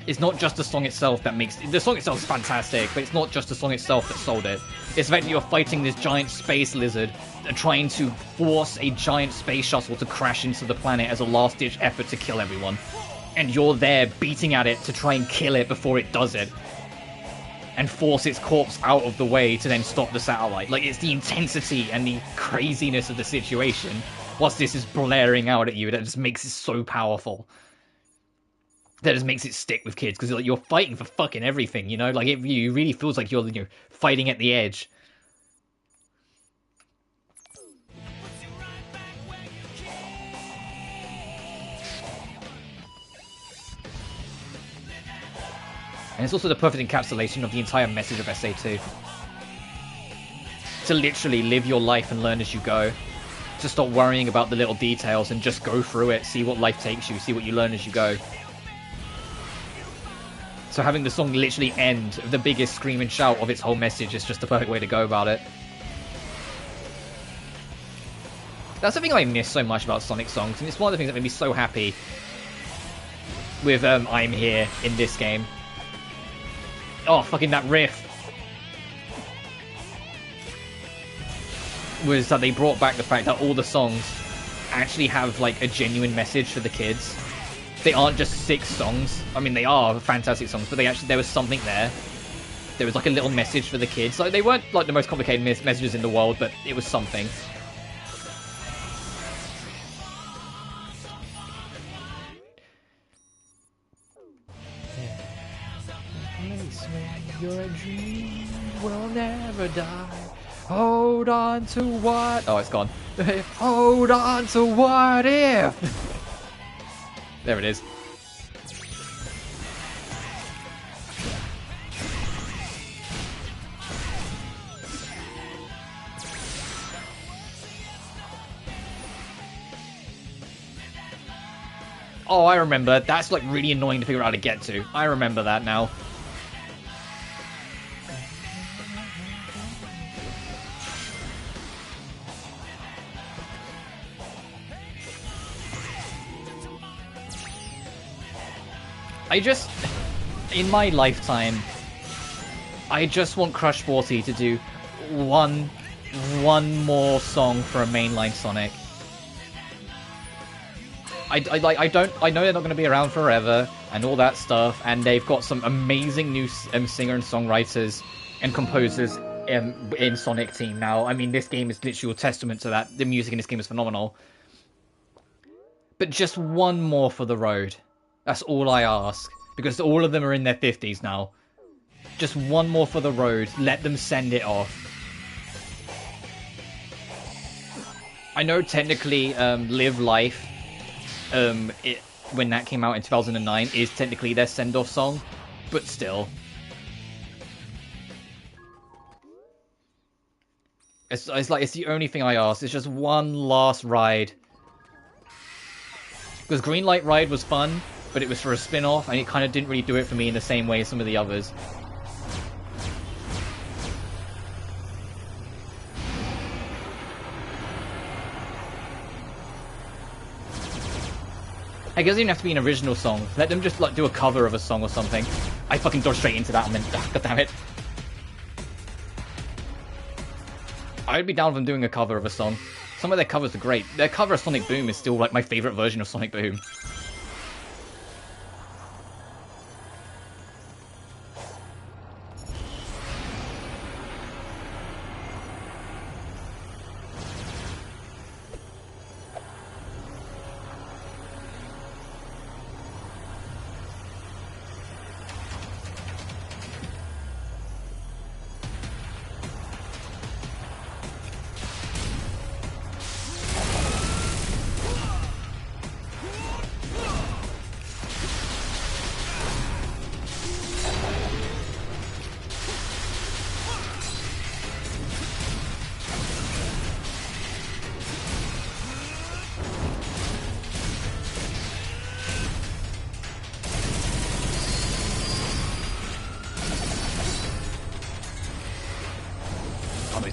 [SPEAKER 1] It's not just the song itself that makes... The song itself is fantastic, but it's not just the song itself that sold it. It's the fact that you're fighting this giant space lizard trying to force a giant space shuttle to crash into the planet as a last-ditch effort to kill everyone. And you're there beating at it to try and kill it before it does it. and force its corpse out of the way to then stop the satellite. Like, it's the intensity and the craziness of the situation, whilst this is blaring out at you, that just makes it so powerful. That just makes it stick with kids, because like, you're fighting for fucking everything, you know? Like, it really feels like you're, fighting at the edge. And it's also the perfect encapsulation of the entire message of SA2. To literally live your life and learn as you go. To stop worrying about the little details and just go through it, see what life takes you, see what you learn as you go. So having the song literally end with the biggest scream and shout of its whole message is just the perfect way to go about it. That's the thing I miss so much about Sonic songs, and it's one of the things that made me so happy with I'm Here in this game. Oh, fucking that riff. Was that they brought back the fact that all the songs actually have, like, a genuine message for the kids. They aren't just 6 songs. I mean, they are fantastic songs, but there was something there. There was, like, a little message for the kids. Like, they weren't, like, the most complicated messages in the world, but it was something. Your dream will never die. Hold on to what... Oh, it's gone. Hold on to what if... There it is. Oh, I remember. That's, like, really annoying to figure out how to get to. I remember that now. I just, in my lifetime, I just want Crush 40 to do one more song for a mainline Sonic. I know they're not going to be around forever and all that stuff, and they've got some amazing new singer and songwriters and composers in Sonic Team now. I mean, this game is literally a testament to that. The music in this game is phenomenal. But just one more for the road. That's all I ask. Because all of them are in their 50s now. Just one more for the road. Let them send it off. I know technically Live Life, when that came out in 2009, is technically their send-off song. But still. It's the only thing I ask. It's just one last ride. Because Greenlight Ride was fun, but it was for a spin-off, and it kind of didn't really do it for me in the same way as some of the others. I guess it doesn't have to be an original song. Let them just, like, do a cover of a song or something. I fucking dodged straight into that and then... God damn it. I'd be down with them doing a cover of a song. Some of their covers are great. Their cover of Sonic Boom is still, like, my favourite version of Sonic Boom.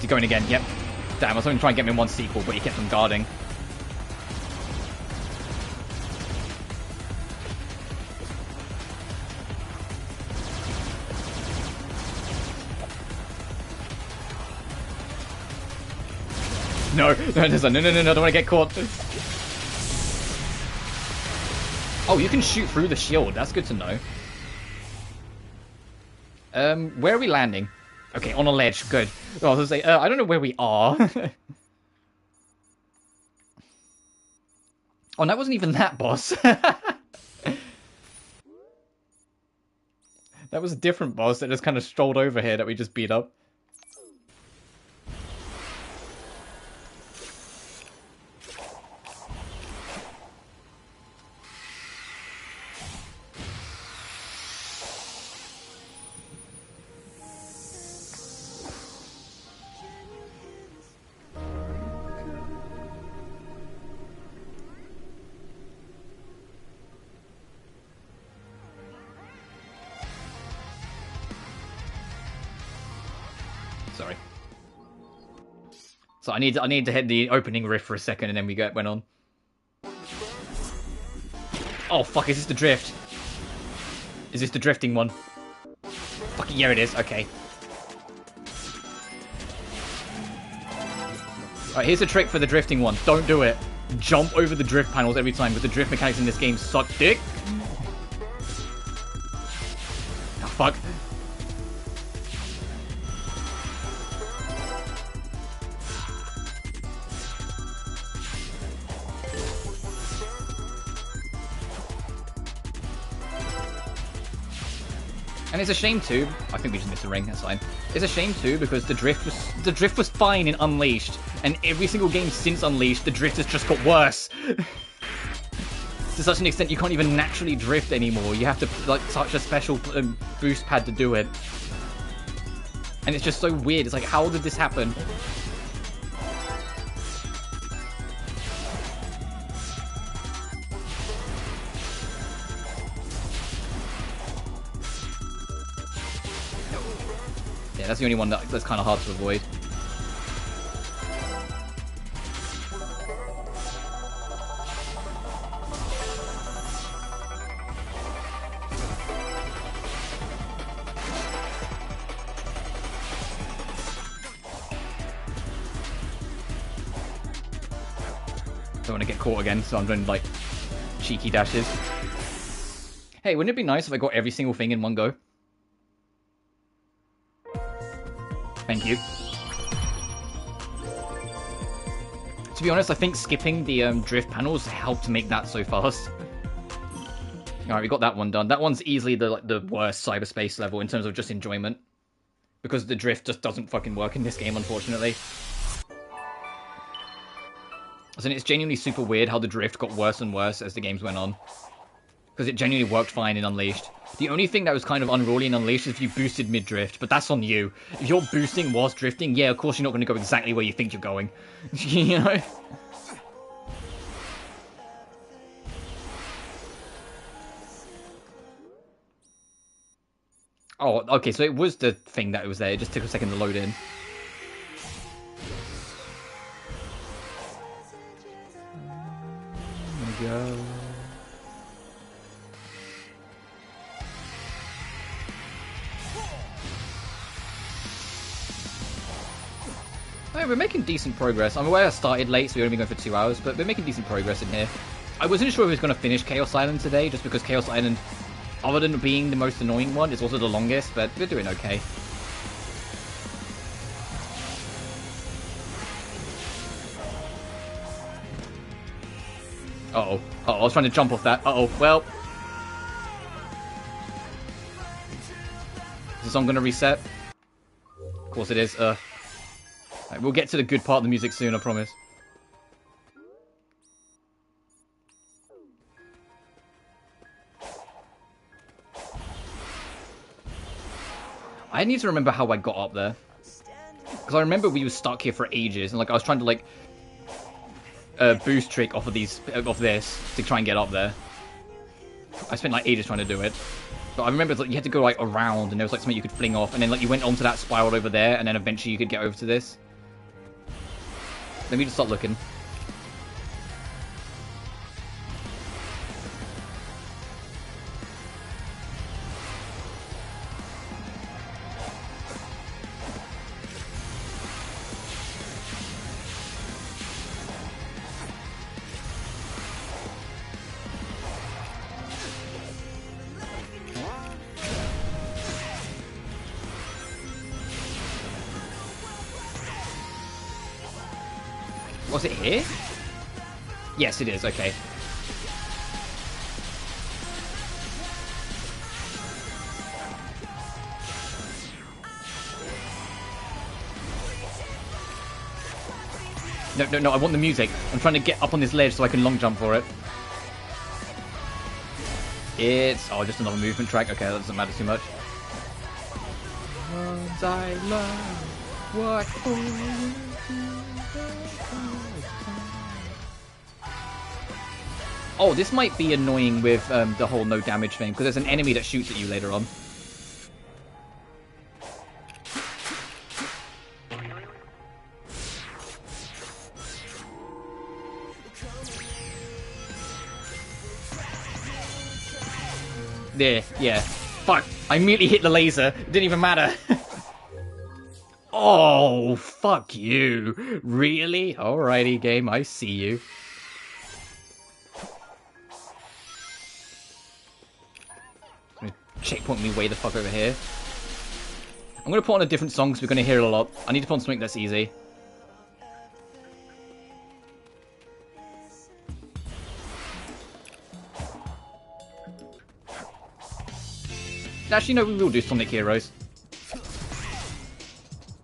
[SPEAKER 1] Going again, yep. Damn, I was going to try and get me one sequel, but he kept them guarding. No, no, I don't want to get caught. Oh, you can shoot through the shield. That's good to know. Where are we landing? Okay, on a ledge. Good. Well, I was gonna say, I don't know where we are. Oh, that wasn't even that boss. That was a different boss that just kind of strolled over here that we just beat up. Sorry. So I need to hit the opening riff for a second, and then we went on. Oh fuck! Is this the drift? Is this the drifting one? Fuck yeah, it is. Okay. Alright, here's a trick for the drifting one. Don't do it. Jump over the drift panels every time, because the drift mechanics in this game suck dick. Oh, fuck. And it's a shame too. I think we just missed the ring. That's fine. It's a shame too because the drift was fine in Unleashed, and every single game since Unleashed, the drift has just got worse. To such an extent, you can't even naturally drift anymore. You have to like touch a special boost pad to do it, and it's just so weird. It's like, how did this happen? Yeah, that's the only one that's kind of hard to avoid. Don't want to get caught again, so I'm doing like cheeky dashes. Hey, wouldn't it be nice if I got every single thing in one go? Thank you. To be honest, I think skipping the drift panels helped make that so fast. Alright, we got that one done. That one's easily the worst cyberspace level in terms of just enjoyment. Because the drift just doesn't fucking work in this game, unfortunately. So it's genuinely super weird how the drift got worse and worse as the games went on. Because it genuinely worked fine in Unleashed. The only thing that was kind of unruly in Unleashed is if you boosted mid-drift, but that's on you. If you're boosting whilst drifting, yeah, of course you're not going to go exactly where you think you're going. You know? Oh, okay, so it was the thing that was there. It just took a second to load in. There we go. Oh, we're making decent progress. I'm aware I started late, so we're only going for 2 hours, but we're making decent progress in here. I wasn't sure if we was going to finish Chaos Island today, just because Chaos Island, other than being the most annoying one, is also the longest, but we're doing okay. Uh-oh. Uh-oh, I was trying to jump off that. Uh-oh, well. Is the song going to reset? Of course it is. Right, we'll get to the good part of the music soon, I promise. I need to remember how I got up there. Because I remember we were stuck here for ages, and like I was trying to like boost trick off of this to try and get up there. I spent like ages trying to do it. But I remember like you had to go like around, and there was like something you could fling off, and then like you went onto that spiral over there, and then eventually you could get over to this. Let me just start looking. Was it here? Yes, it is. Okay. No, no, no, I want the music. I'm trying to get up on this ledge so I can long jump for it. It's... oh, just another movement track. Okay, that doesn't matter too much. Once I love what oh, this might be annoying with the whole no damage thing, because there's an enemy that shoots at you later on. There, yeah. Fuck, I immediately hit the laser. It didn't even matter. Oh, fuck you. Really? Alrighty, game, I see you. Checkpoint me way the fuck over here. I'm gonna put on a different song because we're gonna hear it a lot. I need to put on something that's easy. Actually, no, we will do Sonic Heroes.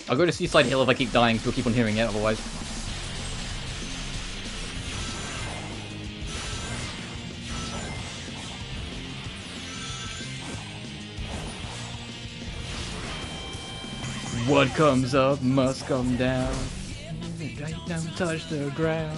[SPEAKER 1] I'll go to Seaside Hill if I keep dying, so we'll keep on hearing it otherwise. What comes up must come down. Don't touch the ground.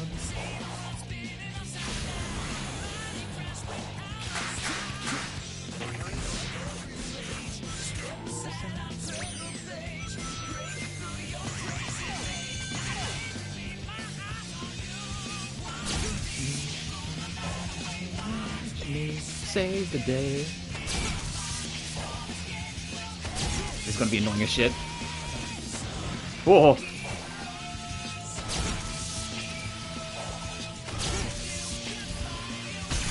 [SPEAKER 1] Save the day. It's gonna be annoying as shit. Whoa.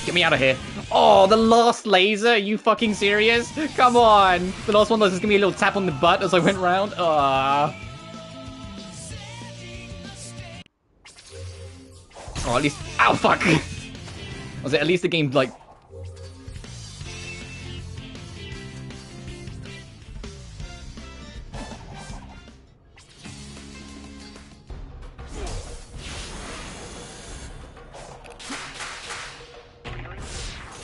[SPEAKER 1] Get me out of here. Oh, the last laser? Are you fucking serious? Come on. The last one was just gonna be a little tap on the butt as I went round. Ah. Oh, at least. Ow, fuck. Was it at least the game, like.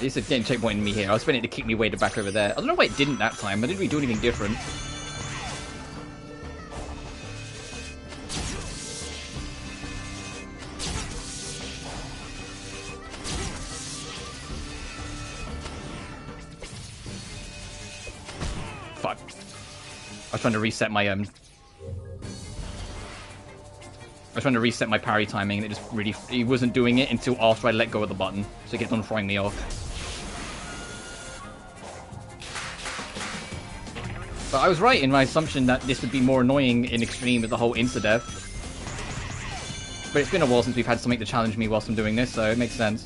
[SPEAKER 1] It's again checkpointing me here. I was expecting it to kick me way back over there. I don't know why it didn't that time. I didn't really do anything different. Fuck. I was trying to reset my I was trying to reset my parry timing and it just really... it wasn't doing it until after I let go of the button. So it kept on throwing me off. But I was right in my assumption that this would be more annoying in Extreme with the whole insta-death. But it's been a while since we've had something to challenge me whilst I'm doing this, so it makes sense.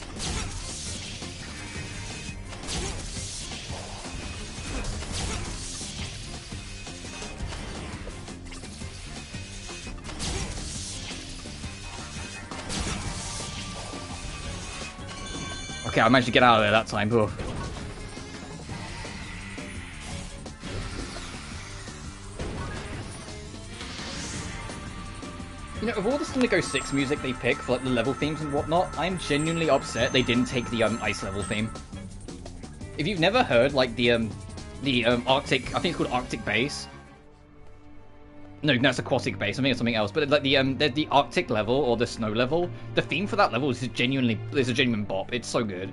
[SPEAKER 1] Okay, I managed to get out of there that time. Oof. You know, of all the Sonic 06 music they pick for like the level themes and whatnot, I'm genuinely upset they didn't take the ice level theme. If you've never heard like the Arctic, I think it's called Arctic Base. No, that's Aquatic Base. I think it's something else. But like the Arctic level or the snow level, the theme for that level is a genuine bop. It's so good.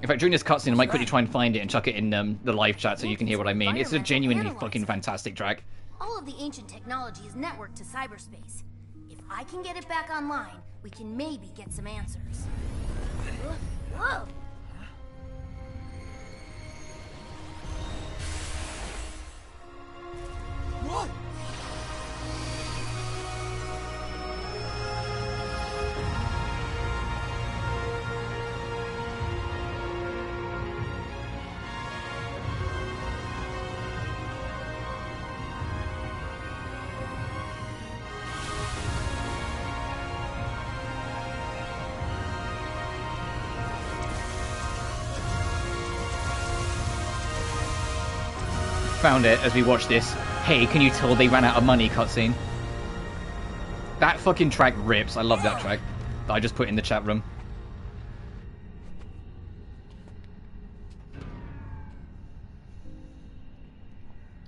[SPEAKER 1] In fact, during this cutscene, I might quickly try and find it and chuck it in the live chat so you can hear what I mean. It's a genuinely fucking fantastic track.
[SPEAKER 4] All of the ancient technology is networked to cyberspace. If I can get it back online, we can maybe get some answers. Whoa! What?
[SPEAKER 1] found it as we watch this. Hey, can you tell they ran out of money cutscene? That fucking track rips. I love that track that I just put in the chat room.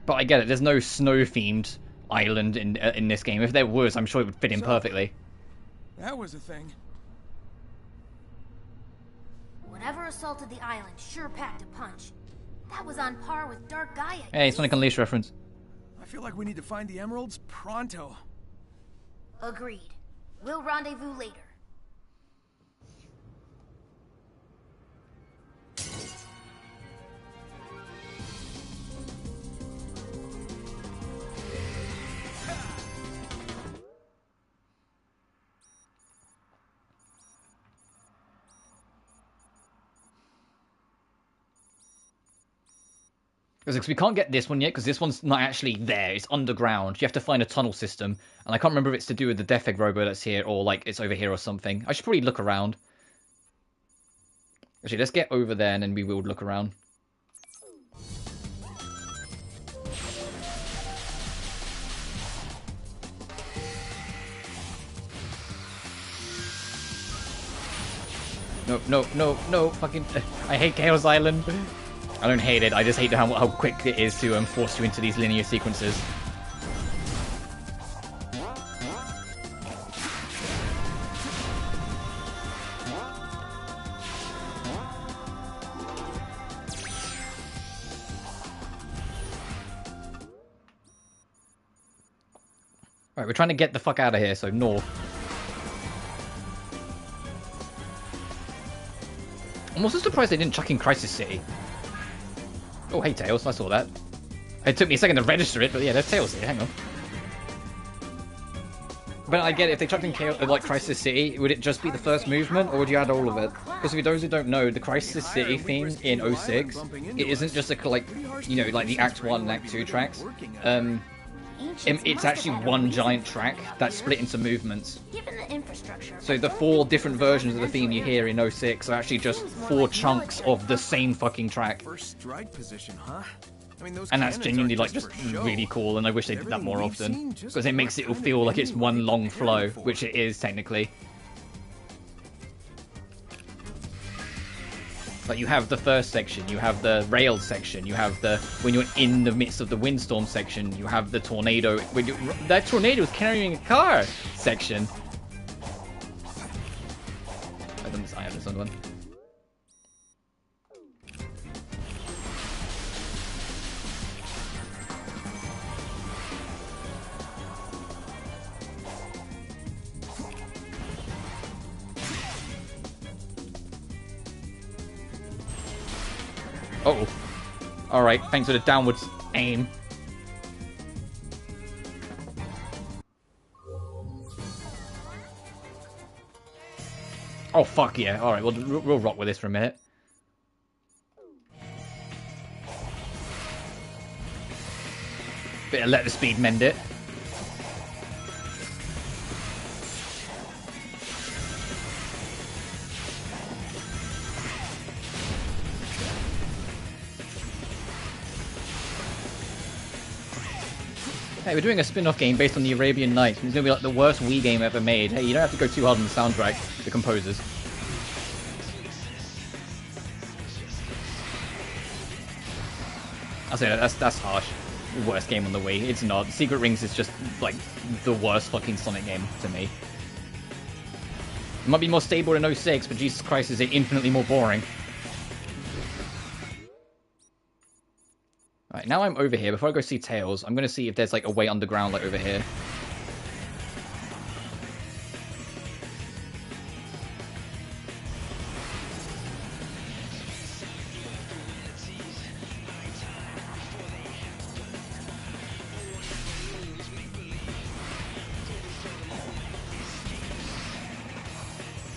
[SPEAKER 1] But I get it. There's no snow-themed island in this game. If there was, I'm sure it would fit in perfectly.
[SPEAKER 2] That was a thing.
[SPEAKER 4] Whatever assaulted the island sure packed a punch. That was on par with Dark Gaia.
[SPEAKER 1] Hey, Sonic Unleashed reference.
[SPEAKER 2] I feel like we need to find the emeralds pronto.
[SPEAKER 4] Agreed. We'll rendezvous later.
[SPEAKER 1] Because we can't get this one yet, because this one's not actually there. It's underground. You have to find a tunnel system. And I can't remember if it's to do with the Death Egg Robo that's here, or like it's over here or something. I should probably look around. Actually, let's get over there and then we will look around. No, fucking... I hate Chaos Island. I don't hate it, I just hate how quick it is to force you into these linear sequences. Right, we're trying to get the fuck out of here, so north. I'm also surprised they didn't chuck in Crisis City. Oh, hey, Tails, I saw that. It took me a second to register it, but yeah, there's Tails here, hang on. But I get it, if they chucked in like Crisis City, would it just be the first movement, or would you add all of it? Because for those who don't know, the Crisis City theme in 06, it isn't just like, you know, like the Act 1 and Act 2 tracks. It's actually one giant track that's split into movements. So the 4 different versions of the theme you hear in 06 are actually just 4 chunks of the same fucking track.
[SPEAKER 2] First strike position, huh? I mean, those
[SPEAKER 1] and that's genuinely like just really cool, and I wish they did that more often, because it makes it feel like it's one long flow, which it is technically. Like, you have the first section, you have the rail section, you have the, when you're in the midst of the windstorm section, you have the tornado, that tornado is carrying a car section. I have this other one. Uh-oh. Alright, thanks for the downwards aim. Oh, fuck yeah. Alright, we'll rock with this for a minute. Better let the speed mend it. Hey, we're doing a spin-off game based on the Arabian Nights. It's gonna be like the worst Wii game ever made. Hey, you don't have to go too hard on the soundtrack, the composers. I'll say that's harsh. Worst game on the Wii. It's not. Secret Rings is just like the worst fucking Sonic game to me. It might be more stable in 06, but Jesus Christ, is it infinitely more boring. Right, now I'm over here. Before I go see Tails, I'm going to see if there's like a way underground like over here.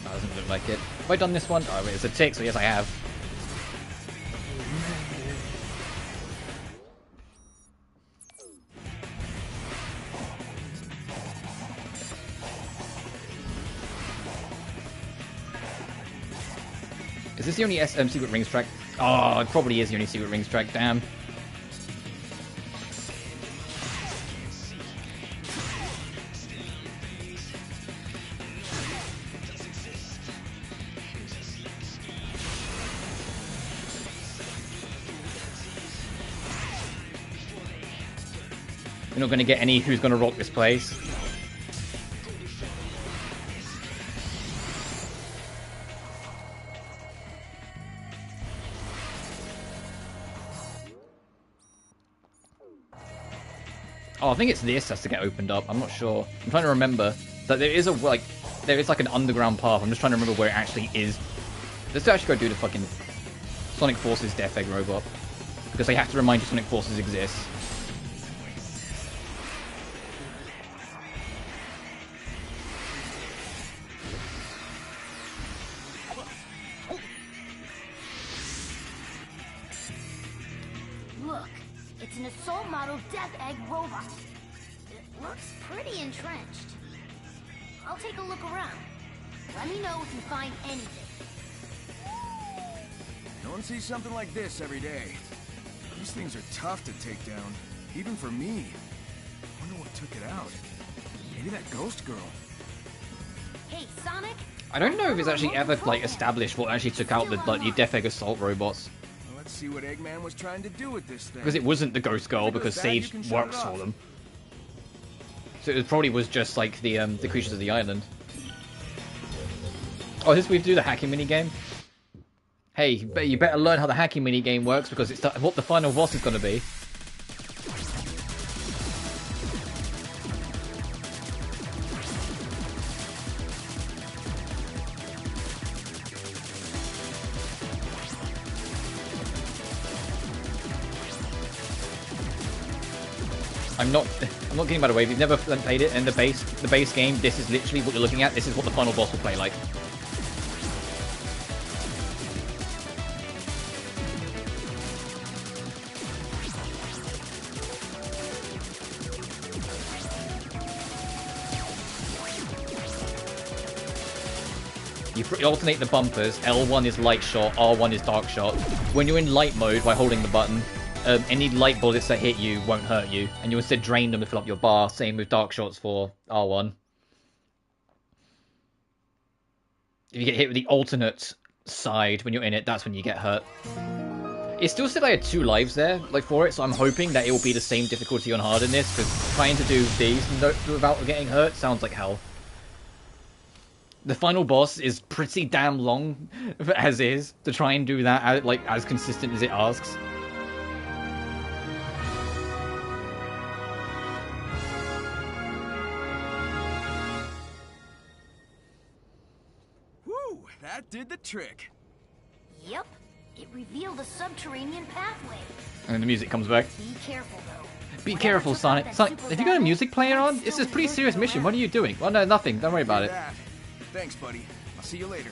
[SPEAKER 1] That doesn't look like it. Have I done this one? Oh wait, it's a tick, so yes I have. Is this the only Secret Rings track? Oh, it probably is the only Secret Rings track, damn. We're not going to get any who's going to rock this place. Oh, I think it's this has to get opened up. I'm not sure. I'm trying to remember that there is a there is like an underground path. I'm just trying to remember where it actually is. Let's actually go do the fucking Sonic Forces Death Egg robot, because they have to remind you Sonic Forces exists.
[SPEAKER 4] Look, it's an assault model Death Egg robot. It looks pretty entrenched. I'll take a look around. Let me know if you find anything.
[SPEAKER 2] No one sees something like this every day. These things are tough to take down, even for me. Wonder what took it out. Maybe that ghost girl.
[SPEAKER 4] Hey, Sonic.
[SPEAKER 1] I don't know if it's actually ever like established what actually took out the Death Egg assault robots.
[SPEAKER 2] Well, let's see what Eggman was trying to do with this thing.
[SPEAKER 1] Because it wasn't the ghost girl, because Sage works for them. So it probably was just like the creatures of the island. Oh, this we do the hacking minigame? Hey, you better learn how the hacking minigame works, because it's what the final boss is going to be. I'm not getting by the way. If you've never played it in the base game, this is literally what you're looking at. This is what the final boss will play like. You alternate the bumpers. L1 is light shot, R1 is dark shot. When you're in light mode by holding the button, any light bullets that hit you won't hurt you, and you instead drain them to fill up your bar. Same with dark shots for R1. If you get hit with the alternate side when you're in it, that's when you get hurt. It still said I had 2 lives there, like, for it, so I'm hoping that it will be the same difficulty on hard in this, because trying to do these without getting hurt sounds like hell. The final boss is pretty damn long, as is, to try and do that, like, as consistent as it asks.
[SPEAKER 2] Woo! That did the trick.
[SPEAKER 4] Yep. It revealed a subterranean pathway.
[SPEAKER 1] And then the music comes back.
[SPEAKER 4] Be careful, though.
[SPEAKER 1] Be careful, Sonic. Sonic, have you got a music player on? This is a pretty serious mission. What are you doing? Well, no, nothing. Don't worry about it.
[SPEAKER 2] Thanks, buddy. I'll see you later.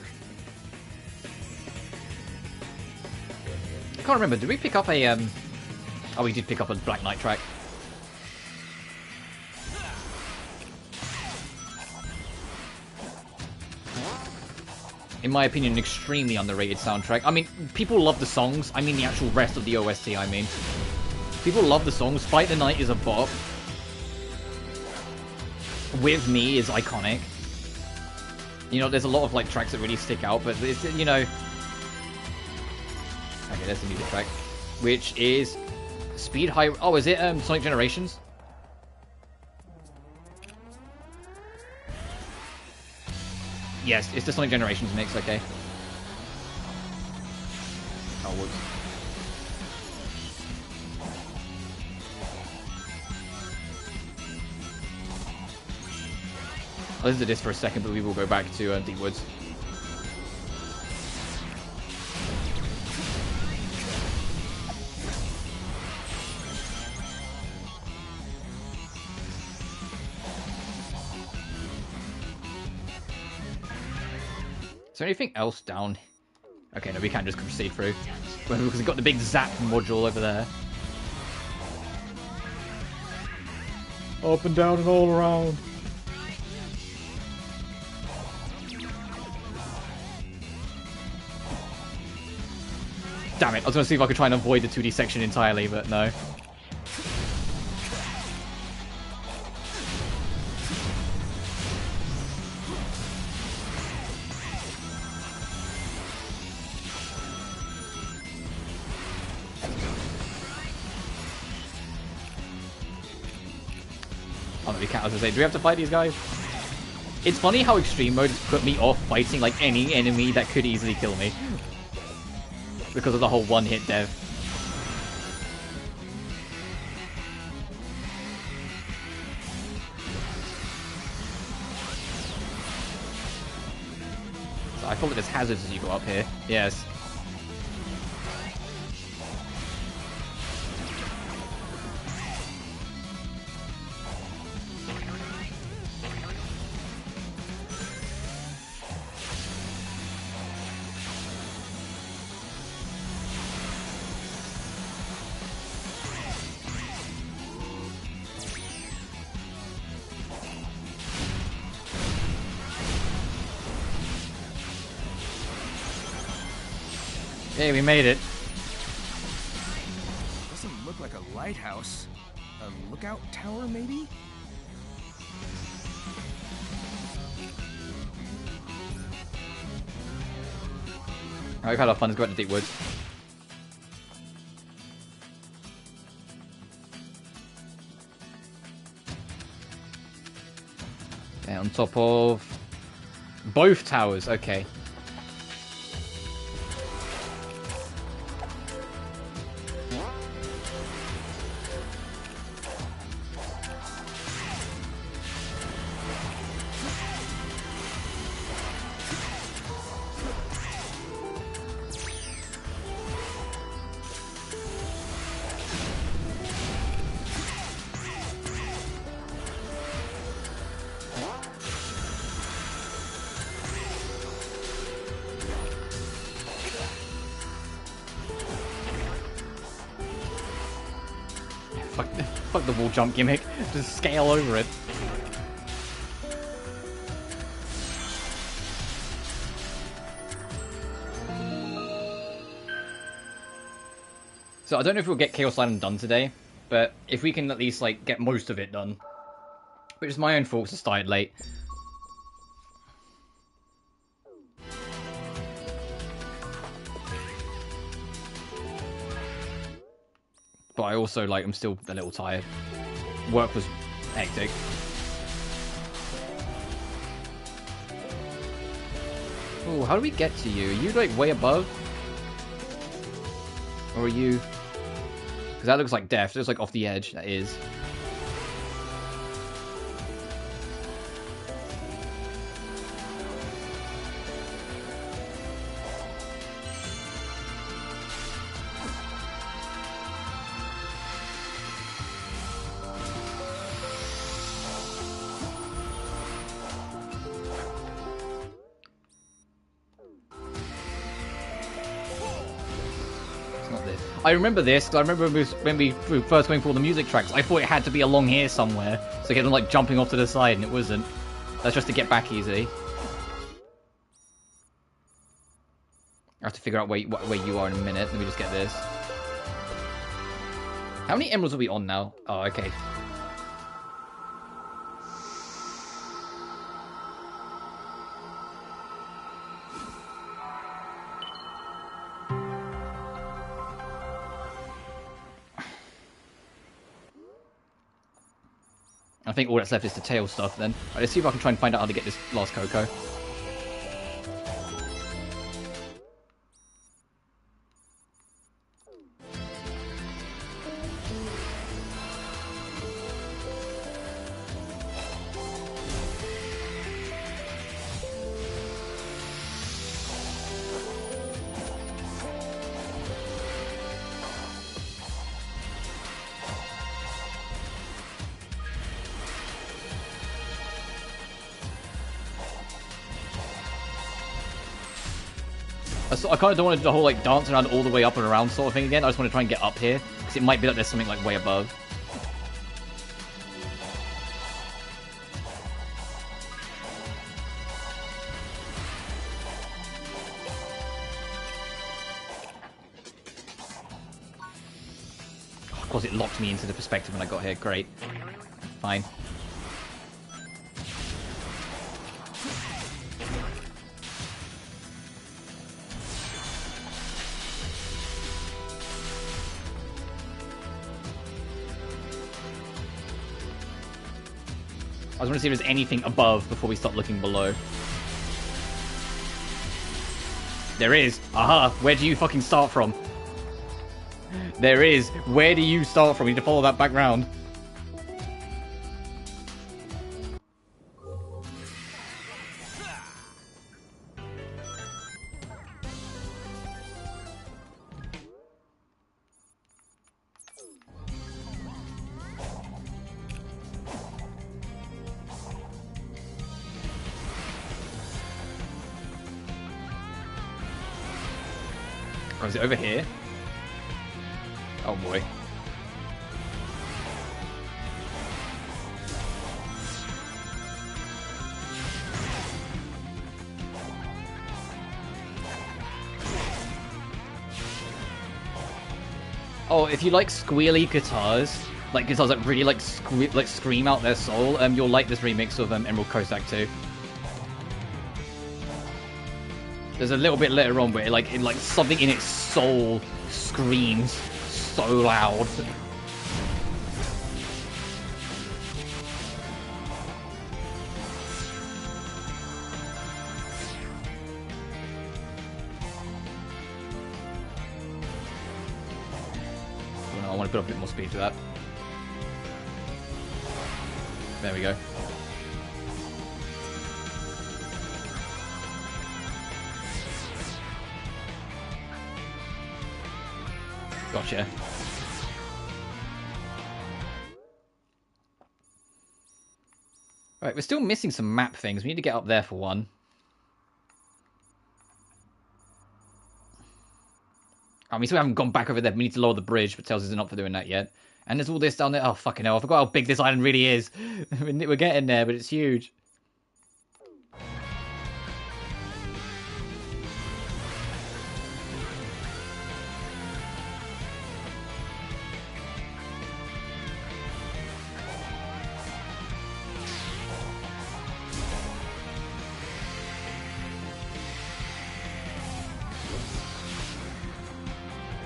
[SPEAKER 1] I can't remember. Did we pick up a, Oh, we did pick up a Black Knight track. In my opinion, an extremely underrated soundtrack. I mean, people love the songs. I mean the actual rest of the OST, I mean. People love the songs. Fight the Night is a bop. With Me is iconic. You know, there's a lot of, like, tracks that really stick out, but it's, you know... Okay, there's the music track. Which is... Speed High... Oh, is it, Sonic Generations? Yes, it's the Sonic Generations mix, okay. Oh, whoops. I'll listen to this for a second, but we will go back to Deep Woods. Is there anything else down? Okay, no, we can't just proceed through. Because we've got the big zap module over there. Up and down and all around. Damn it, I was going to see if I could try and avoid the 2D section entirely, but no. Oh no, we can't. I was gonna say, do we have to fight these guys? It's funny how extreme mode has put me off fighting like any enemy that could easily kill me. Because of the whole one-hit death. So I feel like there's hazards as you go up here. Yes. Hey, we made it.
[SPEAKER 2] Doesn't look like a lighthouse. A lookout tower, maybe?
[SPEAKER 1] We've had our fun. Let's go out to deep woods. Okay, on top of both towers. Okay. Fuck the wall jump gimmick. Just scale over it. So I don't know if we'll get Chaos Island done today, but if we can at least like get most of it done. Which is my own fault to start late. But I also, like, I'm still a little tired. Work was hectic. Oh, how do we get to you? Are you, like, way above? Or are you... Because that looks like death. It looks like off the edge. That is. I remember this, because I remember when we were first going through all the music tracks, I thought it had to be along here somewhere, so get them like jumping off to the side, and it wasn't. That's just to get back easy. I have to figure out where you are in a minute. Let me just get this. How many emeralds are we on now? Oh, okay. I think all that's left is the tail stuff then. Right, let's see if I can try and find out how to get this last Coco. I kind of don't want to do the whole like dance around all the way up and around sort of thing again. I just want to try and get up here because it might be that there's something like way above. Oh, of course, it locked me into the perspective when I got here. Great. Fine. I just want to see if there's anything above before we start looking below. There is. Aha! Where do you fucking start from? There is. Where do you start from? You need to follow that back round. Oh, is it over here? Oh boy. Oh, if you like squealy guitars, like guitars that really like scream out their soul, you'll like this remix of Emerald Cossack too. There's a little bit later on where it like something in its soul screams so loud. Oh, no, I want to put up a bit more speed to that. There we go. Gotcha. Right, we're still missing some map things. We need to get up there for one. Oh, we still haven't gone back over there. We need to lower the bridge, but Tails isn't up for doing that yet. And there's all this down there. Oh, fucking hell. I forgot how big this island really is. We're getting there, but it's huge.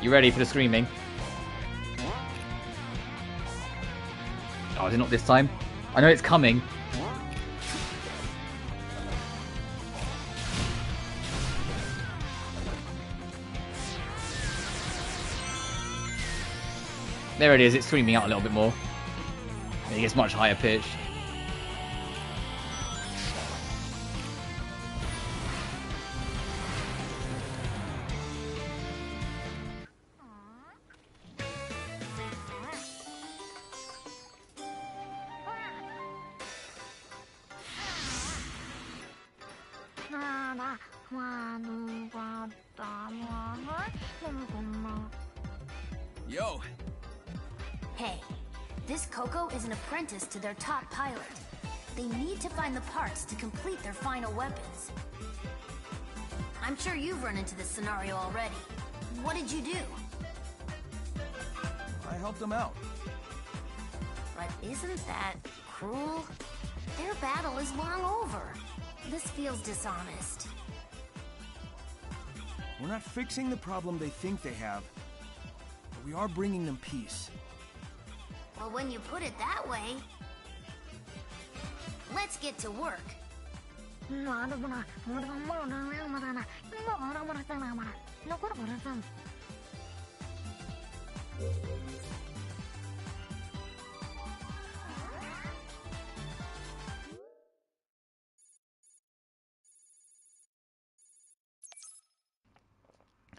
[SPEAKER 1] You ready for the screaming? Oh, is it not this time? I know it's coming. There it is, it's screaming out a little bit more. It gets much higher pitched.
[SPEAKER 2] Yo!
[SPEAKER 4] Hey, this Coco is an apprentice to their top pilot. They need to find the parts to complete their final weapons. I'm sure you've run into this scenario already. What did you do?
[SPEAKER 2] I helped them out.
[SPEAKER 4] But isn't that cruel? Their battle is long over. This feels dishonest.
[SPEAKER 2] We're not fixing the problem they think they have, but we are bringing them peace.
[SPEAKER 4] Well, when you put it that way... Let's get to work.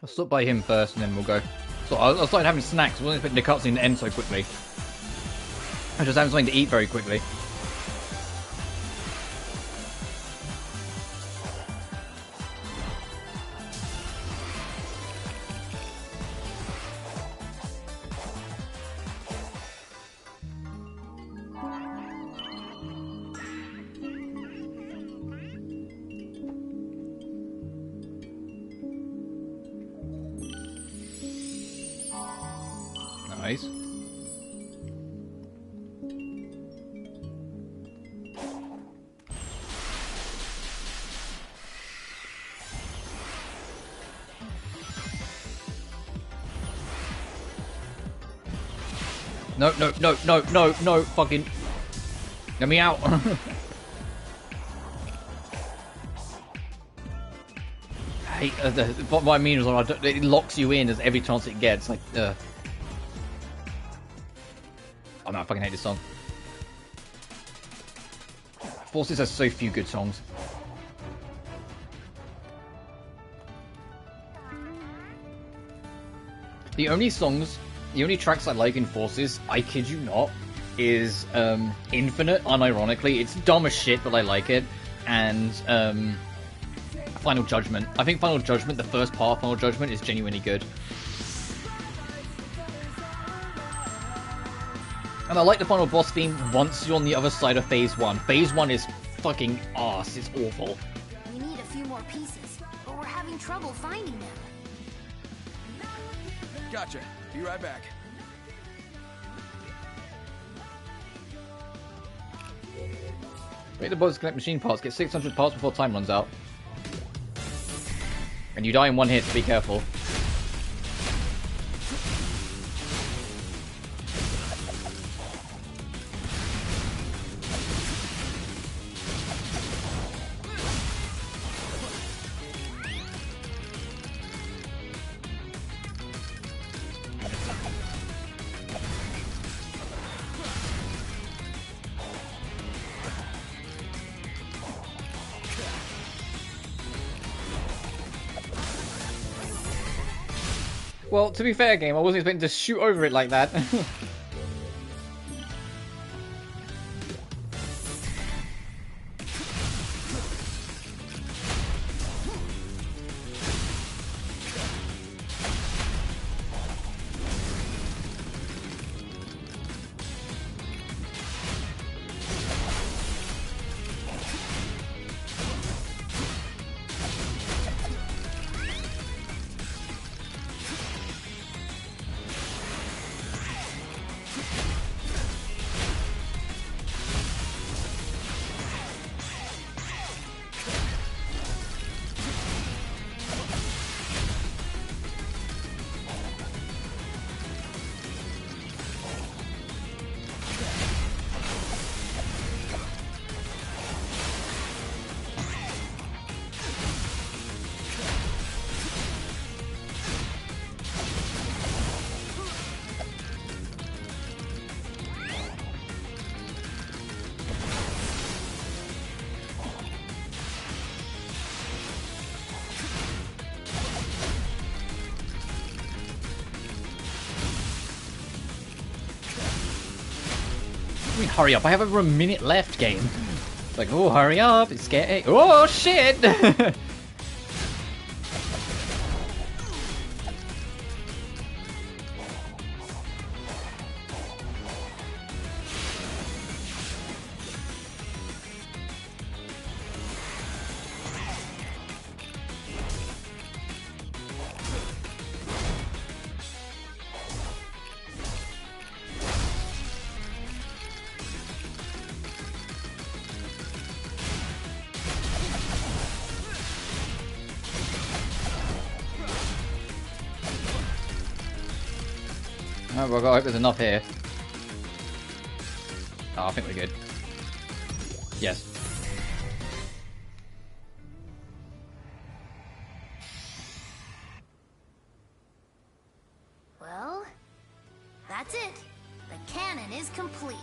[SPEAKER 1] I'll stop by him first and then we'll go. So I started having snacks. I wasn't expecting the cutscene to end so quickly. I just having something to eat very quickly. Nice. No, no, no, no, no, no, fucking... Get me out! I hate what I mean is it locks you in as every chance it gets. Like, oh no, I fucking hate this song. Forces has so few good songs. The only tracks I like in Forces, I kid you not, is Infinite, unironically. It's dumb as shit, but I like it. And Final Judgment. I think Final Judgment, the first part of Final Judgment, is genuinely good. And I like the final boss theme once you're on the other side of Phase 1. Phase 1 is fucking arse. It's awful.
[SPEAKER 4] We need a few more pieces, but we're having trouble finding them.
[SPEAKER 2] Gotcha. Be right back.
[SPEAKER 1] Make the boss collect machine parts. Get 600 parts before time runs out. And you die in one hit, so be careful. Well, to be fair, game, I wasn't expecting to shoot over it like that. Hurry up, I have over a minute left, game. It's like, oh, hurry up, it's scary. Oh, shit! Oh, well, I hope there's enough here. Oh, I think we're good. Yes.
[SPEAKER 4] Well, that's it. The canon is complete.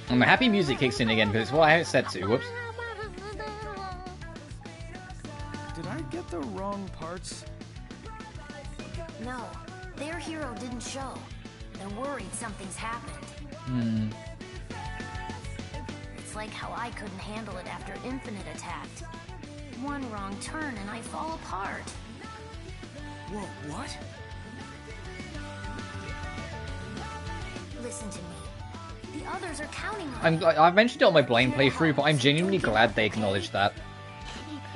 [SPEAKER 1] And the happy music kicks in again because it's what I set to. Whoops.
[SPEAKER 2] Did I get the wrong parts?
[SPEAKER 4] No, their hero didn't show. They're worried something's happened. It's like how I couldn't handle it after Infinite attacked. One wrong turn and I fall apart.
[SPEAKER 2] Whoa, what?
[SPEAKER 4] Listen to me. The others are counting on
[SPEAKER 1] I've mentioned it on my Blame playthrough, but I'm genuinely glad they acknowledged that.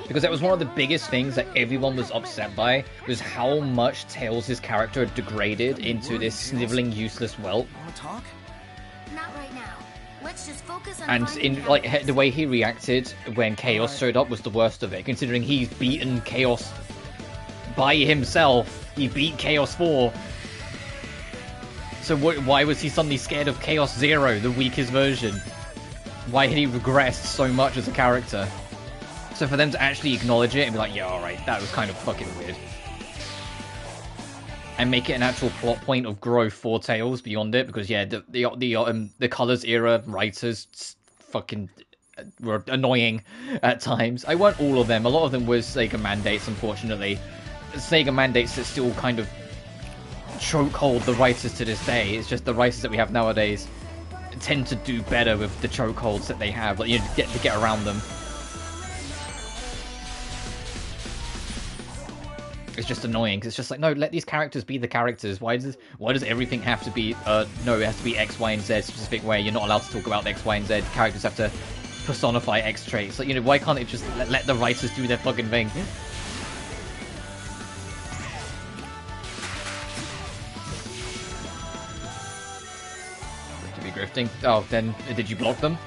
[SPEAKER 1] Because that was one of the biggest things that everyone was upset by, was how much Tails' character had degraded into this sniveling, useless whelp.
[SPEAKER 2] Wanna talk?
[SPEAKER 4] Not right now. Let's just focus on
[SPEAKER 1] And
[SPEAKER 4] finding
[SPEAKER 1] in like the way he reacted when Chaos showed up was the worst of it, considering he's beaten Chaos by himself. He beat Chaos 4. So why was he suddenly scared of Chaos Zero, the weakest version? Why had he regressed so much as a character? So for them to actually acknowledge it and be like, yeah, alright, that was kind of fucking weird. And make it an actual plot point of growth for Tails beyond it, because yeah, the Colors era writers fucking were annoying at times. I want all of them. A lot of them was Sega mandates, unfortunately. Sega mandates that still kind of chokehold the writers to this day. It's just the writers that we have nowadays tend to do better with the chokeholds that they have. Like, you get around them. It's just annoying because it's just like, no, let these characters be the characters. Why does everything have to be no, it has to be X, Y, and Z specific way. You're not allowed to talk about X, Y, and Z. Characters have to personify X traits. Like, you know, why can't it just let the writers do their fucking thing? To be grifting. Oh, then did you block them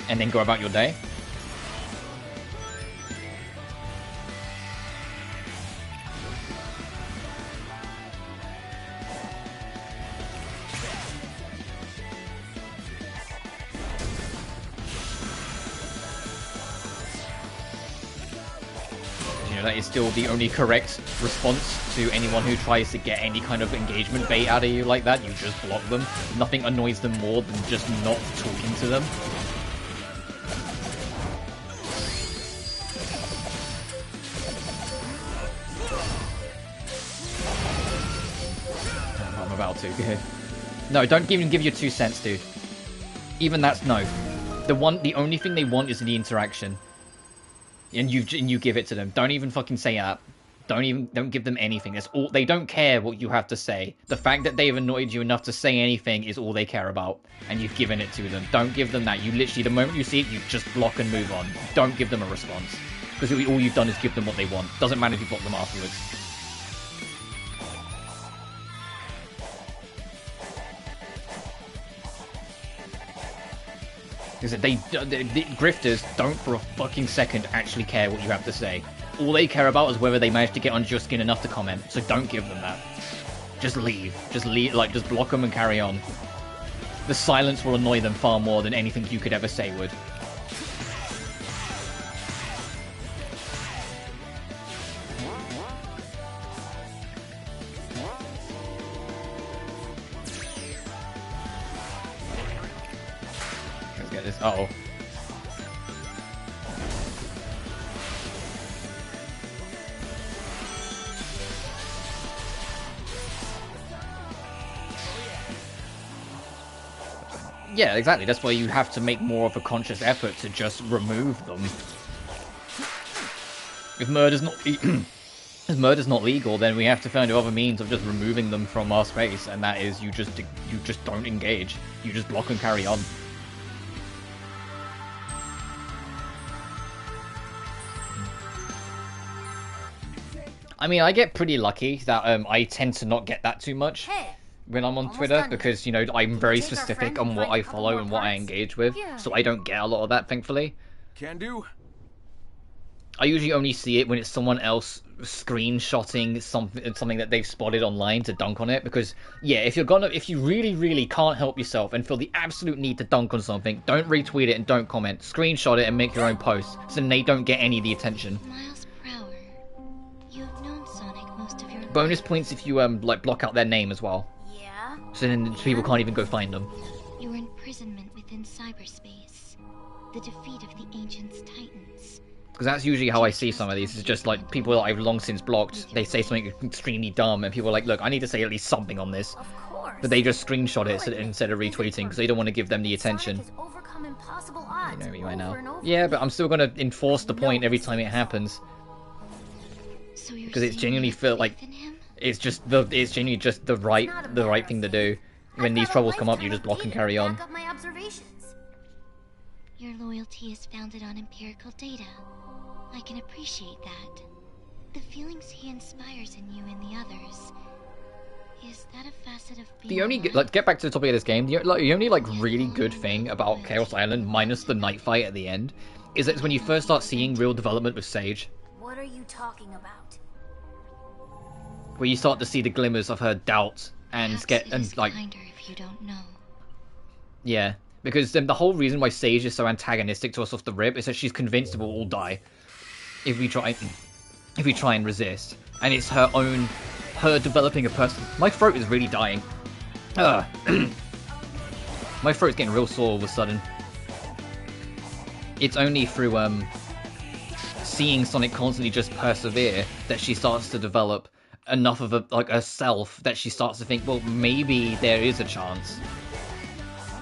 [SPEAKER 1] and then go about your day? That is still the only correct response to anyone who tries to get any kind of engagement bait out of you like that. You just block them. Nothing annoys them more than just not talking to them. I'm about to. Good. No, don't even give your 2 cents, dude. Even that's no. The only thing they want is the interaction. And you give it to them. Don't even fucking say that. Don't give them anything. That's all. They don't care what you have to say. The fact that they've annoyed you enough to say anything is all they care about. And you've given it to them. Don't give them that. You literally, the moment you see it, you just block and move on. Don't give them a response. Because all you've done is give them what they want. Doesn't matter if you block them afterwards. Is that the grifters don't for a fucking second actually care what you have to say. All they care about is whether they manage to get under your skin enough to comment. So don't give them that. Just leave. Just leave. Like, just block them and carry on. The silence will annoy them far more than anything you could ever say would. Uh-oh. Yeah, exactly. That's why you have to make more of a conscious effort to just remove them. If murder's not if murder's not legal, then we have to find other means of just removing them from our space, and that is you just don't engage. You just block and carry on. I mean, I get pretty lucky that I tend to not get that too much when I'm on Twitter because, you know, I'm very specific on what I follow and what I engage with, so I don't get a lot of that, thankfully.
[SPEAKER 2] Can do.
[SPEAKER 1] I usually only see it when it's someone else screenshotting something that they've spotted online to dunk on it, because, yeah, if you really, really can't help yourself and feel the absolute need to dunk on something, don't retweet it and don't comment. Screenshot it and make your own post, so then they don't get any of the attention. Bonus points if you like block out their name as well.
[SPEAKER 4] Yeah.
[SPEAKER 1] So then people can't even go find them.
[SPEAKER 3] Your imprisonment within cyberspace. The defeat of the Ancients' Titans.
[SPEAKER 1] Because that's usually how I see some of these. It's just like people that I've long since blocked. They say something extremely dumb, and people are like, "Look, I need to say at least something on this."
[SPEAKER 4] Of course.
[SPEAKER 1] But they just screenshot it instead of retweeting because they don't want to give them the attention.
[SPEAKER 4] You
[SPEAKER 1] know me right now. Yeah, but I'm still gonna enforce the point every time it happens. Because it's genuinely feel like it's genuinely just the right thing to do. When these troubles come up, you just block and carry on.
[SPEAKER 3] Your loyalty is founded on empirical data. I can appreciate that. The feelings he inspires in you and the others. Is that a facet of being
[SPEAKER 1] the only get back to the topic of this game. The only really good thing about Chaos Island, minus the night fight at the end, is that it's when you first start seeing real development with Sage.
[SPEAKER 4] What are you talking about?
[SPEAKER 1] Where you start to see the glimmers of her doubt, and
[SPEAKER 3] Perhaps
[SPEAKER 1] get
[SPEAKER 3] it
[SPEAKER 1] and
[SPEAKER 3] is
[SPEAKER 1] like
[SPEAKER 3] kinder if you don't know.
[SPEAKER 1] yeah, because the whole reason why Sage is so antagonistic to us off the rip is that she's convinced we'll all die if we try and resist, and it's her developing a person. My throat is really dying. My throat's getting real sore all of a sudden. It's only through seeing Sonic constantly just persevere that she starts to develop enough of a self that she starts to think, well, maybe there is a chance.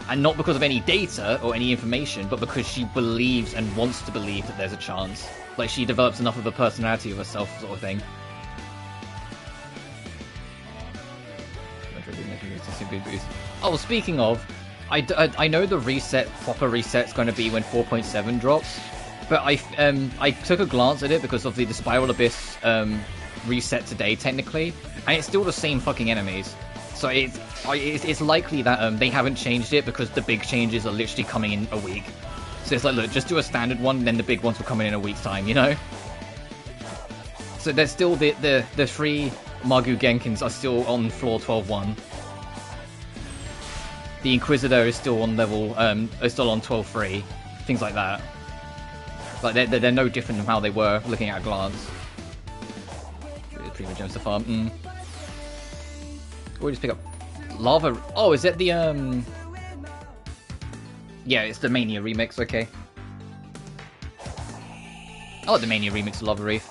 [SPEAKER 1] And not because of any data or any information, but because she believes and wants to believe that there's a chance. Like, she develops enough of a personality of herself, sort of thing. Oh, speaking of, I know the proper reset's going to be when 4.7 drops, but I took a glance at it because of the Spiral Abyss reset today, technically, and it's still the same fucking enemies. So it's likely that they haven't changed it because the big changes are literally coming in a week. So it's like, look, just do a standard one, and then the big ones will come in a week's time, you know? So there's still the 3 Magu Genkins are still on floor 12-1. The Inquisitor is still on level, is still on 12-3. Things like that. Like, they're no different from how they were looking at a glance. Pretty much Gems to farm. We'll just pick up Lava. Oh, is it the yeah, it's the Mania remix. Okay. I like the Mania remix of Lava Reef.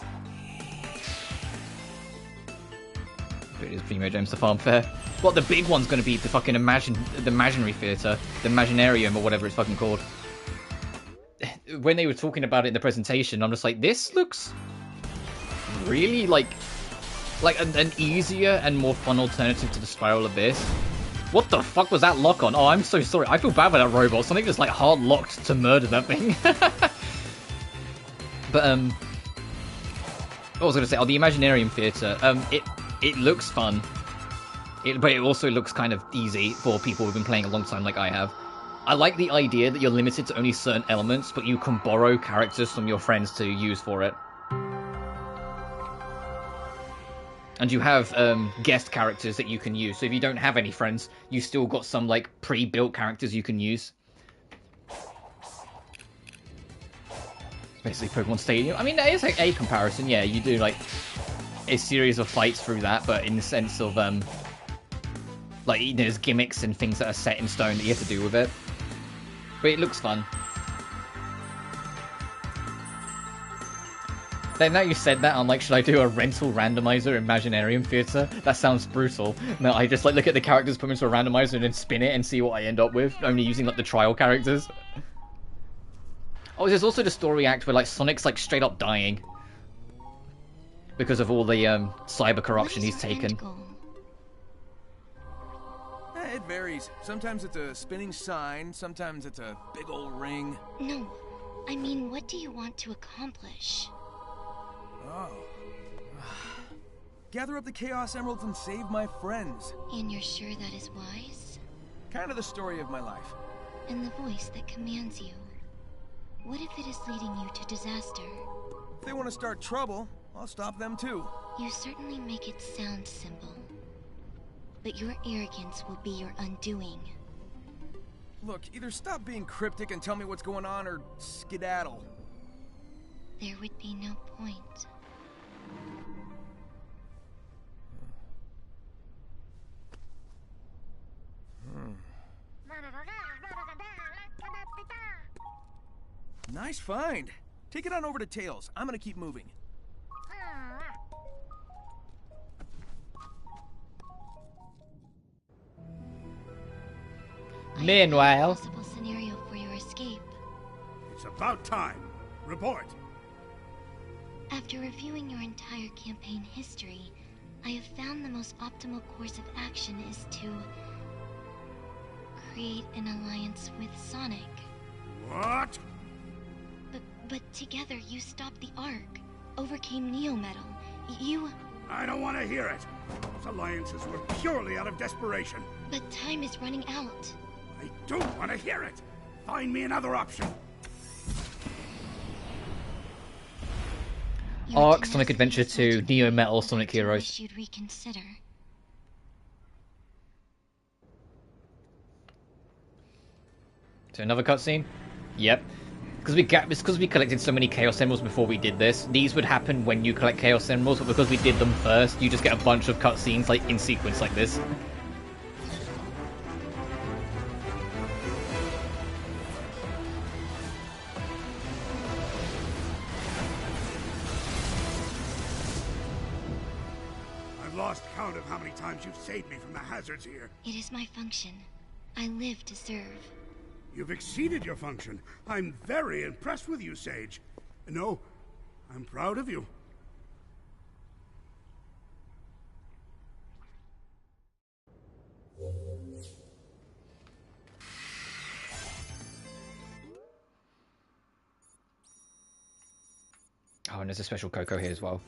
[SPEAKER 1] It is Primo Gems to farm fair. What, the big one's going to be the fucking Imaginary Theatre, the Imaginarium, or whatever it's fucking called. When they were talking about it in the presentation, I'm just like, this looks really like an easier and more fun alternative to the Spiral Abyss. What the fuck was that lock on? Oh, I'm so sorry. I feel bad for that robot. Something just like hard locked to murder that thing. But what was I gonna say? Oh, the Imaginarium Theatre. It looks fun. But it also looks kind of easy for people who've been playing a long time like I have. I like the idea that you're limited to only certain elements, but you can borrow characters from your friends to use for it. And you have guest characters that you can use. So if you don't have any friends, you still got some like pre-built characters you can use. Basically Pokemon Stadium. I mean, that is like a comparison. Yeah, you do like a series of fights through that, but in the sense of like, there's gimmicks and things that are set in stone that you have to do with it. But it looks fun. Then now you said that, I'm like, should I do a rental randomizer Imaginarium Theatre? That sounds brutal. No, I just like look at the characters, put them into a randomizer, and then spin it and see what I end up with, only using like the trial characters. Oh, there's also the story act where like Sonic's like straight up dying because of all the cyber corruption he's taken.
[SPEAKER 2] It varies. Sometimes it's a spinning sign, sometimes it's a big old ring.
[SPEAKER 3] No, I mean, what do you want to accomplish?
[SPEAKER 2] Oh. Gather up the Chaos Emeralds and save my friends.
[SPEAKER 3] And you're sure that is wise?
[SPEAKER 2] Kind of the story of my life.
[SPEAKER 3] And the voice that commands you. What if it is leading you to disaster?
[SPEAKER 2] If they want to start trouble, I'll stop them too.
[SPEAKER 3] You certainly make it sound simple. But your arrogance will be your undoing.
[SPEAKER 2] Look, either stop being cryptic and tell me what's going on, or skedaddle.
[SPEAKER 3] There would be no point.
[SPEAKER 2] Nice find. Take it on over to Tails. I'm gonna keep moving.
[SPEAKER 1] Meanwhile,
[SPEAKER 3] Possible scenario for your escape.
[SPEAKER 5] It's about time. Report.
[SPEAKER 3] After reviewing your entire campaign history, I have found the most optimal course of action is to create an alliance with Sonic.
[SPEAKER 5] What?
[SPEAKER 3] But together you stopped the Ark, overcame Neo Metal. You...
[SPEAKER 5] I don't want to hear it. Those alliances were purely out of desperation.
[SPEAKER 3] But time is running out.
[SPEAKER 5] I don't want to hear it. Find me another option.
[SPEAKER 1] Ark, Sonic Adventure 2, Neo Metal, Sonic Heroes.
[SPEAKER 3] You'd reconsider.
[SPEAKER 1] To another cutscene? Yep. It's because we collected so many Chaos Emeralds before we did this. These would happen when you collect Chaos Emeralds, but because we did them first, you just get a bunch of cutscenes like in sequence like this.
[SPEAKER 5] I've lost count of how many times you've saved me from the hazards here.
[SPEAKER 3] It is my function. I live to serve.
[SPEAKER 5] You've exceeded your function. I'm very impressed with you, Sage. No, I'm proud of you.
[SPEAKER 1] Oh, and there's a special Coco here as well.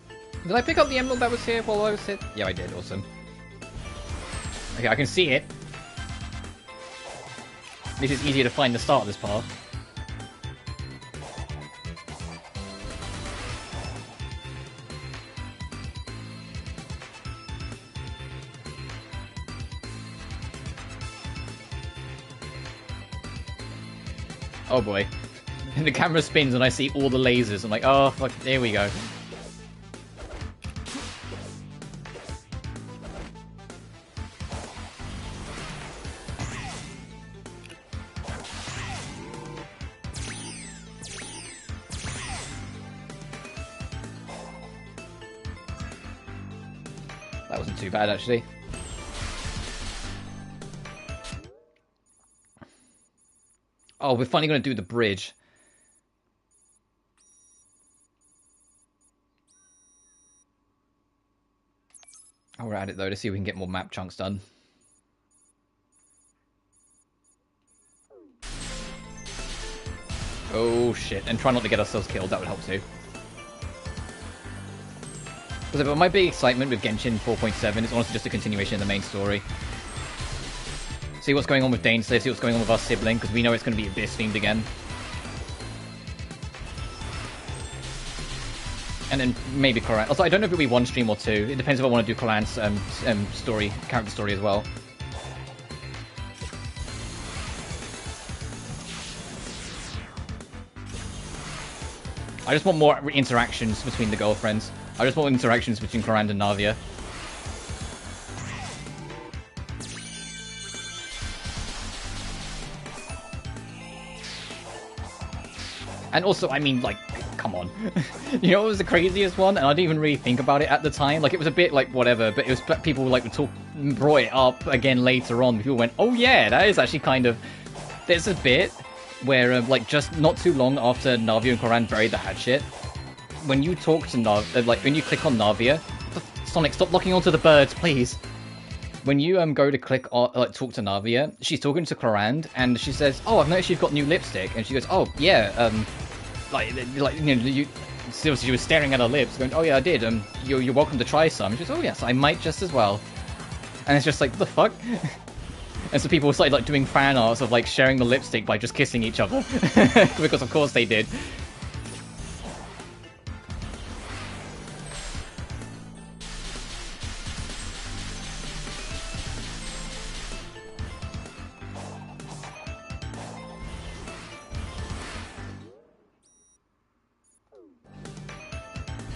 [SPEAKER 1] Did I pick up the emerald that was here while I was here? Yeah, I did. Awesome. Okay, I can see it. This is easier to find the start of this path. Oh boy. And the camera spins and I see all the lasers. I'm like, oh fuck, there we go. That wasn't too bad, actually. Oh, we're finally going to do the bridge. Oh, we're at it, though, to see if we can get more map chunks done. Oh, shit. And try not to get ourselves killed. That would help, too. But my big excitement with Genshin 4.7 is honestly just a continuation of the main story. See what's going on with Daneslayer, see what's going on with our sibling, because we know it's going to be Abyss-themed again. And then maybe Koran. Also, I don't know if it'll be one stream or two. It depends if I want to do Koran's character story as well. I just want more interactions between the girlfriends. I just want interactions between Koran and Navia. And also, I mean, like, come on. You know what was the craziest one? And I didn't even really think about it at the time. Like, it was a bit, like, whatever. But it was people, like, brought it up again later on. People went, oh, yeah, that is actually kind of... There's a bit where, like, just not too long after Navia and Koran buried the hatchet, when you talk to Navia, like, when you click on Navia... Sonic, stop locking onto the birds, please. When you go to click on, like, talk to Navia, she's talking to Koran, and she says, "Oh, I've noticed you've got new lipstick." And she goes, "Oh, yeah, like you know, so she was staring at her lips, going, "Oh yeah, I did. You're welcome to try some." And she goes, "Oh yes, I might just as well." And it's just like, what the fuck? And so people started like doing fan arts of like sharing the lipstick by just kissing each other, because of course they did.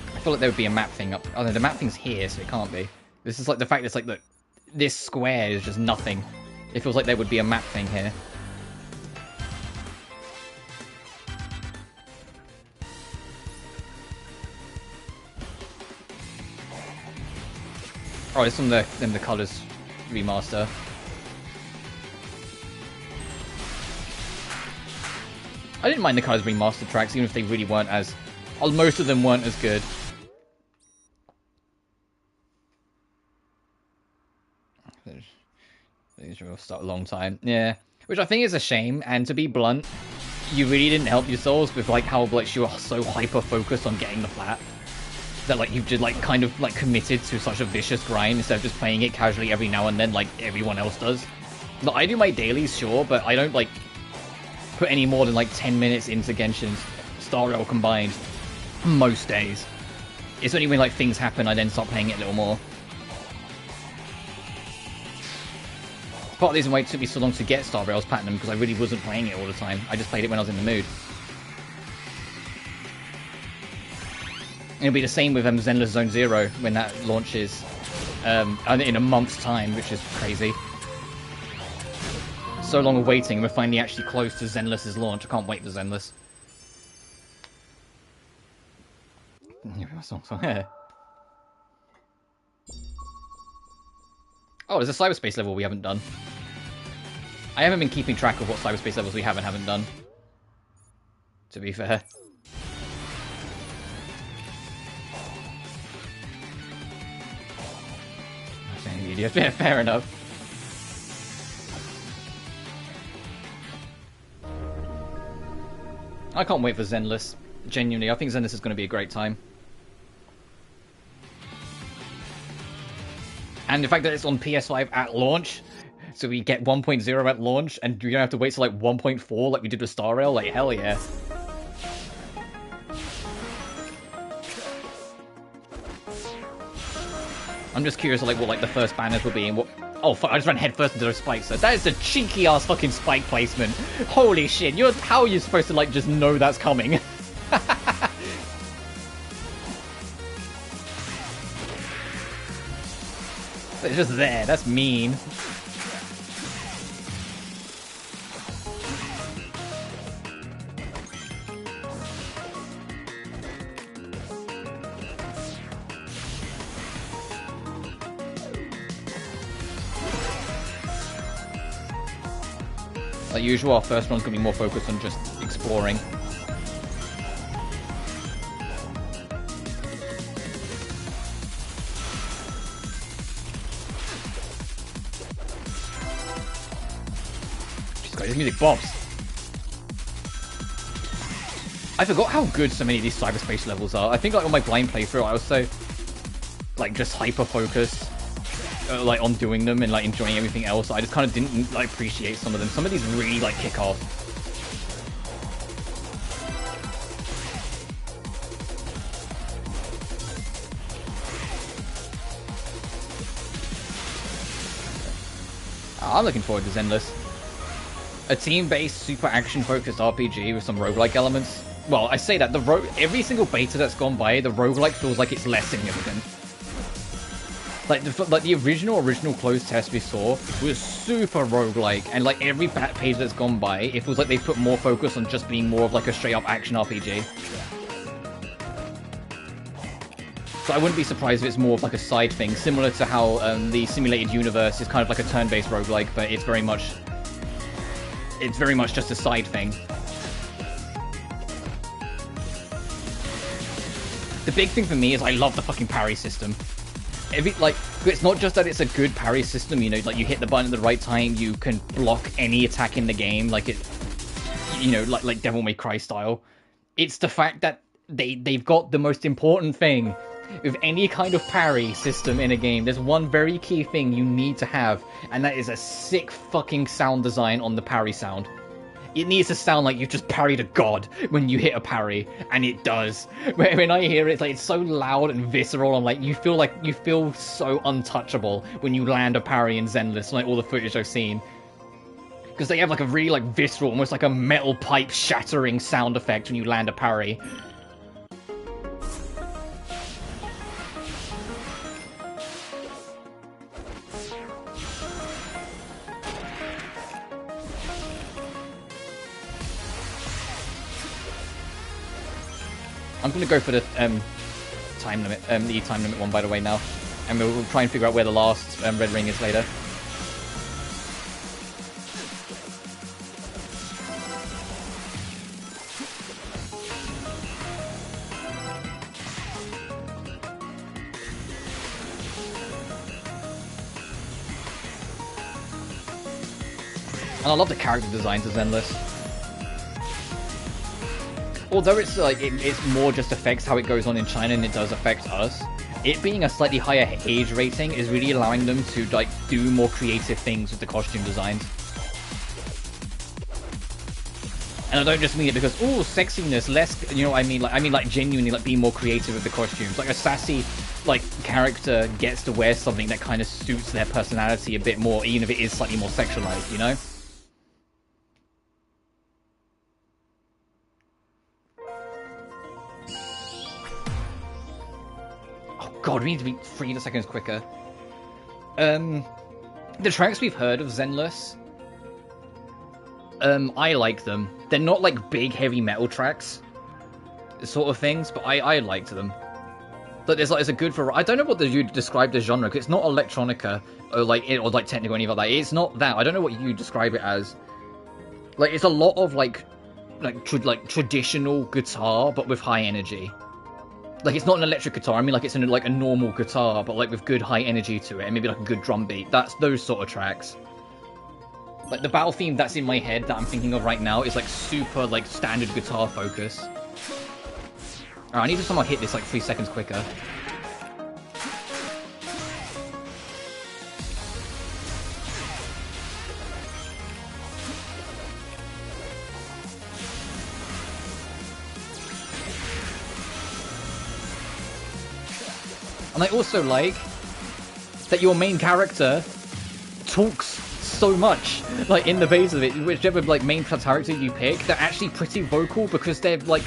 [SPEAKER 1] I feel like there would be a map thing up. Oh no, the map thing's here, so it can't be. This is like the fact that it's like this square is just nothing. It feels like there would be a map thing here. Oh, it's from the colours remaster. I didn't mind the colours remaster tracks, even if they really weren't as... Well, most of them weren't as good. These will start a long time. Yeah. Which I think is a shame, and to be blunt, you really didn't help yourselves with like how like you were so hyper focused on getting the plat. That like you've just like kind of like committed to such a vicious grind instead of just playing it casually every now and then like everyone else does. Like, I do my dailies, sure, but I don't like put any more than like 10 minutes into Genshin's Star Rail combined most days. It's only when like things happen I then start playing it a little more. Part of the reason why it took me so long to get Star Rail's Platinum, because I really wasn't playing it all the time. I just played it when I was in the mood. It'll be the same with Zenless Zone Zero when that launches in a month's time, which is crazy. So long of waiting, and we're finally actually close to Zenless's launch. I can't wait for Zenless. Oh, there's a cyberspace level we haven't done. I haven't been keeping track of what cyberspace levels we haven't done. To be fair. Yeah, fair enough. I can't wait for Zenless. Genuinely, I think Zenless is going to be a great time. And the fact that it's on PS5 at launch, so we get 1.0 at launch, and we don't have to wait till like 1.4 like we did with Star Rail, like hell yeah. I'm just curious like what like the first banners will be and what... Oh fuck, I just ran headfirst into those spikes. So that is a cheeky ass fucking spike placement. Holy shit, how are you supposed to like just know that's coming? It's just there, that's mean. Like usual, our first run's gonna be more focused on just exploring. Jesus Christ, this music bombs. I forgot how good so many of these cyberspace levels are. I think like on my blind playthrough, I was so like just hyper focused. Like on doing them and like enjoying everything else, I just kind of didn't like appreciate some of them. Some of these really like kick off. I'm looking forward to Zenless. A team-based, super action-focused RPG with some roguelike elements. Well, I say that every single beta that's gone by, the roguelike feels like it's less significant. Like the original closed test we saw was super roguelike, and like every page that's gone by, it feels like they've put more focus on just being more of like a straight up action RPG. So I wouldn't be surprised if it's more of like a side thing, similar to how the Simulated Universe is kind of like a turn-based roguelike, but it's very much just a side thing. The big thing for me is I love the fucking parry system. It's not just that it's a good parry system, you know, like you hit the button at the right time, you can block any attack in the game, like it, you know, like Devil May Cry style. It's the fact that they've got the most important thing with any kind of parry system in a game. There's one very key thing you need to have, and that is a sick fucking sound design on the parry sound. It needs to sound like you just parried a god when you hit a parry, and it does. When I hear it, it's like it's so loud and visceral, and like you feel so untouchable when you land a parry in Zenless, like all the footage I've seen. Because they have like a really like visceral, almost like a metal pipe shattering sound effect when you land a parry. I'm going to go for the time limit, the time limit one, by the way, now. And we'll try and figure out where the last red ring is later. And I love the character designs of Zenless. Although it's like it's more just affects how it goes on in China than it does affect us, it being a slightly higher age rating is really allowing them to like do more creative things with the costume designs. And I don't just mean it because, oh, sexiness, less, you know what I mean? Like, I mean, like, genuinely, like, being more creative with the costumes. Like, a sassy, like, character gets to wear something that kind of suits their personality a bit more, even if it is slightly more sexualized, you know? Oh, God, we need to be 3 seconds quicker. The tracks we've heard of Zenless, I like them. They're not like big heavy metal tracks, sort of things, but I liked them. But there's like it's a good variety. I don't know what you describe the genre, because it's not electronica or like technical or anything like that. It's not that. I don't know what you describe it as. Like it's a lot of like traditional guitar, but with high energy. Like it's not an electric guitar. I mean, like it's like a normal guitar, but like with good high energy to it, and maybe like a good drum beat. That's those sort of tracks. Like, the battle theme that's in my head that I'm thinking of right now is, like, super, like, standard guitar focus. Alright, I need to somehow hit this, like, 3 seconds quicker. And I also like that your main character talks so much, like, in the base of it. Whichever, like, main character you pick, they're actually pretty vocal because they're, like,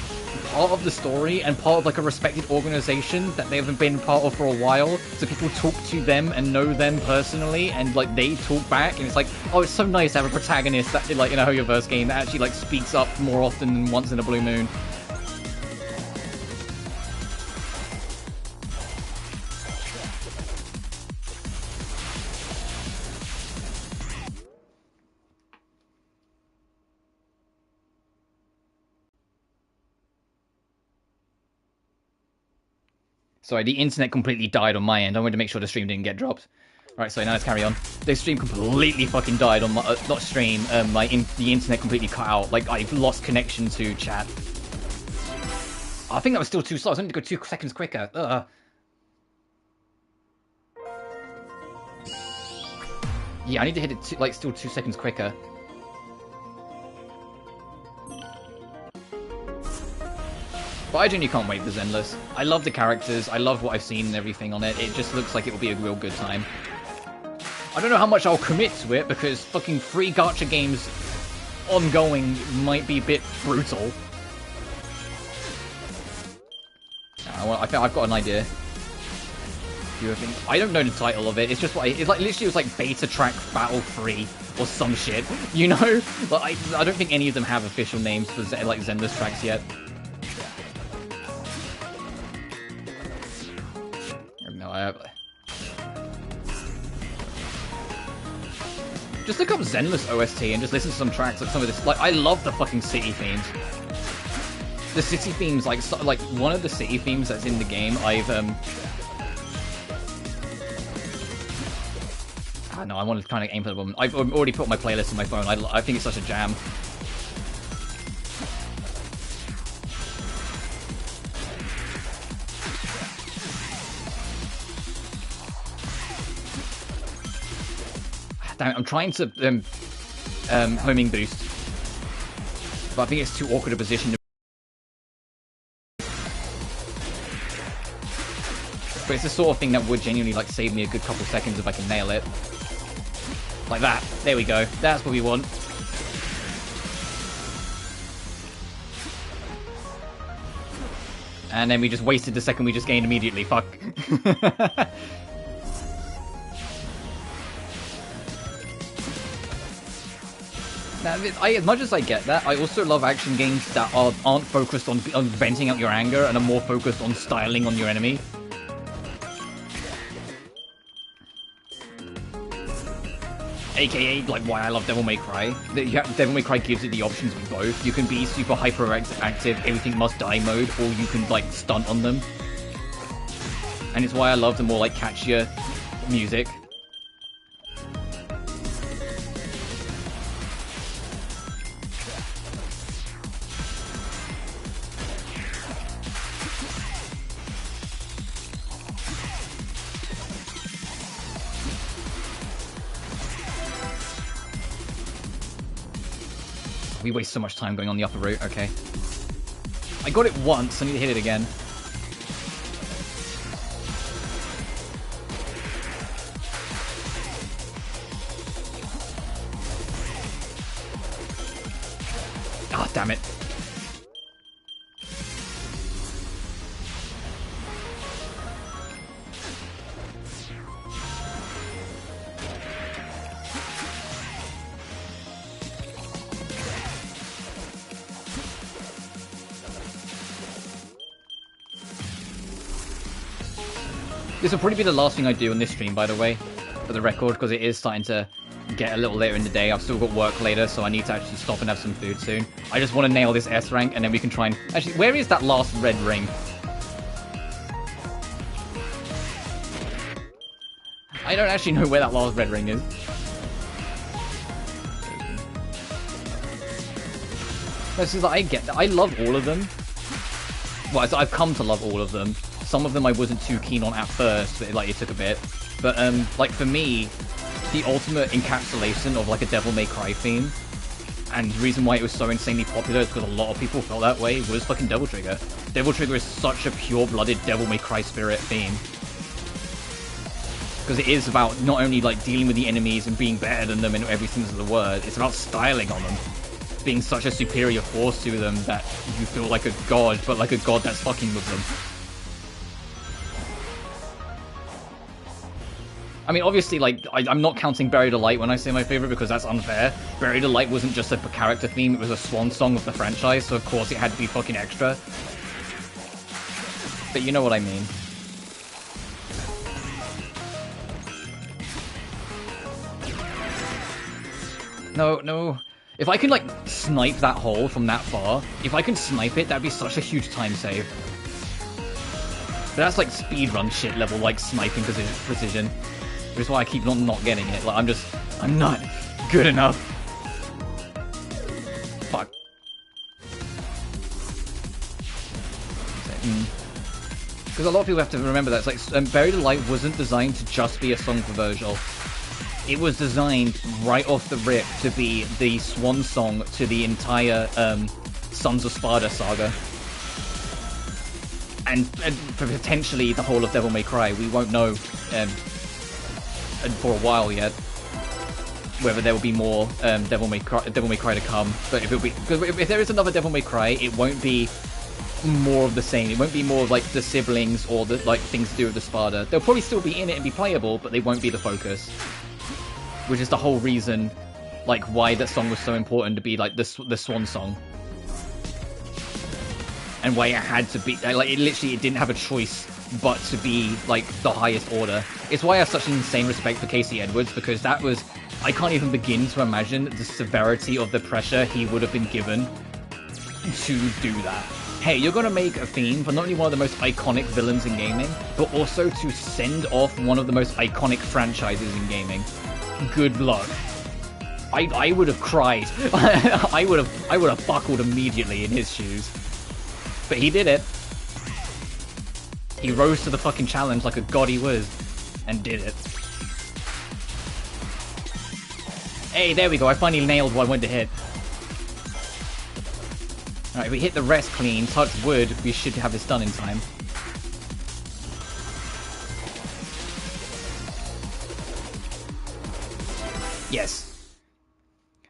[SPEAKER 1] part of the story and part of, like, a respected organization that they haven't been part of for a while. So people talk to them and know them personally, and, like, they talk back, and it's like, oh, it's so nice to have a protagonist that, like, in a Hoyoverse game that actually, like, speaks up more often than once in a blue moon. Sorry, the internet completely died on my end. I wanted to make sure the stream didn't get dropped. Alright, so now let's carry on. The stream completely fucking died on my... not stream, the internet completely cut out. Like, I've lost connection to chat. Oh, I think that was still too slow. I was going to go 2 seconds quicker. Yeah, I need to hit it, like, still 2 seconds quicker. But I genuinely can't wait for Zenless. I love the characters, I love what I've seen and everything on it. It just looks like it will be a real good time. I don't know how much I'll commit to it, because fucking free gacha games ongoing might be a bit brutal. I think I've got an idea. I don't know the title of it. It's just it's like literally it was like Beta Track Battle 3 or some shit. You know? Like I don't think any of them have official names for like Zenless tracks yet. Just look up Zenless OST and just listen to some tracks, like some of this. Like, I love the fucking city themes. The city themes, like one of the city themes that's in the game, no, I want to kind of aim for the woman. I've already put my playlist on my phone. I think it's such a jam. Damn it, I'm trying to homing boost, but I think it's too awkward a position. But it's the sort of thing that would genuinely like save me a good couple seconds if I can nail it. Like that. There we go. That's what we want. And then we just wasted the second we just gained immediately. Fuck. Now, as much as I get that, I also love action games that aren't focused on venting out your anger and are more focused on styling on your enemy. AKA, like, why I love Devil May Cry. Devil May Cry gives you the options of both. You can be super hyperactive, everything must die mode, or you can, like, stunt on them. And it's why I love the more, like, catchier music. We waste so much time going on the upper route. Okay. I got it once. I need to hit it again. Ah, oh, damn it. This will probably be the last thing I do on this stream, by the way, for the record, because it is starting to get a little later in the day. I've still got work later, so I need to actually stop and have some food soon. I just want to nail this S rank, and then we can try and... Actually, where is that last red ring? I don't actually know where that last red ring is. This is, I get that. I love all of them. Well, I've come to love all of them. Some of them I wasn't too keen on at first, but it took a bit. But like for me, the ultimate encapsulation of like a Devil May Cry theme, and the reason why it was so insanely popular is because a lot of people felt that way, was fucking Devil Trigger. Devil Trigger is such a pure-blooded Devil May Cry spirit theme. Because it is about not only like dealing with the enemies and being better than them in every sense of the word, it's about styling on them. Being such a superior force to them that you feel like a god, but like a god that's fucking with them. I mean, obviously, like, I'm not counting Buried Alight when I say my favorite because that's unfair. Buried Alight wasn't just a character theme, it was a swan song of the franchise, so of course it had to be fucking extra. But you know what I mean. No, no. If I can, like, snipe that hole from that far, if I can snipe it, that'd be such a huge time save. But that's, like, speedrun shit level, like, sniping precision. Which is why I keep not getting it. Like, I'm not good enough. Fuck. Because a lot of people have to remember that. It's like, Buried Alight wasn't designed to just be a song for Virgil. It was designed right off the rip to be the swan song to the entire Sons of Sparda saga. And for potentially the whole of Devil May Cry. We won't know for a while yet whether there will be more Devil May Cry to come. But if there is another Devil May Cry, it won't be more of the same. It won't be more of like the siblings or the like things to do with the Sparda. They'll probably still be in it and be playable, but they won't be the focus. Which is the whole reason, like, why that song was so important to be like the swan song. And why it had to be, like, it didn't have a choice but to be, like, the highest order. It's why I have such an insane respect for Casey Edwards, because that was, I can't even begin to imagine the severity of the pressure he would have been given to do that. Hey, you're gonna make a theme for not only one of the most iconic villains in gaming, but also to send off one of the most iconic franchises in gaming. Good luck. I would have cried. I would have buckled immediately in his shoes. But he did it. He rose to the fucking challenge like a god he was, and did it. Hey, there we go. I finally nailed what I wanted to hit. Alright, if we hit the rest clean, touch wood, we should have this done in time. Yes.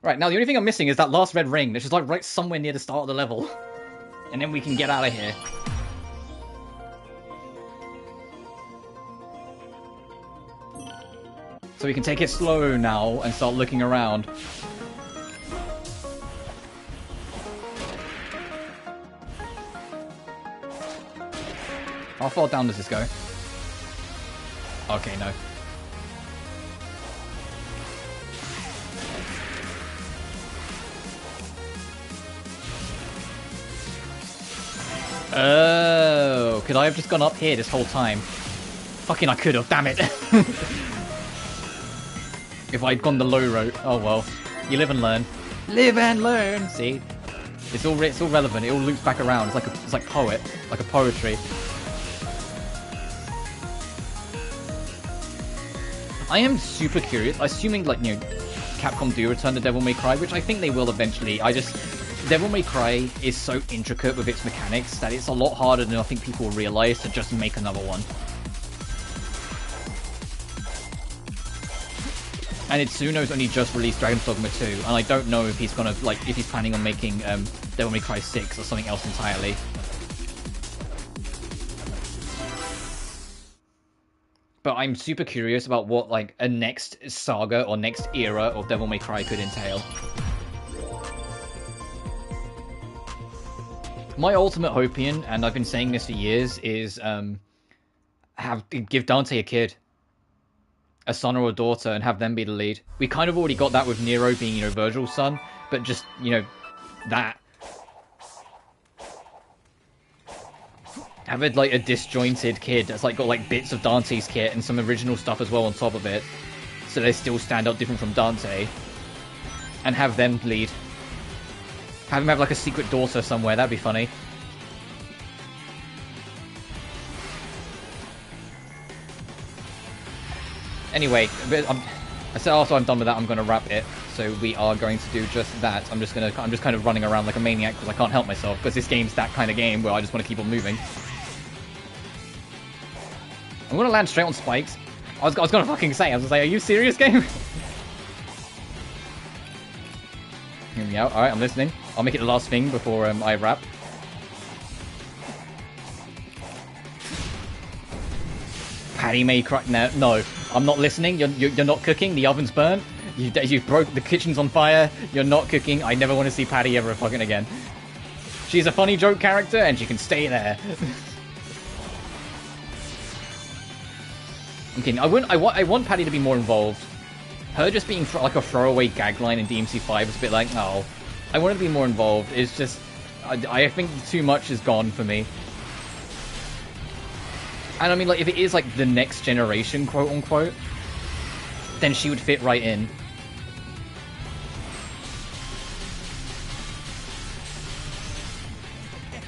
[SPEAKER 1] Right, now the only thing I'm missing is that last red ring, which is like right somewhere near the start of the level. And then we can get out of here. So we can take it slow now and start looking around. How far down does this go? Okay, no. Oh, could I have just gone up here this whole time? Fucking I could have, damn it. If I'd gone the low road. Oh well. You live and learn. Live and learn! See? It's all relevant, it all loops back around. It's like poet. Like a poetry. I am super curious, assuming like, you know, Capcom do return to Devil May Cry, which I think they will eventually. Devil May Cry is so intricate with its mechanics that it's a lot harder than I think people realize to just make another one. And Itsuno's only just released Dragon's Dogma 2, and I don't know if he's gonna, like, if he's planning on making Devil May Cry 6 or something else entirely. But I'm super curious about what, like, a next saga or next era of Devil May Cry could entail. My ultimate hopian, and I've been saying this for years, is give Dante a kid. A son or a daughter, and have them be the lead. We kind of already got that with Nero being, you know, Virgil's son, but just, you know, that. Have it like a disjointed kid that's like got like bits of Dante's kit and some original stuff as well on top of it, so they still stand out different from Dante. And have them lead. Have him have like a secret daughter somewhere. That'd be funny. Anyway, I said after I'm done with that, I'm going to wrap it. So we are going to do just that. I'm just kind of running around like a maniac because I can't help myself, because this game's that kind of game where I just want to keep on moving. I'm going to land straight on spikes. I was going to fucking say, are you serious, game? Hear me out. Alright, I'm listening. I'll make it the last thing before I wrap. Patty May cry. No, I'm not listening. You're not cooking. The oven's burnt. You broke. The kitchen's on fire. You're not cooking. I never want to see Patty ever fucking again. She's a funny joke character, and she can stay there. I'm kidding. I want Patty to be more involved. Her just being like a throwaway gag line in DMC5 is a bit like, oh, I want her to be more involved. It's just, I think too much is gone for me. And I mean, like, if it is, like, the next generation, quote-unquote, then she would fit right in.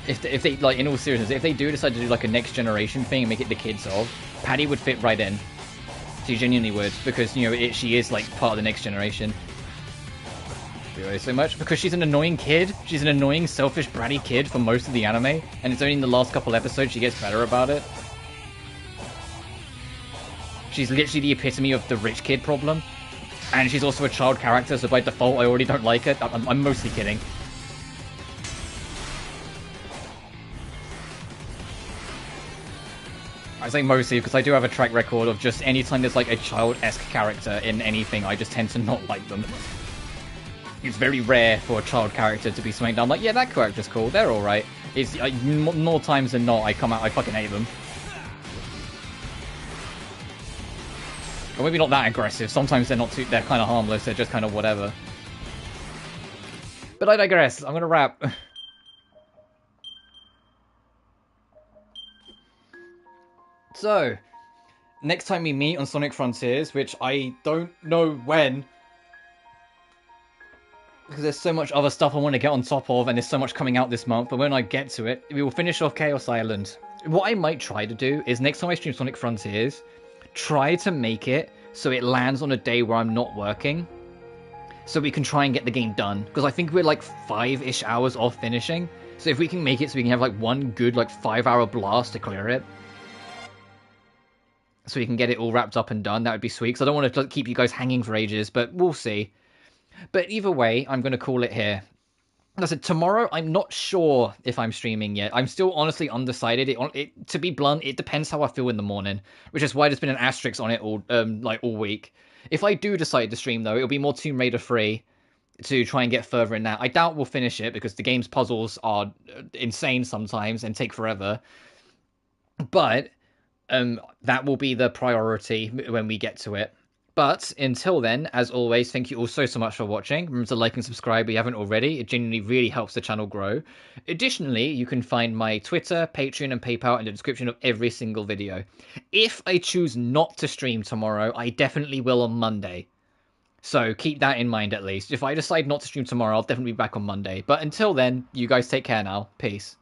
[SPEAKER 1] If they, like, in all seriousness, if they do decide to do, like, a next generation thing and make it the kids of, Patty would fit right in. She genuinely would, because, you know, she is, like, part of the next generation. Really so much, because she's an annoying kid. She's an annoying, selfish, bratty kid for most of the anime, and it's only in the last couple episodes she gets better about it. She's literally the epitome of the rich kid problem. And she's also a child character, so by default I already don't like it. I'm mostly kidding. I say mostly because I do have a track record of just anytime there's like a child-esque character in anything, I just tend to not like them. It's very rare for a child character to be something that I'm like, yeah, that character's cool, they're alright. It's more times than not, I fucking hate them. Or maybe not that aggressive. Sometimes they're they're kind of harmless. They're just kind of whatever. But I digress. I'm gonna wrap. So, next time we meet on Sonic Frontiers, which I don't know when, because there's so much other stuff I want to get on top of, and there's so much coming out this month, but when I get to it, we will finish off Chaos Island. What I might try to do is next time I stream Sonic Frontiers, try to make it so it lands on a day where I'm not working, so we can try and get the game done, because I think we're like 5-ish hours off finishing, so if we can make it so we can have like one good like 5-hour blast to clear it, so we can get it all wrapped up and done, that would be sweet, because I don't want to keep you guys hanging for ages, but we'll see. But either way, I'm going to call it here. As I said, tomorrow, I'm not sure if I'm streaming yet. I'm still honestly undecided. To be blunt, it depends how I feel in the morning, which is why there's been an asterisk on it all week. If I do decide to stream, though, it'll be more Tomb Raider 3 to try and get further in that. I doubt we'll finish it, because the game's puzzles are insane sometimes and take forever. But that will be the priority when we get to it. But until then, as always, thank you all so much for watching. Remember to like and subscribe if you haven't already. It genuinely really helps the channel grow. Additionally, you can find my Twitter, Patreon, and PayPal in the description of every single video. If I choose not to stream tomorrow, I definitely will on Monday. So keep that in mind at least. If I decide not to stream tomorrow, I'll definitely be back on Monday. But until then, you guys take care now. Peace.